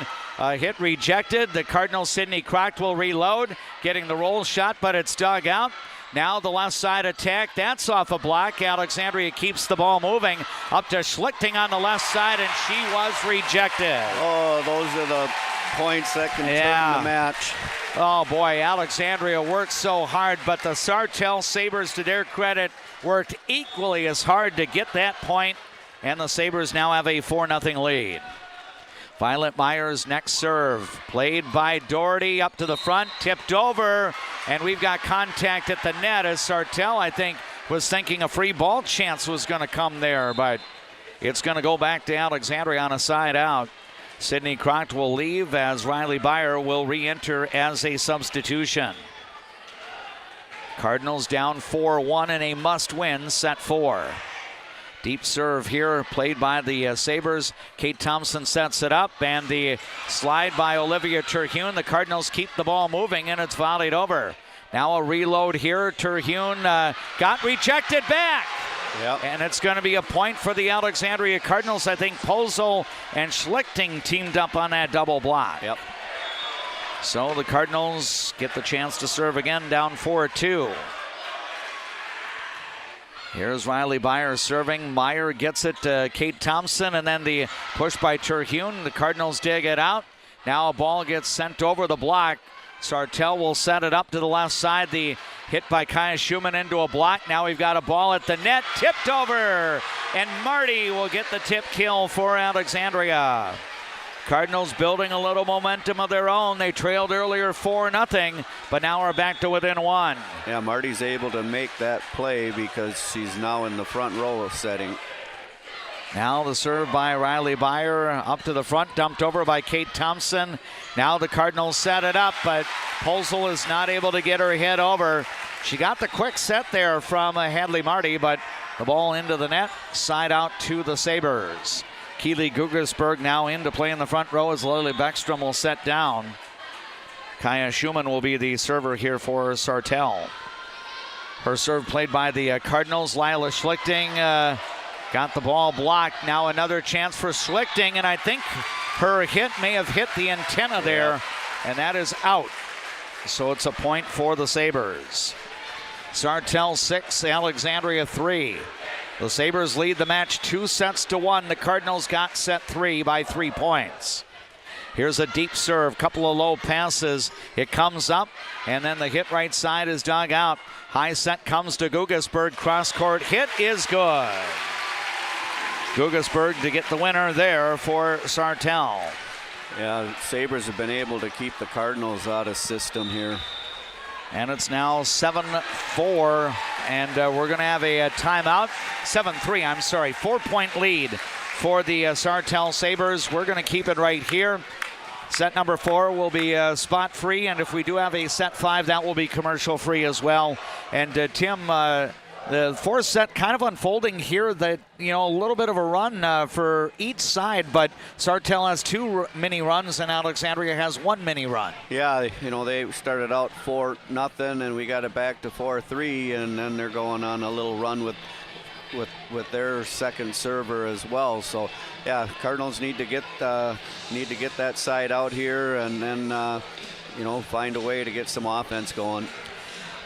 hit rejected. The Cardinals' Sydney Crocht will reload, getting the roll shot, but it's dug out. Now the left side attack. That's off a block. Alexandria keeps the ball moving. Up to Schlichting on the left side, and she was rejected. Oh, those are the points that can turn the match. Oh boy, Alexandria worked so hard, but the Sartell Sabres, to their credit, worked equally as hard to get that point, and the Sabres now have a 4-0 lead. Violet Meyer's next serve, played by Doherty up to the front, tipped over, and we've got contact at the net as Sartell, I think, was thinking a free ball chance was going to come there, but it's going to go back to Alexandria on a side out. Sydney Crocht will leave as Riley Beyer will re-enter as a substitution. Cardinals down 4-1 in a must-win set 4. Deep serve here played by the Sabres. Kate Thompson sets it up, and the slide by Olivia Terhune. The Cardinals keep the ball moving, and it's volleyed over. Now a reload here. Terhune got rejected back. Yep. And it's going to be a point for the Alexandria Cardinals. I think Pozel and Schlichting teamed up on that double block. Yep. So the Cardinals get the chance to serve again, down 4-2. Here's Riley Beyer serving. Meyer gets it to Kate Thompson, and then the push by Terhune. The Cardinals dig it out. Now a ball gets sent over the block. Sartell will set it up to the left side. The hit by Kaya Schumann into a block. Now we've got a ball at the net, tipped over, and Marty will get the tip kill for Alexandria. Cardinals building a little momentum of their own. They trailed earlier 4-0, but now we're back to within 1. Yeah, Marty's able to make that play because she's now in the front row setting. Now the serve by Riley Beyer up to the front, dumped over by Kate Thompson. Now the Cardinals set it up, but Pozel is not able to get her head over. She got the quick set there from Hadley Marty, but the ball into the net, side out to the Sabres. Keely Guggersberg now in to play in the front row as Lily Beckstrom will set down. Kaya Schumann will be the server here for Sartell. Her serve played by the Cardinals. Lila Schlichting got the ball blocked. Now another chance for Schlichting, and I think her hit may have hit the antenna there, and that is out. So it's a point for the Sabres. Sartell 6, Alexandria 3. The Sabres lead the match 2-1. The Cardinals got set 3 by 3 points. Here's a deep serve, couple of low passes. It comes up, and then the hit right side is dug out. High set comes to Guggersberg. Cross-court hit is good. Guggersberg to get the winner there for Sartell. Yeah, Sabres have been able to keep the Cardinals out of system here. And it's now 7-4, and we're going to have a timeout. 7-3, I'm sorry, 4-point lead for the Sartell Sabres. We're going to keep it right here. Set number 4 will be spot free, and if we do have a set 5, that will be commercial free as well. And Tim, the fourth set kind of unfolding here, that, you know, a little bit of a run for each side, but Sartell has 2 mini runs and Alexandria has 1 mini run. Yeah, you know, they started out 4-0 and we got it back to 4-3, and then they're going on a little run with their second server as well. So yeah, Cardinals need to get that side out here, and then you know, find a way to get some offense going.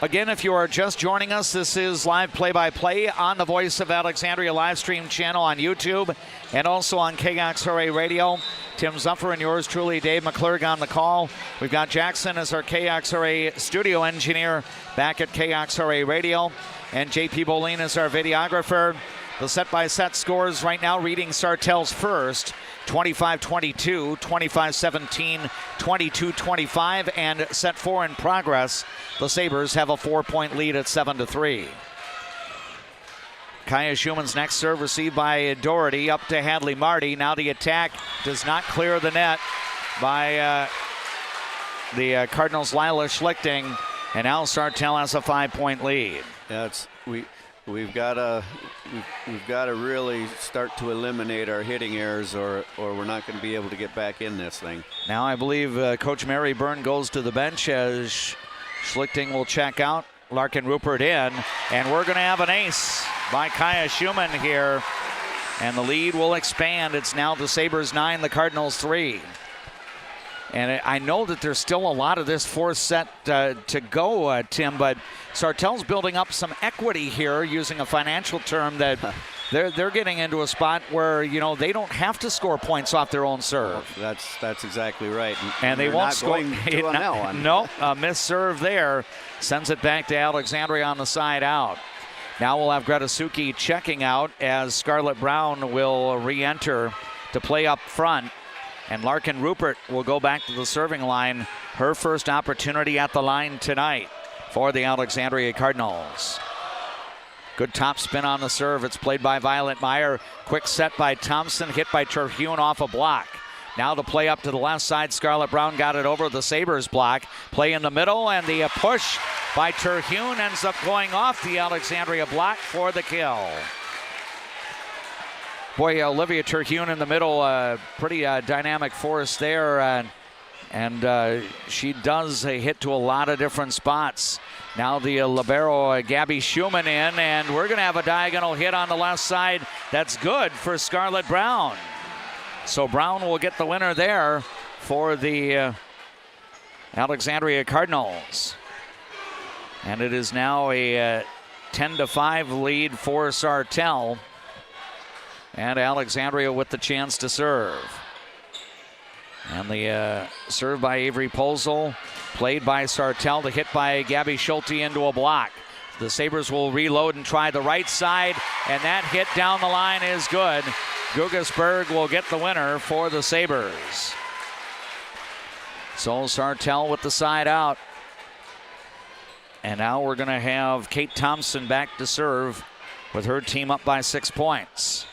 Again, if you are just joining us, this is live play-by-play on the Voice of Alexandria live stream channel on YouTube and also on KXRA Radio. Tim Zuffer and yours truly, Dave McClurg, on the call. We've got Jackson as our KXRA studio engineer back at KXRA Radio, and JP Bolin is our videographer. The set-by-set scores right now reading Sartell's first, 25-22, 25-17, 22-25, and set 4 in progress. The Sabres have a 4-point lead at 7-3. Kaya Schumann's next serve received by Doherty, up to Hadley Marty. Now the attack does not clear the net by the Cardinals' Lila Schlichting, and now Sartell has a 5-point lead. Yeah, we've got to really start to eliminate our hitting errors, or we're not going to be able to get back in this thing. Now I believe Coach Mary Byrne goes to the bench as Schlichting will check out. Larkin Rupert in, and we're going to have an ace by Kaya Schumann here, and the lead will expand. It's now the Sabres 9, the Cardinals 3. And I know that there's still a lot of this fourth set to go, Tim, but Sartell's building up some equity here, using a financial term, that they're getting into a spot where, you know, they don't have to score points off their own serve. That's exactly right. And they won't score on that one. No, a missed serve there sends it back to Alexandria on the side out. Now we'll have Greta Suki checking out as Scarlett Brown will re-enter to play up front. And Larkin Rupert will go back to the serving line. Her first opportunity at the line tonight for the Alexandria Cardinals. Good top spin on the serve. It's played by Violet Meyer. Quick set by Thompson, hit by Terhune off a block. Now to play up to the left side. Scarlett Brown got it over the Sabres block. Play in the middle, and the push by Terhune ends up going off the Alexandria block for the kill. Boy, Olivia Terhune in the middle, pretty dynamic force there, and she does hit to a lot of different spots. Now the libero, Gabby Schumann in, and we're going to have a diagonal hit on the left side. That's good for Scarlett Brown. So Brown will get the winner there for the Alexandria Cardinals. And it is now a 10-5 lead for Sartell. And Alexandria with the chance to serve. And the serve by Avery Posel, played by Sartell, the hit by Gabby Schulte into a block. The Sabres will reload and try the right side, and that hit down the line is good. Gugasberg will get the winner for the Sabres. So Sartell with the side out. And now we're going to have Kate Thompson back to serve with her team up by 6 points.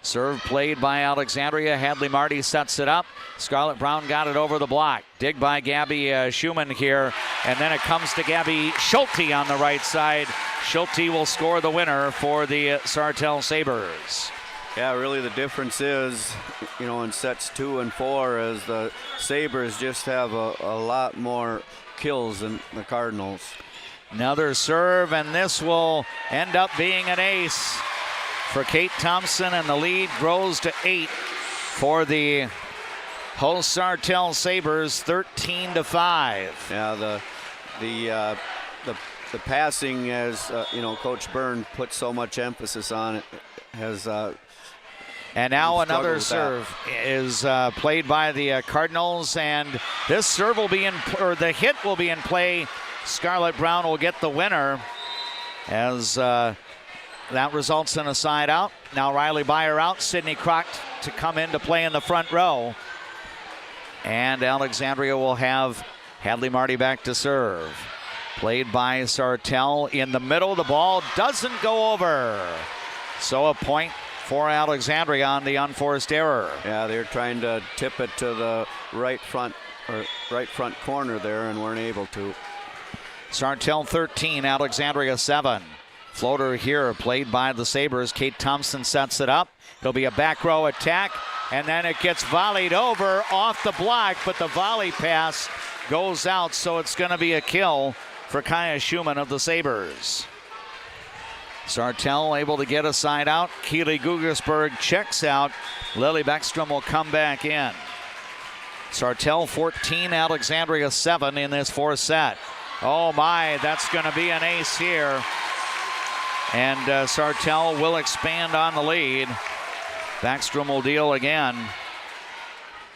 Serve played by Alexandria. Hadley Marty sets it up. Scarlett Brown got it over the block. Dig by Gabby Schumann here. And then it comes to Gabby Schulte on the right side. Schulte will score the winner for the Sartell Sabres. Yeah, really the difference is, you know, in sets 2 and 4, as the Sabres just have a lot more kills than the Cardinals. Another serve, and this will end up being an ace for Kate Thompson, and the lead grows to 8 for the host Sartell Sabres, 13-5. Yeah, the passing, as you know, Coach Byrne put so much emphasis on it, has. And now another serve is played by the Cardinals, and this serve will be or the hit will be in play. Scarlett Brown will get the winner as that results in a side out. Now Riley Beyer out, Sydney Crock to come in to play in the front row. And Alexandria will have Hadley Marty back to serve. Played by Sartell in the middle. The ball doesn't go over. So a point for Alexandria on the unforced error. Yeah, they're trying to tip it to the right front corner there and weren't able to. Sartell 13, Alexandria 7. Floater here played by the Sabres. Kate Thompson sets it up. It'll be a back row attack, and then it gets volleyed over off the block, but the volley pass goes out, so it's going to be a kill for Kaya Schumann of the Sabres. Sartell able to get a side out. Keely Gugelsberg checks out. Lily Beckstrom will come back in. Sartell 14, Alexandria 7 in this fourth set. Oh my, that's going to be an ace here. And Sartell will expand on the lead. Backstrom will deal again.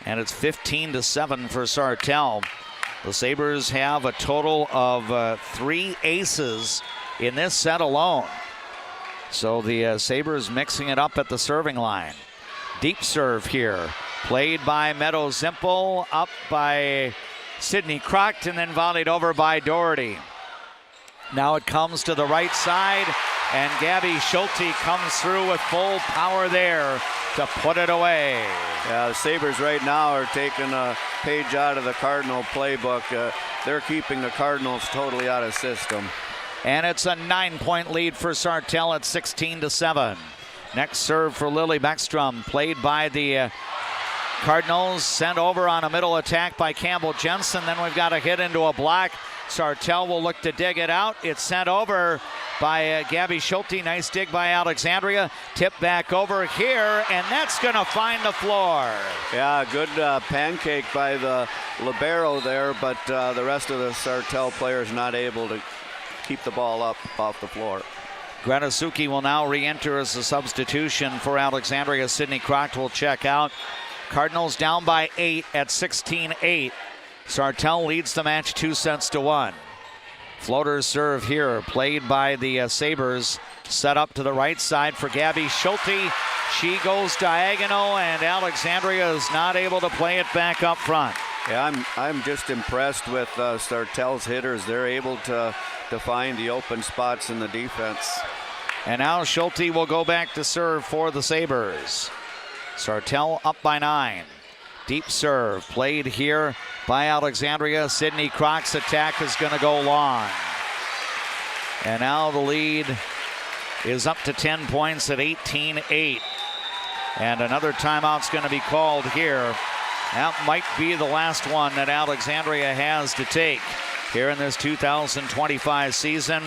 And it's 15-7 for Sartell. The Sabres have a total of 3 aces in this set alone. So the Sabres mixing it up at the serving line. Deep serve here. Played by Meadow Zimpel, up by Sydney Crocht, and then volleyed over by Doherty. Now it comes to the right side, and Gabby Schulte comes through with full power there to put it away. Yeah, the Sabres right now are taking a page out of the Cardinal playbook. They're keeping the Cardinals totally out of system. And it's a 9-point lead for Sartell at 16-7. Next serve for Lily Beckstrom, played by the Cardinals, sent over on a middle attack by Campbell Jensen. Then we've got a hit into a block. Sartell will look to dig it out. It's sent over by Gabby Schulte. Nice dig by Alexandria. Tip back over here, and that's going to find the floor. Yeah, good pancake by the libero there, but the rest of the Sartell players not able to keep the ball up off the floor. Greta Suki will now re-enter as a substitution for Alexandria. Sydney Crocht will check out. Cardinals down by 8 at 16-8. Sartell leads the match 2-1. Floater serve here, played by the Sabres. Set up to the right side for Gabby Schulte. She goes diagonal, and Alexandria is not able to play it back up front. Yeah, I'm just impressed with Sartell's hitters. They're able to find the open spots in the defense. And now Schulte will go back to serve for the Sabres. Sartell up by 9. Deep serve played here by Alexandria. Sydney Crocht's attack is going to go long. And now the lead is up to 10 points at 18-8. And another timeout's going to be called here. That might be the last one that Alexandria has to take here in this 2025 season.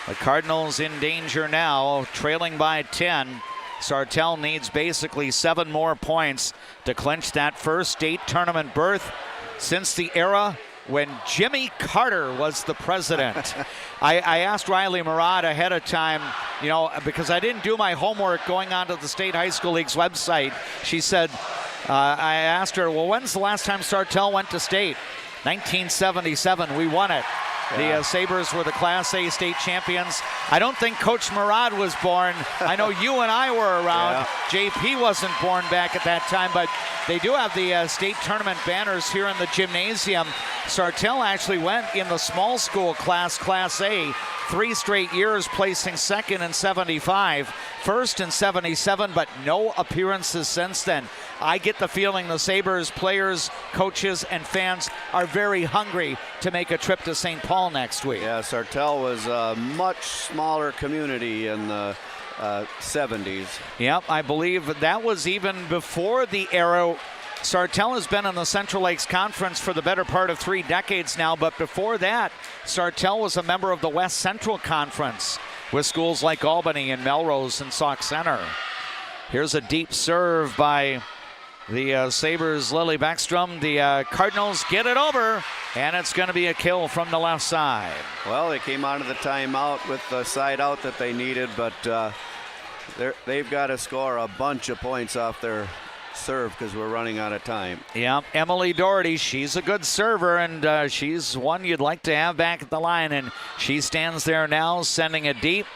The Cardinals in danger now, trailing by 10. Sartell needs basically 7 more points to clinch that first state tournament berth since the era when Jimmy Carter was the president. I asked Riley Murad ahead of time, you know, because I didn't do my homework going onto the State High School League's website. She said, I asked her, well, when's the last time Sartell went to state? 1977, we won it. Yeah. The Sabres were the Class A state champions. I don't think Coach Murad was born. I know you and I were around. Yeah. JP wasn't born back at that time, but they do have the state tournament banners here in the gymnasium. Sartell actually went in the small school Class A, 3 straight years, placing second in 75, first in 77, but no appearances since then. I get the feeling the Sabres players, coaches, and fans are very hungry to make a trip to St. Paul next week. Yeah, Sartell was a much smaller community in the 70s. Yep, I believe that was even before the era. Sartell has been in the Central Lakes Conference for the better part of 3 decades now, but before that, Sartell was a member of the West Central Conference with schools like Albany and Melrose and Sauk Center. Here's a deep serve by the Sabres' Lily Beckstrom. The Cardinals get it over, and it's going to be a kill from the left side. Well, they came out of the timeout with the side out that they needed, but they've got to score a bunch of points off their serve because we're running out of time. Yeah, Emily Doherty, she's a good server, and she's one you'd like to have back at the line, and she stands there now sending it deep.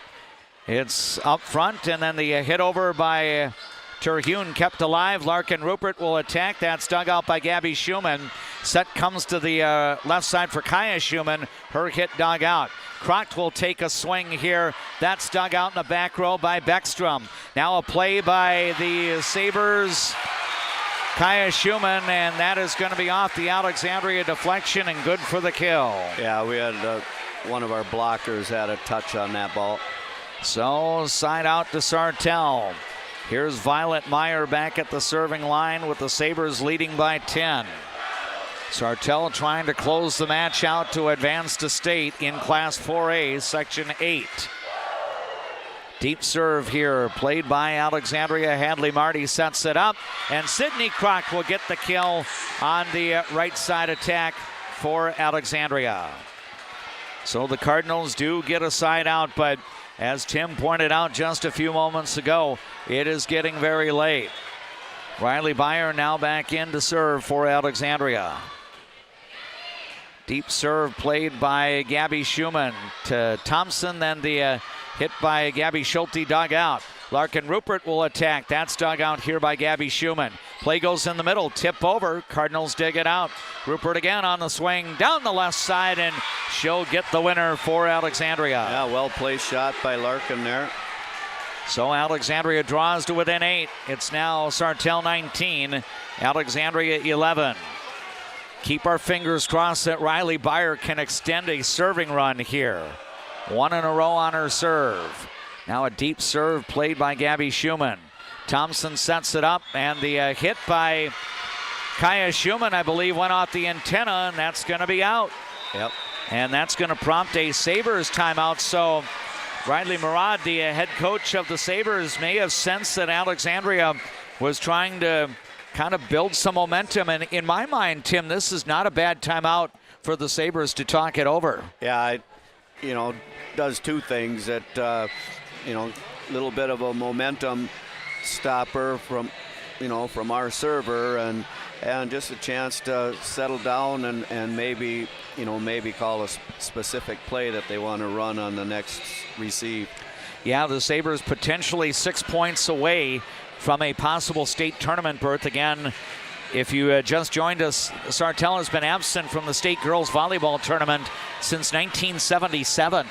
It's up front, and then the hit over by Terhune kept alive. Larkin Rupert will attack. That's dug out by Gabby Schumann. Set comes to the left side for Kaya Schumann. Her hit dug out. Krocht will take a swing here. That's dug out in the back row by Beckstrom. Now a play by the Sabres. Kaya Schumann, and that is going to be off the Alexandria deflection and good for the kill. Yeah, we had one of our blockers had a touch on that ball. So side out to Sartell. Here's Violet Meyer back at the serving line with the Sabres leading by 10. Sartell trying to close the match out to advance to state in Class 4A, Section 8. Deep serve here, played by Alexandria. Hadley Marty sets it up, and Sydney Krocht will get the kill on the right side attack for Alexandria. So the Cardinals do get a side out, but as Tim pointed out just a few moments ago, it is getting very late. Riley Byer now back in to serve for Alexandria. Deep serve played by Gabby Schumann to Thompson, then the hit by Gabby Schulte dug out. Larkin Rupert will attack. That's dug out here by Gabby Schumann. Play goes in the middle, tip over. Cardinals dig it out. Rupert again on the swing down the left side, and she'll get the winner for Alexandria. Yeah, well placed shot by Larkin there. So Alexandria draws to within 8. It's now Sartell 19, Alexandria 11. Keep our fingers crossed that Riley Byer can extend a serving run here. One in a row on her serve. Now a deep serve played by Gabby Schumann. Thompson sets it up, and the hit by Kaya Schumann, I believe, went off the antenna, and that's going to be out. Yep. And that's going to prompt a Sabres timeout. So Riley Murad, the head coach of the Sabres, may have sensed that Alexandria was trying to kind of build some momentum. And in my mind, Tim, this is not a bad timeout for the Sabres to talk it over. Yeah, it, does two things. That, little bit of a momentum stopper from our server, and just a chance to settle down and maybe call a specific play that they want to run on the next receive. Yeah, the Sabres potentially 6 points away from a possible state tournament berth. Again, if you just joined us, Sartell has been absent from the state girls volleyball tournament since 1977.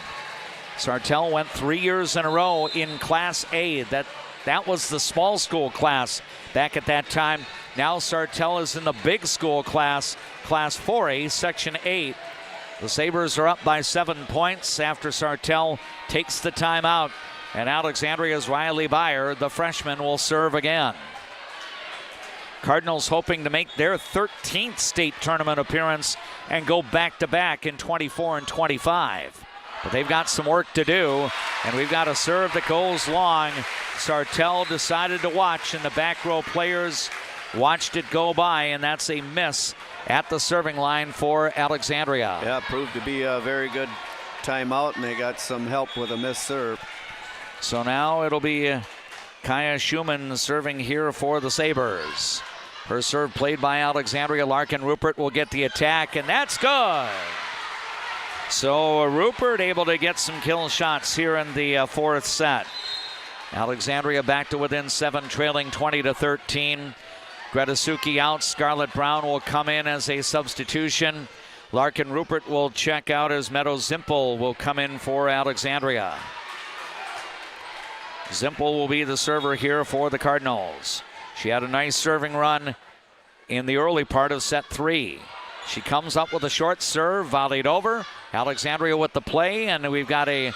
Sartell went 3 years in a row in Class A. That was the small school class back at that time. Now Sartell is in the big school class, Class 4A, Section 8. The Sabres are up by 7 points after Sartell takes the timeout. And Alexandria's Riley Byer, the freshman, will serve again. Cardinals hoping to make their 13th state tournament appearance and go back-to-back in 24 and 25. But they've got some work to do, and we've got a serve that goes long. Sartell decided to watch, and the back row players watched it go by, and that's a miss at the serving line for Alexandria. Yeah, proved to be a very good timeout, and they got some help with a missed serve. So now it'll be Kaya Schumann serving here for the Sabres. Her serve played by Alexandria. Larkin Rupert will get the attack, and that's good. So Rupert able to get some kill shots here in the fourth set. Alexandria back to within 7, trailing 20-13. Gretasuki out. Scarlett Brown will come in as a substitution. Larkin Rupert will check out as Meadow Zimpel will come in for Alexandria. Zimpel will be the server here for the Cardinals. She had a nice serving run in the early part of set 3. She comes up with a short serve, volleyed over. Alexandria with the play, and we've got a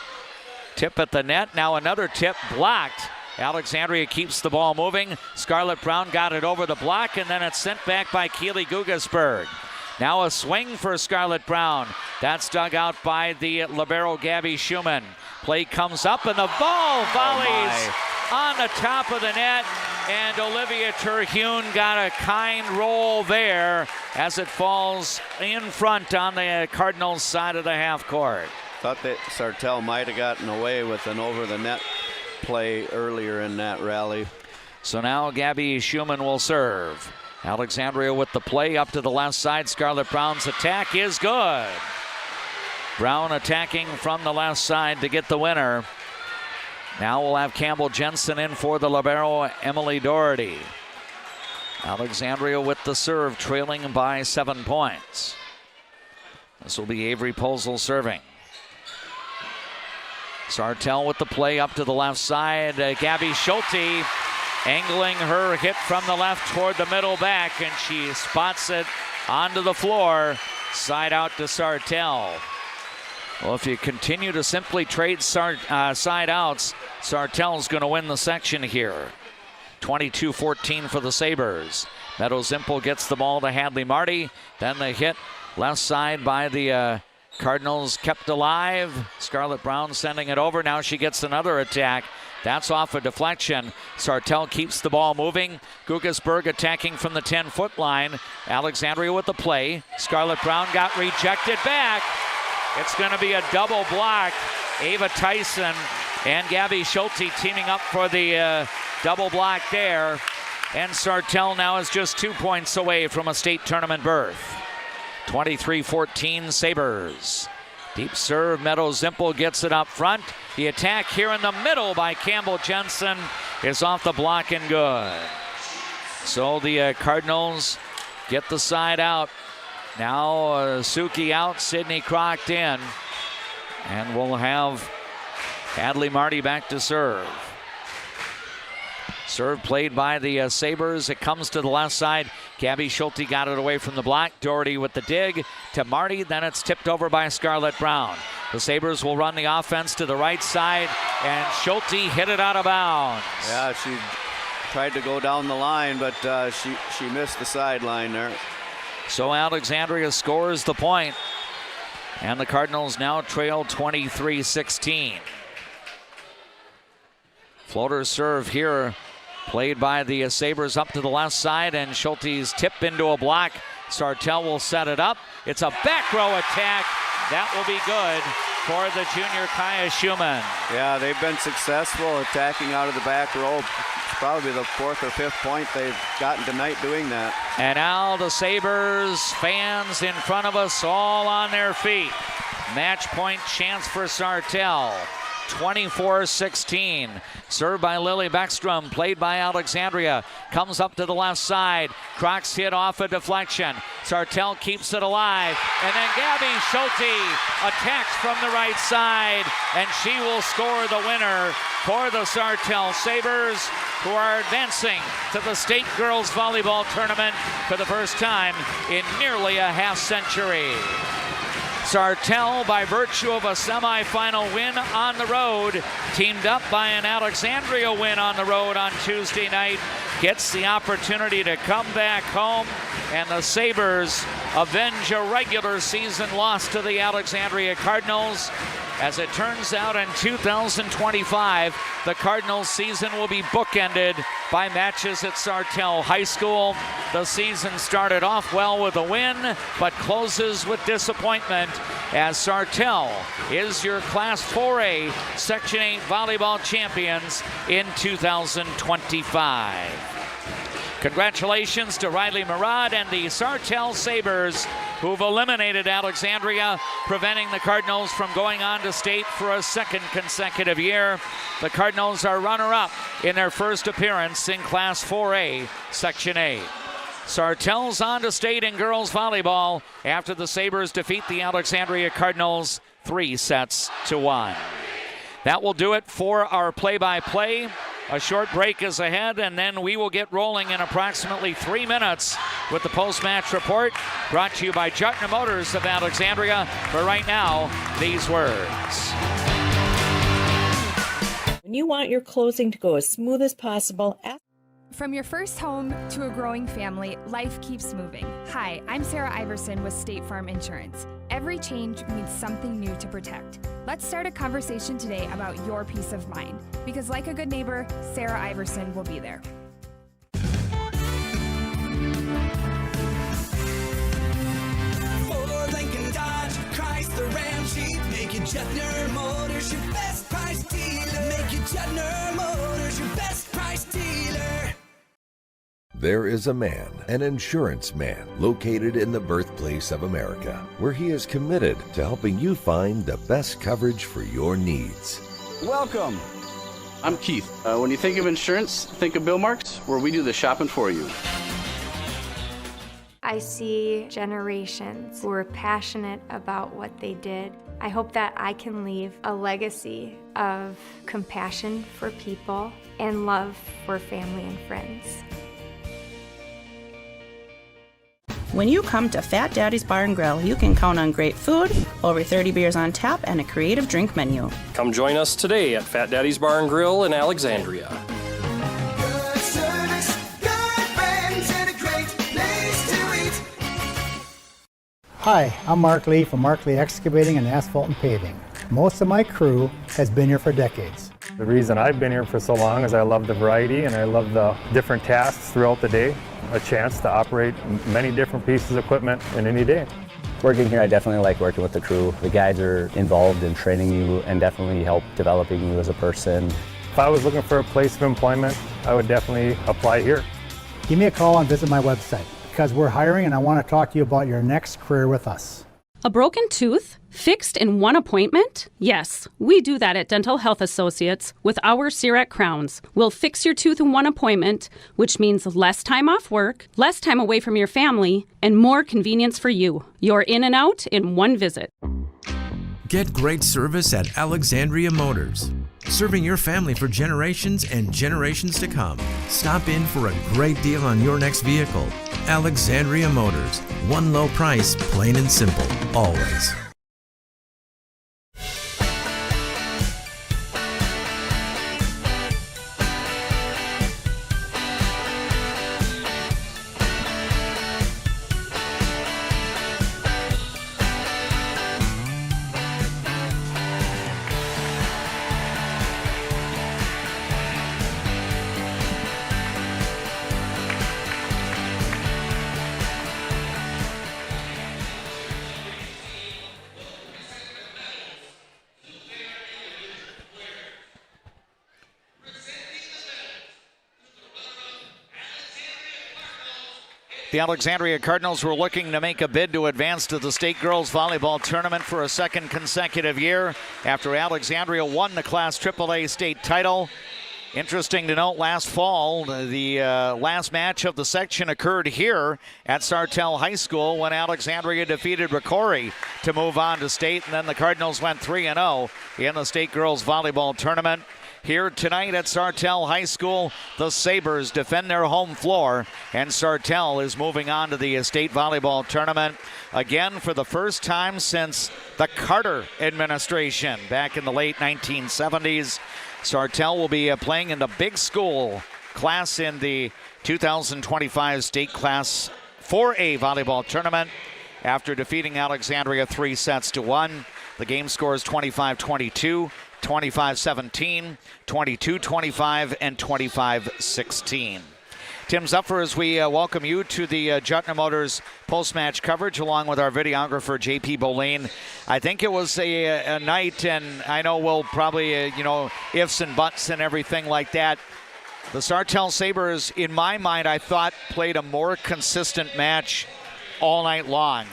tip at the net. Now another tip blocked. Alexandria keeps the ball moving. Scarlett Brown got it over the block, and then it's sent back by Keely Gugasberg. Now a swing for Scarlett Brown. That's dug out by the libero Gabby Schumann. Play comes up, and the ball volleys on the top of the net, and Olivia Terhune got a kind roll there as it falls in front on the Cardinals side of the half court. Thought that Sartell might have gotten away with an over-the-net play earlier in that rally. So now Gabby Schumann will serve. Alexandria with the play up to the left side. Scarlett Brown's attack is good. Brown attacking from the left side to get the winner. Now we'll have Campbell Jensen in for the libero, Emily Doherty. Alexandria with the serve, trailing by 7 points. This will be Avery Posel serving. Sartell with the play up to the left side. Gabby Schulte angling her hit from the left toward the middle back, and she spots it onto the floor. Side out to Sartell. Well, if you continue to simply trade side outs, Sartell's going to win the section here. 22-14 for the Sabres. Meadows Zimple gets the ball to Hadley Marty. Then the hit left side by the Cardinals kept alive. Scarlett Brown sending it over. Now she gets another attack. That's off a deflection. Sartell keeps the ball moving. Guggesberg attacking from the 10-foot line. Alexandria with the play. Scarlett Brown got rejected back. It's going to be a double block. Ava Tyson and Gabby Schulte teaming up for the double block there. And Sartell now is just 2 points away from a state tournament berth. 23-14 Sabres. Deep serve, Meadows Zimple gets it up front. The attack here in the middle by Campbell Jensen is off the block and good. So the Cardinals get the side out. Now Suki out, Sydney Crocked in. And we'll have Hadley Marty back to serve. Serve played by the Sabres. It comes to the left side. Gabby Schulte got it away from the block. Doherty with the dig to Marty. Then it's tipped over by Scarlett Brown. The Sabres will run the offense to the right side, and Schulte hit it out of bounds. Yeah, she tried to go down the line, but she missed the sideline there. So Alexandria scores the point, and the Cardinals now trail 23-16. Floater serve here, played by the Sabres up to the left side, and Schulte's tip into a block. Sartell will set it up. It's a back row attack. That will be good for the junior Kaya Schumann. Yeah, they've been successful attacking out of the back row. It's probably the 4th or 5th point they've gotten tonight doing that. And now the Sabres fans in front of us all on their feet. Match point chance for Sartell. 24-16. Served by Lily Beckstrom, played by Alexandria. Comes up to the left side. Crocs hit off a deflection. Sartell keeps it alive. And then Gabby Schulte attacks from the right side. And she will score the winner for the Sartell Sabres, who are advancing to the state girls volleyball tournament for the first time in nearly a half century. Sartell, by virtue of a semifinal win on the road, teamed up by an Alexandria win on the road on Tuesday night, gets the opportunity to come back home, and the Sabres avenge a regular season loss to the Alexandria Cardinals. As it turns out, in 2025, the Cardinals season will be bookended by matches at Sartell High School. The season started off well with a win, but closes with disappointment, as Sartell is your Class 4A Section 8 volleyball champions in 2025. Congratulations to Riley Murad and the Sartell Sabres, who've eliminated Alexandria, preventing the Cardinals from going on to state for a second consecutive year. The Cardinals are runner-up in their first appearance in Class 4A, Section 8. Sartell's on to state in girls volleyball after the Sabres defeat the Alexandria Cardinals 3-1. That will do it for our play-by-play. A short break is ahead, and then we will get rolling in approximately 3 minutes with the post-match report, brought to you by Jutner Motors of Alexandria. For right now, these words. When you want your closing to go as smooth as possible, From your first home to a growing family, life keeps moving. Hi, I'm Sarah Iverson with State Farm Insurance. Every change means something new to protect. Let's start a conversation today about your peace of mind, because like a good neighbor, Sarah Iverson will be there. Ford, Lincoln, Dodge, Chrysler, Ram, Jeep, make it Jutner Motors your best price dealer. Make it Jutner Motors your best price dealer. There is a man, an insurance man, located in the birthplace of America, where he is committed to helping you find the best coverage for your needs. Welcome I'm Keith. When you think of insurance, think of Bill Marks, where we do the shopping for you. I see generations who are passionate about what they did. I hope that I can leave a legacy of compassion for people and love for family and friends. When you come to Fat Daddy's Bar and Grill, you can count on great food, over 30 beers on tap, and a creative drink menu. Come join us today at Fat Daddy's Bar and Grill in Alexandria. Good service, good friends, and a great place to eat. Hi, I'm Mark Lee from Mark Lee Excavating and Asphalt and Paving. Most of my crew has been here for decades. The reason I've been here for so long is I love the variety and I love the different tasks throughout the day. A chance to operate many different pieces of equipment in any day. Working here, I definitely like working with the crew. The guys are involved in training you and definitely help developing you as a person. If I was looking for a place of employment, I would definitely apply here. Give me a call and visit my website because we're hiring and I want to talk to you about your next career with us. A broken tooth? Fixed in one appointment? Yes, we do that at Dental Health Associates with our CEREC crowns. We'll fix your tooth in one appointment, which means less time off work, less time away from your family, and more convenience for you. You're in and out in one visit. Get great service at Alexandria Motors. Serving your family for generations and generations to come. Stop in for a great deal on your next vehicle. Alexandria Motors. One low price, plain and simple, always. The Alexandria Cardinals were looking to make a bid to advance to the state girls volleyball tournament for a second consecutive year after Alexandria won the Class AAA state title. Interesting to note, last fall, the last match of the section occurred here at Sartell High School when Alexandria defeated Ricori to move on to state, and then the Cardinals went 3-0 in the state girls volleyball tournament. Here tonight at Sartell High School, the Sabres defend their home floor, and Sartell is moving on to the state volleyball tournament again for the first time since the Carter administration back in the late 1970s. Sartell will be playing in the big school class in the 2025 state class 4A volleyball tournament after defeating Alexandria 3-1. The game scores 25-22. 25-17, 22-25, and 25-16. Tim Zuffer, as we welcome you to the Jutner Motors post-match coverage along with our videographer, J.P. Boleen. I think it was a night, and I know we'll probably, ifs and buts and everything like that. The Sartell Sabres, in my mind, I thought played a more consistent match all night long.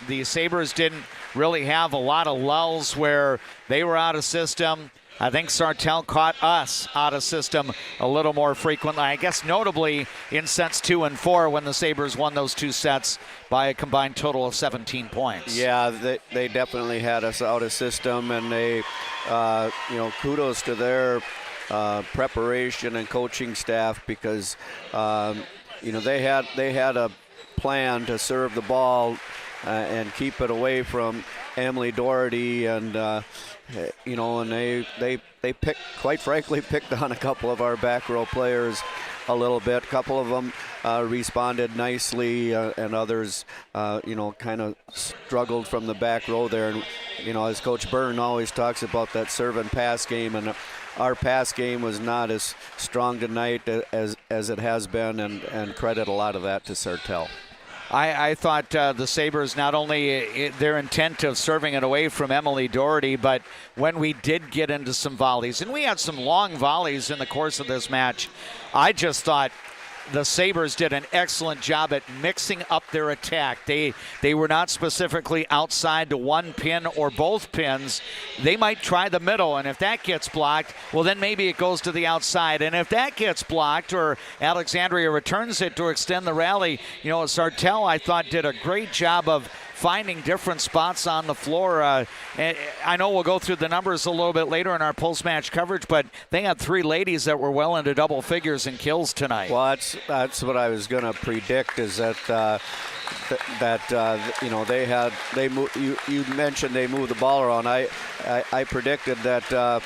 The Sabres didn't really have a lot of lulls where they were out of system. I think Sartell caught us out of system a little more frequently. I guess notably in sets 2 and 4 when the Sabres won those two sets by a combined total of 17 points. Yeah, they definitely had us out of system, and they, kudos to their preparation and coaching staff because, they had a plan to serve the ball and keep it away from Emily Doherty, and and they picked, quite frankly, picked on a couple of our back row players a little bit. A couple of them responded nicely, and others, kind of struggled from the back row there. And as Coach Byrne always talks about that serve and pass game, and our pass game was not as strong tonight as it has been, and credit a lot of that to Sartell. I thought the Sabres, not only their intent of serving it away from Emily Doherty, but when we did get into some volleys, and we had some long volleys in the course of this match, I just thought the Sabres did an excellent job at mixing up their attack. They were not specifically outside to one pin or both pins. They might try the middle, and if that gets blocked, well, then maybe it goes to the outside. And if that gets blocked or Alexandria returns it to extend the rally, Sartell, I thought, did a great job of finding different spots on the floor. And I know we'll go through the numbers a little bit later in our post-match coverage, but they had 3 ladies that were well into double figures in kills tonight. Well, that's what I was going to predict, is that you mentioned they moved the ball around. I predicted that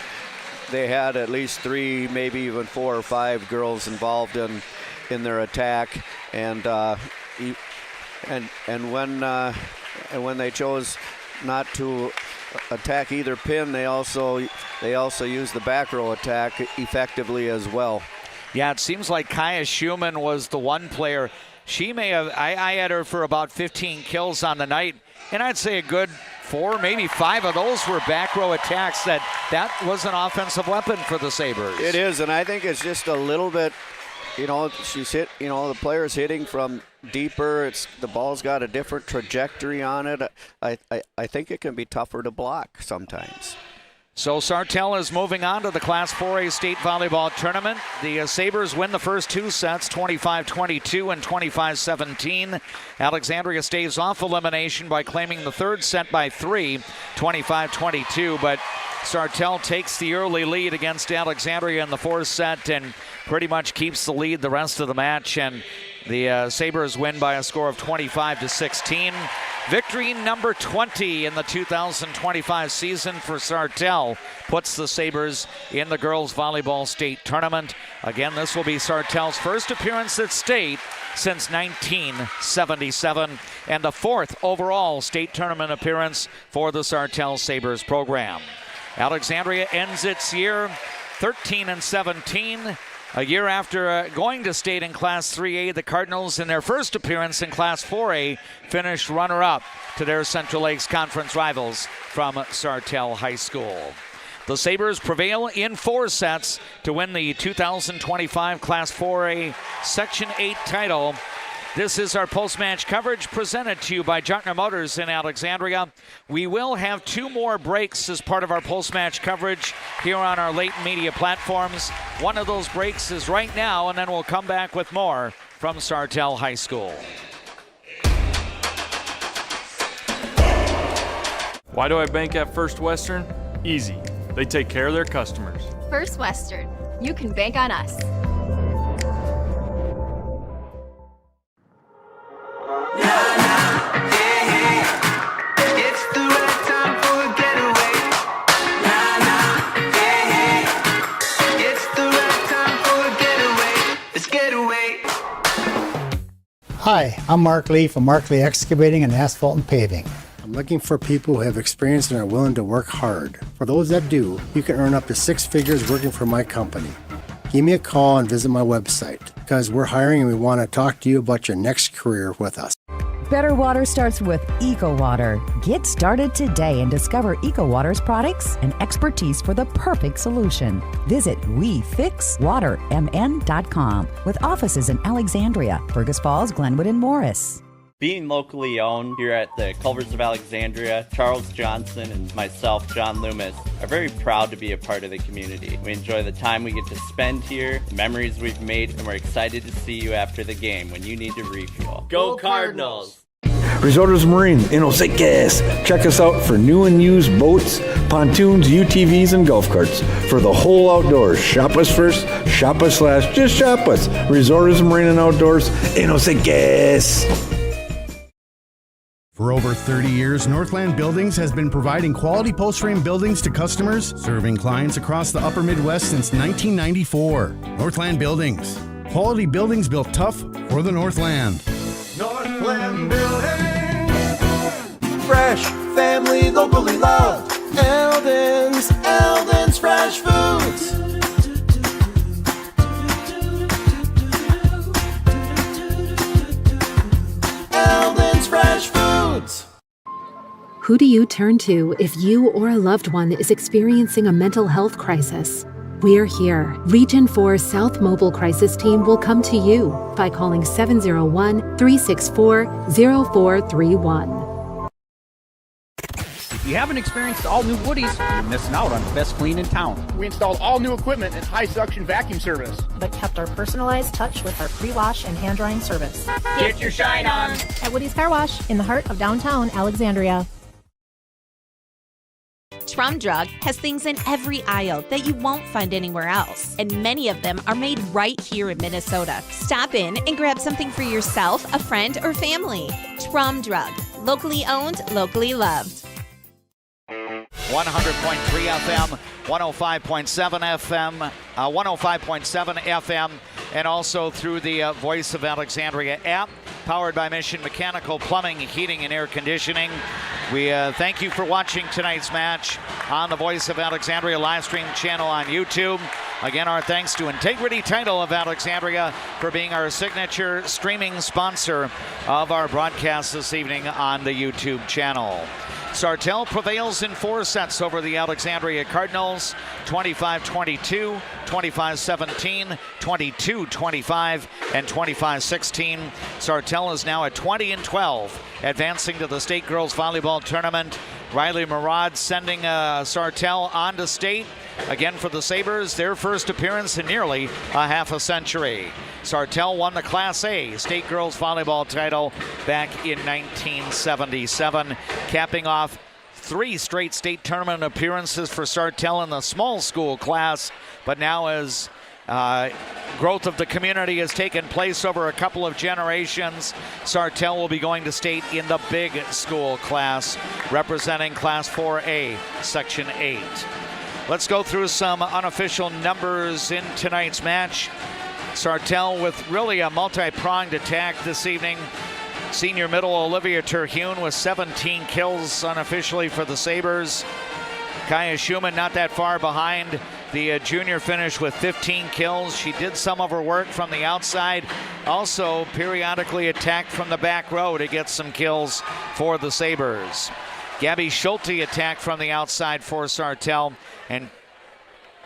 they had at least 3, maybe even 4 or 5 girls involved in their attack, and when they chose not to attack either pin, they also used the back row attack effectively as well. Yeah, it seems like Kaya Schumann was the one player. She may have, I had her for about 15 kills on the night, and I'd say a good 4, maybe 5 of those were back row attacks. That was an offensive weapon for the Sabres. It is, and I think it's just a little bit, she's hit, the player's hitting from deeper. The ball's got a different trajectory on it. I think it can be tougher to block sometimes. So Sartell is moving on to the Class 4A state volleyball tournament. The Sabres win the first 2 sets, 25-22 and 25-17. Alexandria staves off elimination by claiming the third set by 3, 25-22. But Sartell takes the early lead against Alexandria in the 4th set and pretty much keeps the lead the rest of the match. And the Sabres win by a score of 25-16. Victory number 20 in the 2025 season for Sartell puts the Sabres in the girls volleyball state tournament. Again, this will be Sartell's first appearance at state since 1977 and the 4th overall state tournament appearance for the Sartell Sabres program. Alexandria ends its year 13-17. A year after going to state in Class 3A, the Cardinals, in their first appearance in Class 4A, finished runner-up to their Central Lakes Conference rivals from Sartell High School. The Sabres prevail in 4 sets to win the 2025 Class 4A Section 8 title. This is our post-match coverage presented to you by Juttner Motors in Alexandria. We will have 2 more breaks as part of our post-match coverage here on our latent media platforms. One of those breaks is right now, and then we'll come back with more from Sartell High School. Why do I bank at First Western? Easy. They take care of their customers. First Western. You can bank on us. Hi, I'm Mark Lee from Mark Lee Excavating and Asphalt and Paving. I'm looking for people who have experience and are willing to work hard. For those that do, you can earn up to 6 figures working for my company. Give me a call and visit my website because we're hiring and we want to talk to you about your next career with us. Better water starts with EcoWater. Get started today and discover EcoWater's products and expertise for the perfect solution. Visit WeFixWaterMN.com with offices in Alexandria, Fergus Falls, Glenwood, and Morris. Being locally owned here at the Culvers of Alexandria, Charles Johnson and myself, John Loomis, are very proud to be a part of the community. We enjoy the time we get to spend here, the memories we've made, and we're excited to see you after the game when you need to refuel. Go Cardinals! Resorts Marine in Osakis. Check us out for new and used boats, pontoons, UTVs, and golf carts. For the whole outdoors, shop us first, shop us last, just shop us. Resorts Marine and Outdoors in Osakis. For over 30 years, Northland Buildings has been providing quality post-frame buildings to customers, serving clients across the upper Midwest since 1994. Northland Buildings. Quality buildings built tough for the Northland. Northland Building. Fresh, family, locally loved. Eldon's Fresh Foods. Eldon's Fresh Foods. Who do you turn to if you or a loved one is experiencing a mental health crisis? We're here. Region 4 South Mobile Crisis Team will come to you by calling 701-364-0431. If you haven't experienced all new Woodies, you're missing out on the best clean in town. We installed all new equipment and high suction vacuum service, but kept our personalized touch with our pre-wash and hand drying service. Get your shine on at Woody's Car Wash in the heart of downtown Alexandria. Trum Drug has things in every aisle that you won't find anywhere else, and many of them are made right here in Minnesota. Stop in and grab something for yourself, a friend, or family. Trum Drug, locally owned, locally loved. 100.3 FM, 105.7 FM, 105.7 FM, and also through the Voice of Alexandria app, powered by Mission Mechanical Plumbing, Heating, and Air Conditioning. We thank you for watching tonight's match on the Voice of Alexandria live stream channel on YouTube. Again, our thanks to Integrity Title of Alexandria for being our signature streaming sponsor of our broadcast this evening on the YouTube channel. Sartell prevails in 4 sets over the Alexandria Cardinals, 25-22, 25-17, 22-25, and 25-16. Sartell is now at 20-12, advancing to the state girls volleyball tournament. Riley Murad sending Sartell on to state. Again for the Sabres, their first appearance in nearly a half a century. Sartell won the Class A state girls volleyball title back in 1977, capping off 3 straight state tournament appearances for Sartell in the small school class. But now as growth of the community has taken place over a couple of generations, Sartell will be going to state in the big school class, representing Class 4A, Section 8. Let's go through some unofficial numbers in tonight's match. Sartell with really a multi-pronged attack this evening. Senior middle Olivia Terhune with 17 kills unofficially for the Sabres. Kaya Schumann not that far behind. The junior finished with 15 kills. She did some of her work from the outside. Also periodically attacked from the back row to get some kills for the Sabres. Gabby Schulte attacked from the outside for Sartell, and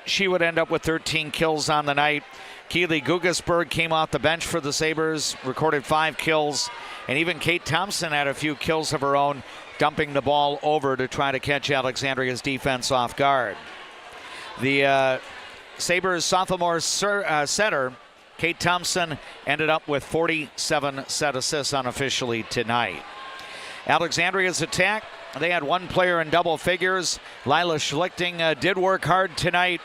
she would end up with 13 kills on the night. Keely Gugasberg came off the bench for the Sabres, recorded 5 kills, and even Kate Thompson had a few kills of her own, dumping the ball over to try to catch Alexandria's defense off guard. The Sabres sophomore setter, Kate Thompson, ended up with 47 set assists unofficially tonight. Alexandria's attack, they had 1 player in double figures. Lila Schlichting did work hard tonight.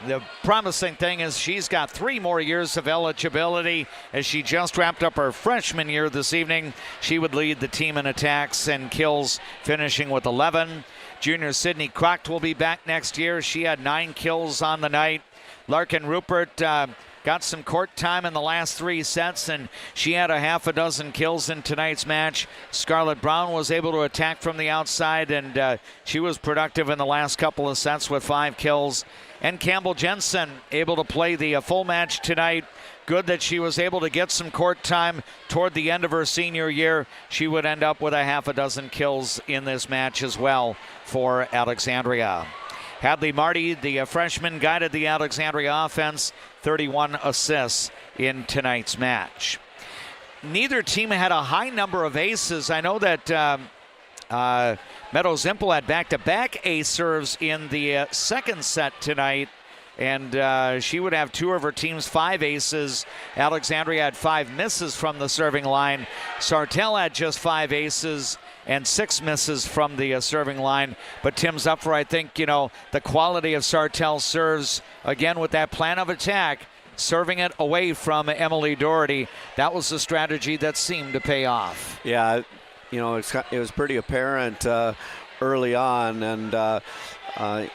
The promising thing is she's got 3 more years of eligibility, as she just wrapped up her freshman year this evening. She would lead the team in attacks and kills, finishing with 11. Junior Sydney Crocht will be back next year. She had 9 kills on the night. Larkin Rupert got some court time in the last 3 sets, and she had a half a dozen kills in tonight's match. Scarlett Brown was able to attack from the outside, and she was productive in the last couple of sets with 5 kills. And Campbell Jensen able to play the full match tonight. Good that she was able to get some court time toward the end of her senior year. She would end up with a half a dozen kills in this match as well for Alexandria. Hadley Marty, the freshman, guided the Alexandria offense, 31 assists in tonight's match. Neither team had a high number of aces. I know that Meadows Impel had back-to-back ace serves in the second set tonight, and she would have 2 of her team's 5 aces. Alexandria had 5 misses from the serving line. Sartell had just 5 aces and 6 misses from the serving line. But Tim Zupfer, I think, the quality of Sartell's serves, again with that plan of attack, serving it away from Emily Doherty, that was the strategy that seemed to pay off. Yeah, it was pretty apparent early on, and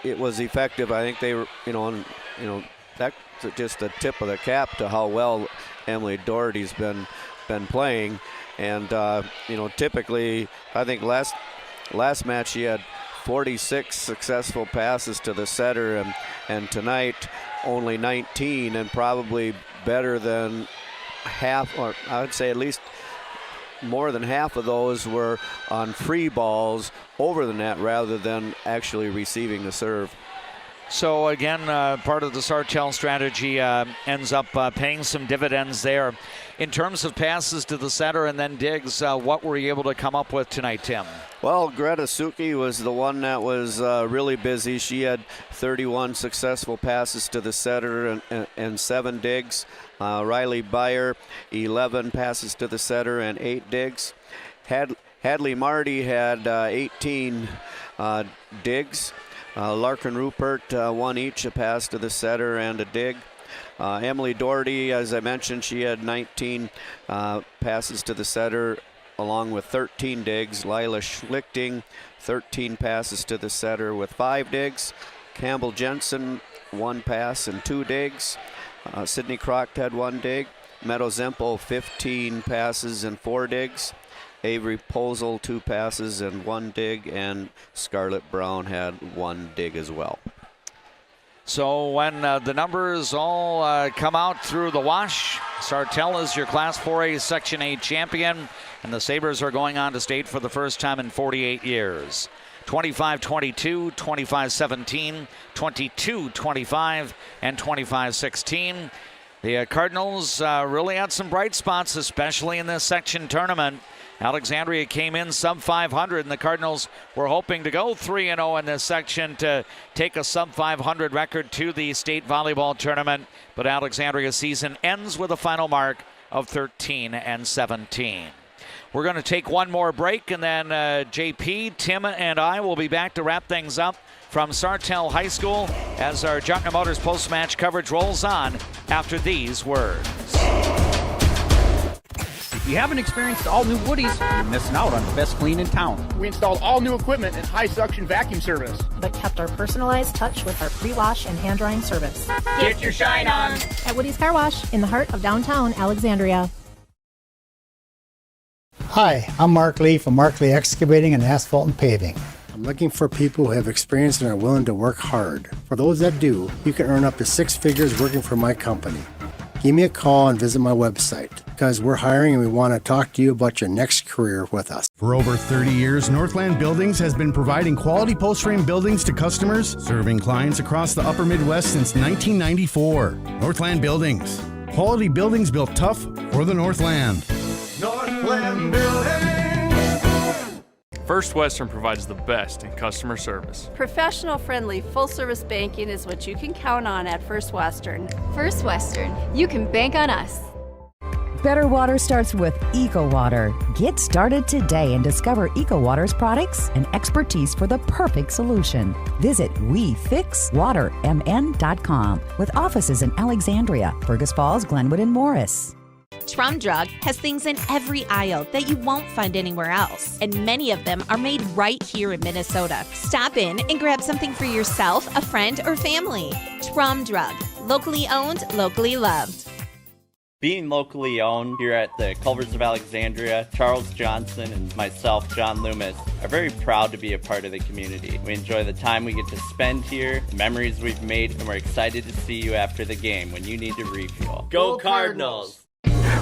it was effective. I think they were, that's just the tip of the cap to how well Emily Doherty's been playing. And typically, I think last match she had 46 successful passes to the setter, and tonight only 19, and probably better than half, or I would say at least more than half of those were on free balls over the net rather than actually receiving the serve. So again, part of the Sartell strategy ends up paying some dividends there. In terms of passes to the center and then digs, what were you able to come up with tonight, Tim? Well, Greta Suki was the one that was really busy. She had 31 successful passes to the center and 7 digs. Riley Byer, 11 passes to the center and 8 digs. Hadley Marty had 18 digs. Larkin Rupert, 1 each, a pass to the setter and a dig. Emily Doherty, as I mentioned, she had 19 passes to the setter along with 13 digs. Lila Schlichting, 13 passes to the setter with 5 digs. Campbell Jensen, 1 pass and 2 digs. Sydney Crocht had 1 dig. Meadow Zempel, 15 passes and 4 digs. Avery Posel, 2 passes and 1 dig, and Scarlett Brown had 1 dig as well. So when the numbers all come out through the wash, Sartell is your Class 4A Section 8 champion, and the Sabres are going on to state for the first time in 48 years. 25-22, 25-17, 22-25, and 25-16. The Cardinals really had some bright spots, especially in this section tournament. Alexandria came in sub 500, and the Cardinals were hoping to go 3-0 in this section to take a sub 500 record to the state volleyball tournament. But Alexandria's season ends with a final mark of 13-17. We're going to take one more break, and then JP, Tim, and I will be back to wrap things up from Sartell High School as our Jutner Motors post-match coverage rolls on after these words. If you haven't experienced all new Woodies, you're missing out on the best clean in town. We installed all new equipment and high suction vacuum service, but kept our personalized touch with our pre-wash and hand drying service. Get your shine on at Woody's Car Wash in the heart of downtown Alexandria. Hi, I'm Mark Lee from Mark Lee Excavating and Asphalt and Paving. I'm looking for people who have experience and are willing to work hard. For those that do, you can earn up to 6 figures working for my company. Give me a call and visit my website because we're hiring and we want to talk to you about your next career with us. For over 30 years, Northland Buildings has been providing quality post-frame buildings to customers, serving clients across the upper Midwest since 1994. Northland Buildings. Quality buildings built tough for the Northland. Northland Building. First Western provides the best in customer service. Professional, friendly, full-service banking is what you can count on at First Western. First Western, you can bank on us. Better water starts with Eco Water. Get started today and discover Eco Water's products and expertise for the perfect solution. Visit WeFixWaterMN.com with offices in Alexandria, Fergus Falls, Glenwood, and Morris. Trum Drug has things in every aisle that you won't find anywhere else, and many of them are made right here in Minnesota. Stop in and grab something for yourself, a friend, or family. Trum Drug, locally owned, locally loved. Being locally owned here at the Culvers of Alexandria, Charles Johnson and myself, John Loomis, are very proud to be a part of the community. We enjoy the time we get to spend here, the memories we've made, and we're excited to see you after the game when you need to refuel. Go Cardinals!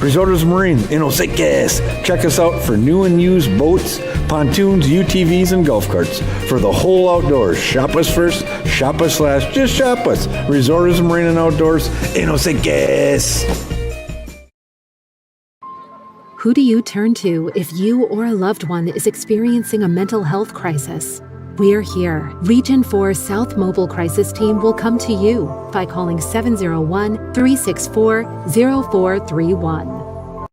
Resorts Marine in Osage Gas. Check us out for new and used boats, pontoons, UTVs, and golf carts. For the whole outdoors, shop us first, shop us last, just shop us. Resorts Marine and Outdoors in Osage Gas. Who do you turn to if you or a loved one is experiencing a mental health crisis? We're here. Region 4 South Mobile Crisis Team will come to you by calling 701-364-0431.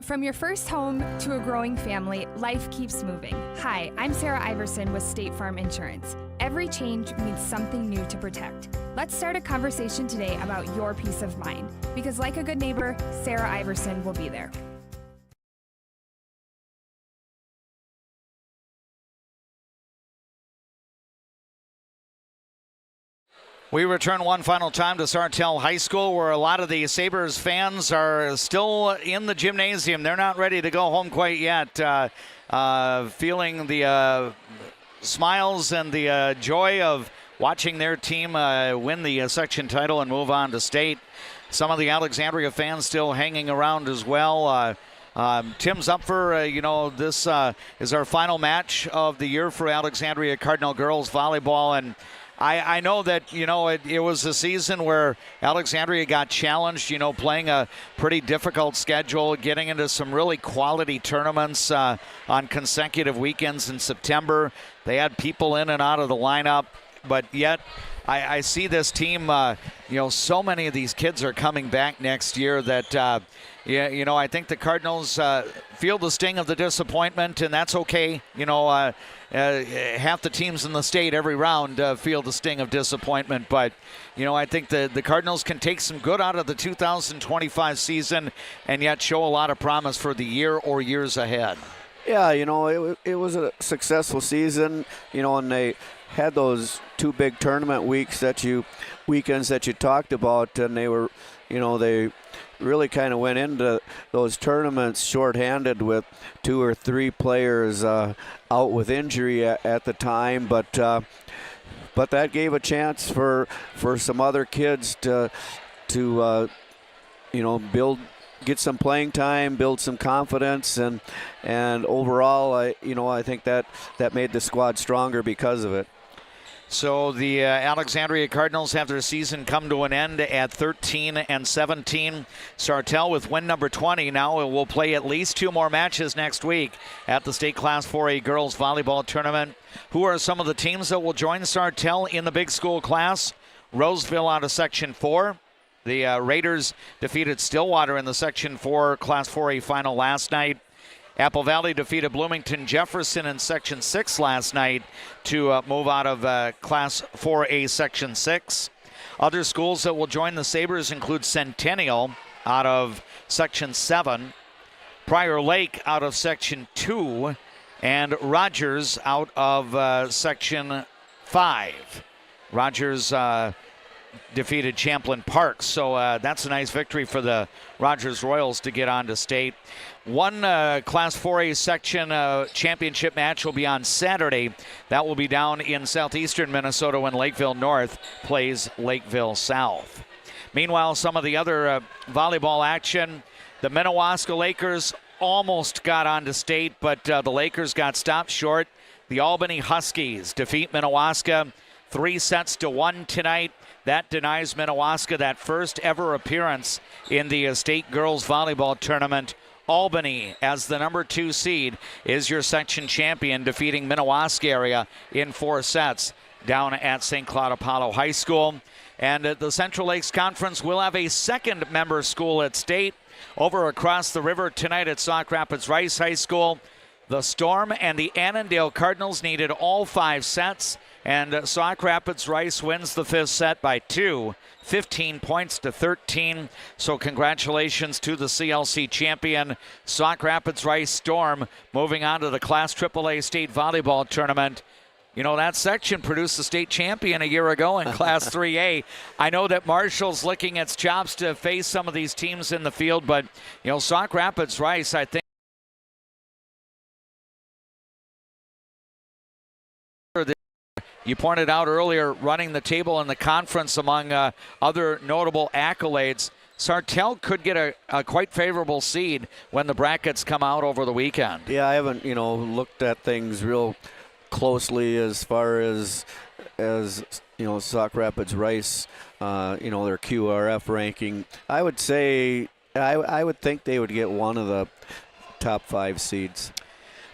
From your first home to a growing family, life keeps moving. Hi, I'm Sarah Iverson with State Farm Insurance. Every change means something new to protect. Let's start a conversation today about your peace of mind, because like a good neighbor, Sarah Iverson will be there. We return one final time to Sartell High School, where a lot of the Sabres fans are still in the gymnasium. They're not ready to go home quite yet. Feeling the smiles and the joy of watching their team win the section title and move on to state. Some of the Alexandria fans still hanging around as well. Tim's up for, this is our final match of the year for Alexandria Cardinal girls volleyball, and I know that, it was a season where Alexandria got challenged, playing a pretty difficult schedule, getting into some really quality tournaments on consecutive weekends in September. They had people in and out of the lineup, but yet I see this team, so many of these kids are coming back next year that, I think the Cardinals feel the sting of the disappointment, and that's okay. Half the teams in the state every round feel the sting of disappointment, but I think the Cardinals can take some good out of the 2025 season and yet show a lot of promise for the year or years ahead. Yeah, it was a successful season, and they had those 2 big tournament weekends that you talked about, and they were, they really kind of went into those tournaments shorthanded with 2 or 3 players out with injury at the time, but that gave a chance for some other kids to get some playing time, build some confidence, and overall, I think that made the squad stronger because of it. So the Alexandria Cardinals have their season come to an end at 13-17. Sartell with win number 20 now will play at least 2 more matches next week at the State Class 4A Girls Volleyball Tournament. Who are some of the teams that will join Sartell in the big school class? Roseville out of Section 4. The Raiders defeated Stillwater in the Section 4 Class 4A final last night. Apple Valley defeated Bloomington Jefferson in Section 6 last night to move out of Class 4A Section 6. Other schools that will join the Sabres include Centennial out of Section 7, Prior Lake out of Section 2, and Rogers out of Section 5. Rogers defeated Champlain Park, so that's a nice victory for the Rogers Royals to get on to state. One Class 4A section championship match will be on Saturday. That will be down in southeastern Minnesota when Lakeville North plays Lakeville South. Meanwhile, some of the other volleyball action, the Minnewaska Lakers almost got on to state, but the Lakers got stopped short. The Albany Huskies defeat Minnewaska 3-1 tonight. That denies Minnewaska that first ever appearance in the state girls volleyball tournament. Albany, as the number 2 seed, is your section champion, defeating Minnewaska area in 4 sets down at St. Cloud Apollo High School. And the Central Lakes Conference will have a second member school at state over across the river tonight at Sauk Rapids Rice High School. The Storm and the Annandale Cardinals needed all 5 sets, and Sauk Rapids Rice wins the 5th set by 2, 15 points to 13. So congratulations to the CLC champion, Sauk Rapids Rice Storm, moving on to the Class AAA State Volleyball Tournament. That section produced the state champion a year ago in Class 3A. I know that Marshall's licking its chops to face some of these teams in the field, but, Sauk Rapids Rice, I think, you pointed out earlier, running the table in the conference among other notable accolades. Sartell could get a quite favorable seed when the brackets come out over the weekend. Yeah, I haven't, looked at things real closely as far as Sauk Rapids Rice, their QRF ranking. I would say, I would think they would get one of the top 5 seeds.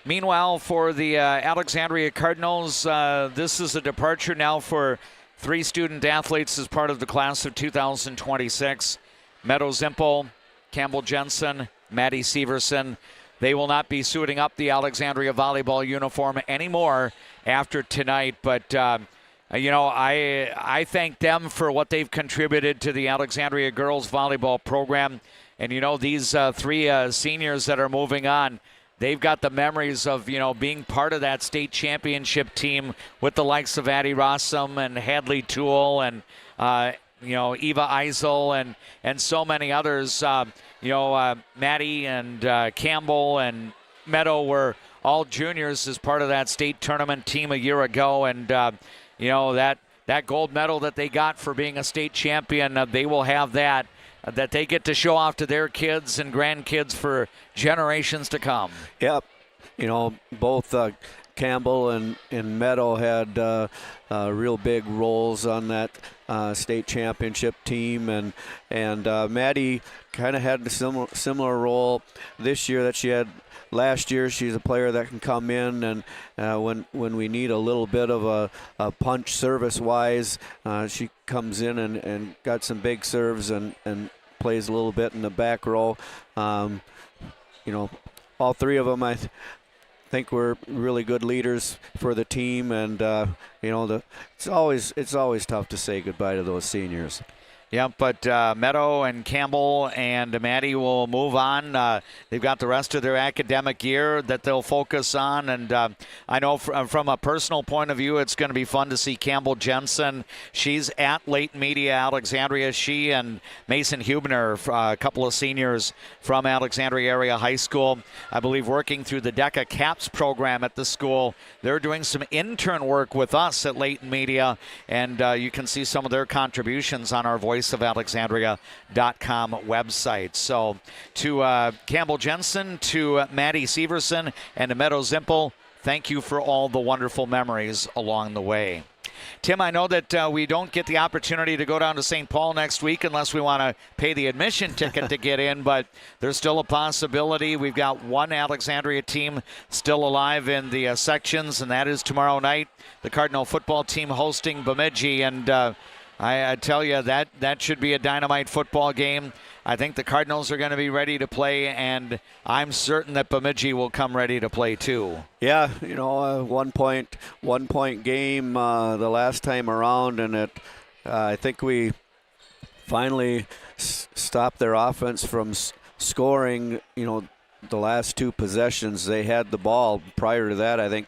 Meanwhile, for the Alexandria Cardinals, this is a departure now for 3 student athletes as part of the class of 2026. Meadow Zimpel, Campbell Jensen, Maddie Severson. They will not be suiting up the Alexandria volleyball uniform anymore after tonight, but I thank them for what they've contributed to the Alexandria girls volleyball program. And these 3 seniors that are moving on, they've got the memories of, being part of that state championship team with the likes of Addie Rossum and Hadley Toole and, Eva Eisel and so many others. Maddie and Campbell and Meadow were all juniors as part of that state tournament team a year ago. And, that gold medal that they got for being a state champion, they will have that they get to show off to their kids and grandkids for generations to come. Yep. Both Campbell and Meadow had real big roles on that state championship team, and Maddie kind of had a similar role this year that she had last year. She's a player that can come in, and when we need a little bit of a punch service-wise, she comes in and got some big serves and plays a little bit in the back row. All three of them, I think we're really good leaders for the team, and it's always tough to say goodbye to those seniors. Yeah, but Meadow and Campbell and Maddie will move on. They've got the rest of their academic year that they'll focus on. And I know from a personal point of view, it's going to be fun to see Campbell Jensen. She's at Leighton Media Alexandria. She and Mason Hubner, a couple of seniors from Alexandria Area High School, I believe working through the DECA CAPS program at the school. They're doing some intern work with us at Leighton Media, and you can see some of their contributions on our voiceofalexandria.com website. So to Campbell Jensen, to Maddie Severson, and to Meadow Zimpel, thank you for all the wonderful memories along the way. Tim, I know that we don't get the opportunity to go down to St. Paul next week unless we want to pay the admission ticket to get in, but there's still a possibility. We've got one Alexandria team still alive in the sections, and that is tomorrow night, the Cardinal football team hosting Bemidji, and I tell you, that should be a dynamite football game. I think the Cardinals are going to be ready to play, and I'm certain that Bemidji will come ready to play too. Yeah, 1 point game the last time around, and I think we finally stopped their offense from scoring. The last two possessions they had the ball. Prior to that, I think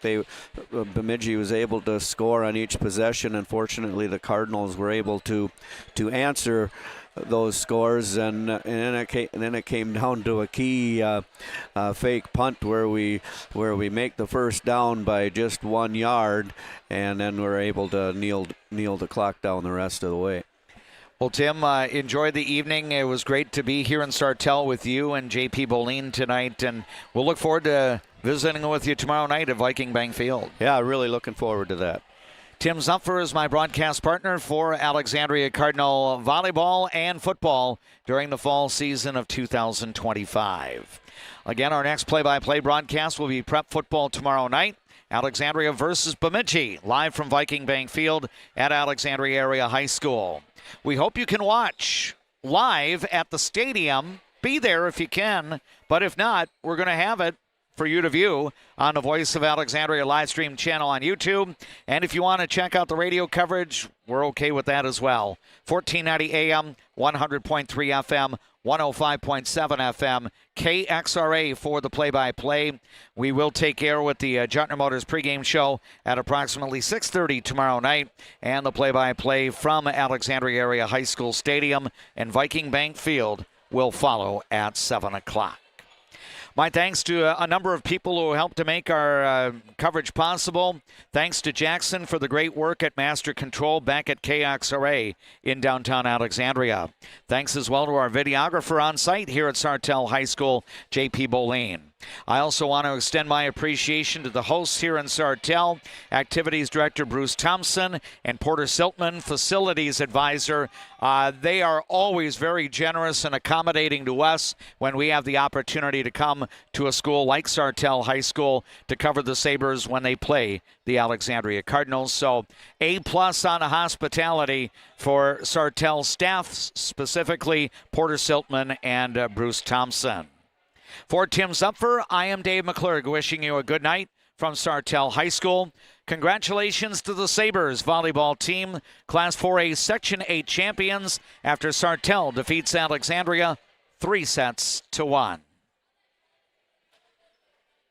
Bemidji was able to score on each possession. Unfortunately, the Cardinals were able to answer those scores, and then it came down to a key fake punt where we make the first down by just 1 yard, and then we're able to kneel the clock down the rest of the way. Well, Tim, enjoy the evening. It was great to be here in Sartell with you and JP Boleen tonight, and we'll look forward to visiting with you tomorrow night at Viking Bank Field. Yeah, really looking forward to that. Tim Zupfer is my broadcast partner for Alexandria Cardinal volleyball and football during the fall season of 2025. Again, our next play-by-play broadcast will be prep football tomorrow night. Alexandria versus Bemidji, live from Viking Bank Field at Alexandria Area High School. We hope you can watch live at the stadium. Be there if you can, but if not, we're going to have it for you to view on the Voice of Alexandria live stream channel on YouTube. And if you want to check out the radio coverage, we're okay with that as well. 1490 AM, 100.3 FM, 105.7 FM, KXRA for the play-by-play. We will take air with the Jutner Motors pregame show at approximately 6:30 tomorrow night, and the play-by-play from Alexandria Area High School Stadium and Viking Bank Field will follow at 7 o'clock. My thanks to a number of people who helped to make our coverage possible. Thanks to Jackson for the great work at Master Control back at KXRA in downtown Alexandria. Thanks as well to our videographer on site here at Sartell High School, JP Boleen. I also want to extend my appreciation to the hosts here in Sartell, Activities Director Bruce Thompson and Porter Siltman, Facilities Advisor. They are always very generous and accommodating to us when we have the opportunity to come to a school like Sartell High School to cover the Sabres when they play the Alexandria Cardinals. So A+ on the hospitality for Sartell staff, specifically Porter Siltman and Bruce Thompson. For Tim Zupfer, I am Dave McClurg, wishing you a good night from Sartell High School. Congratulations to the Sabres volleyball team, Class 4A Section 8 champions, after Sartell defeats Alexandria 3-1.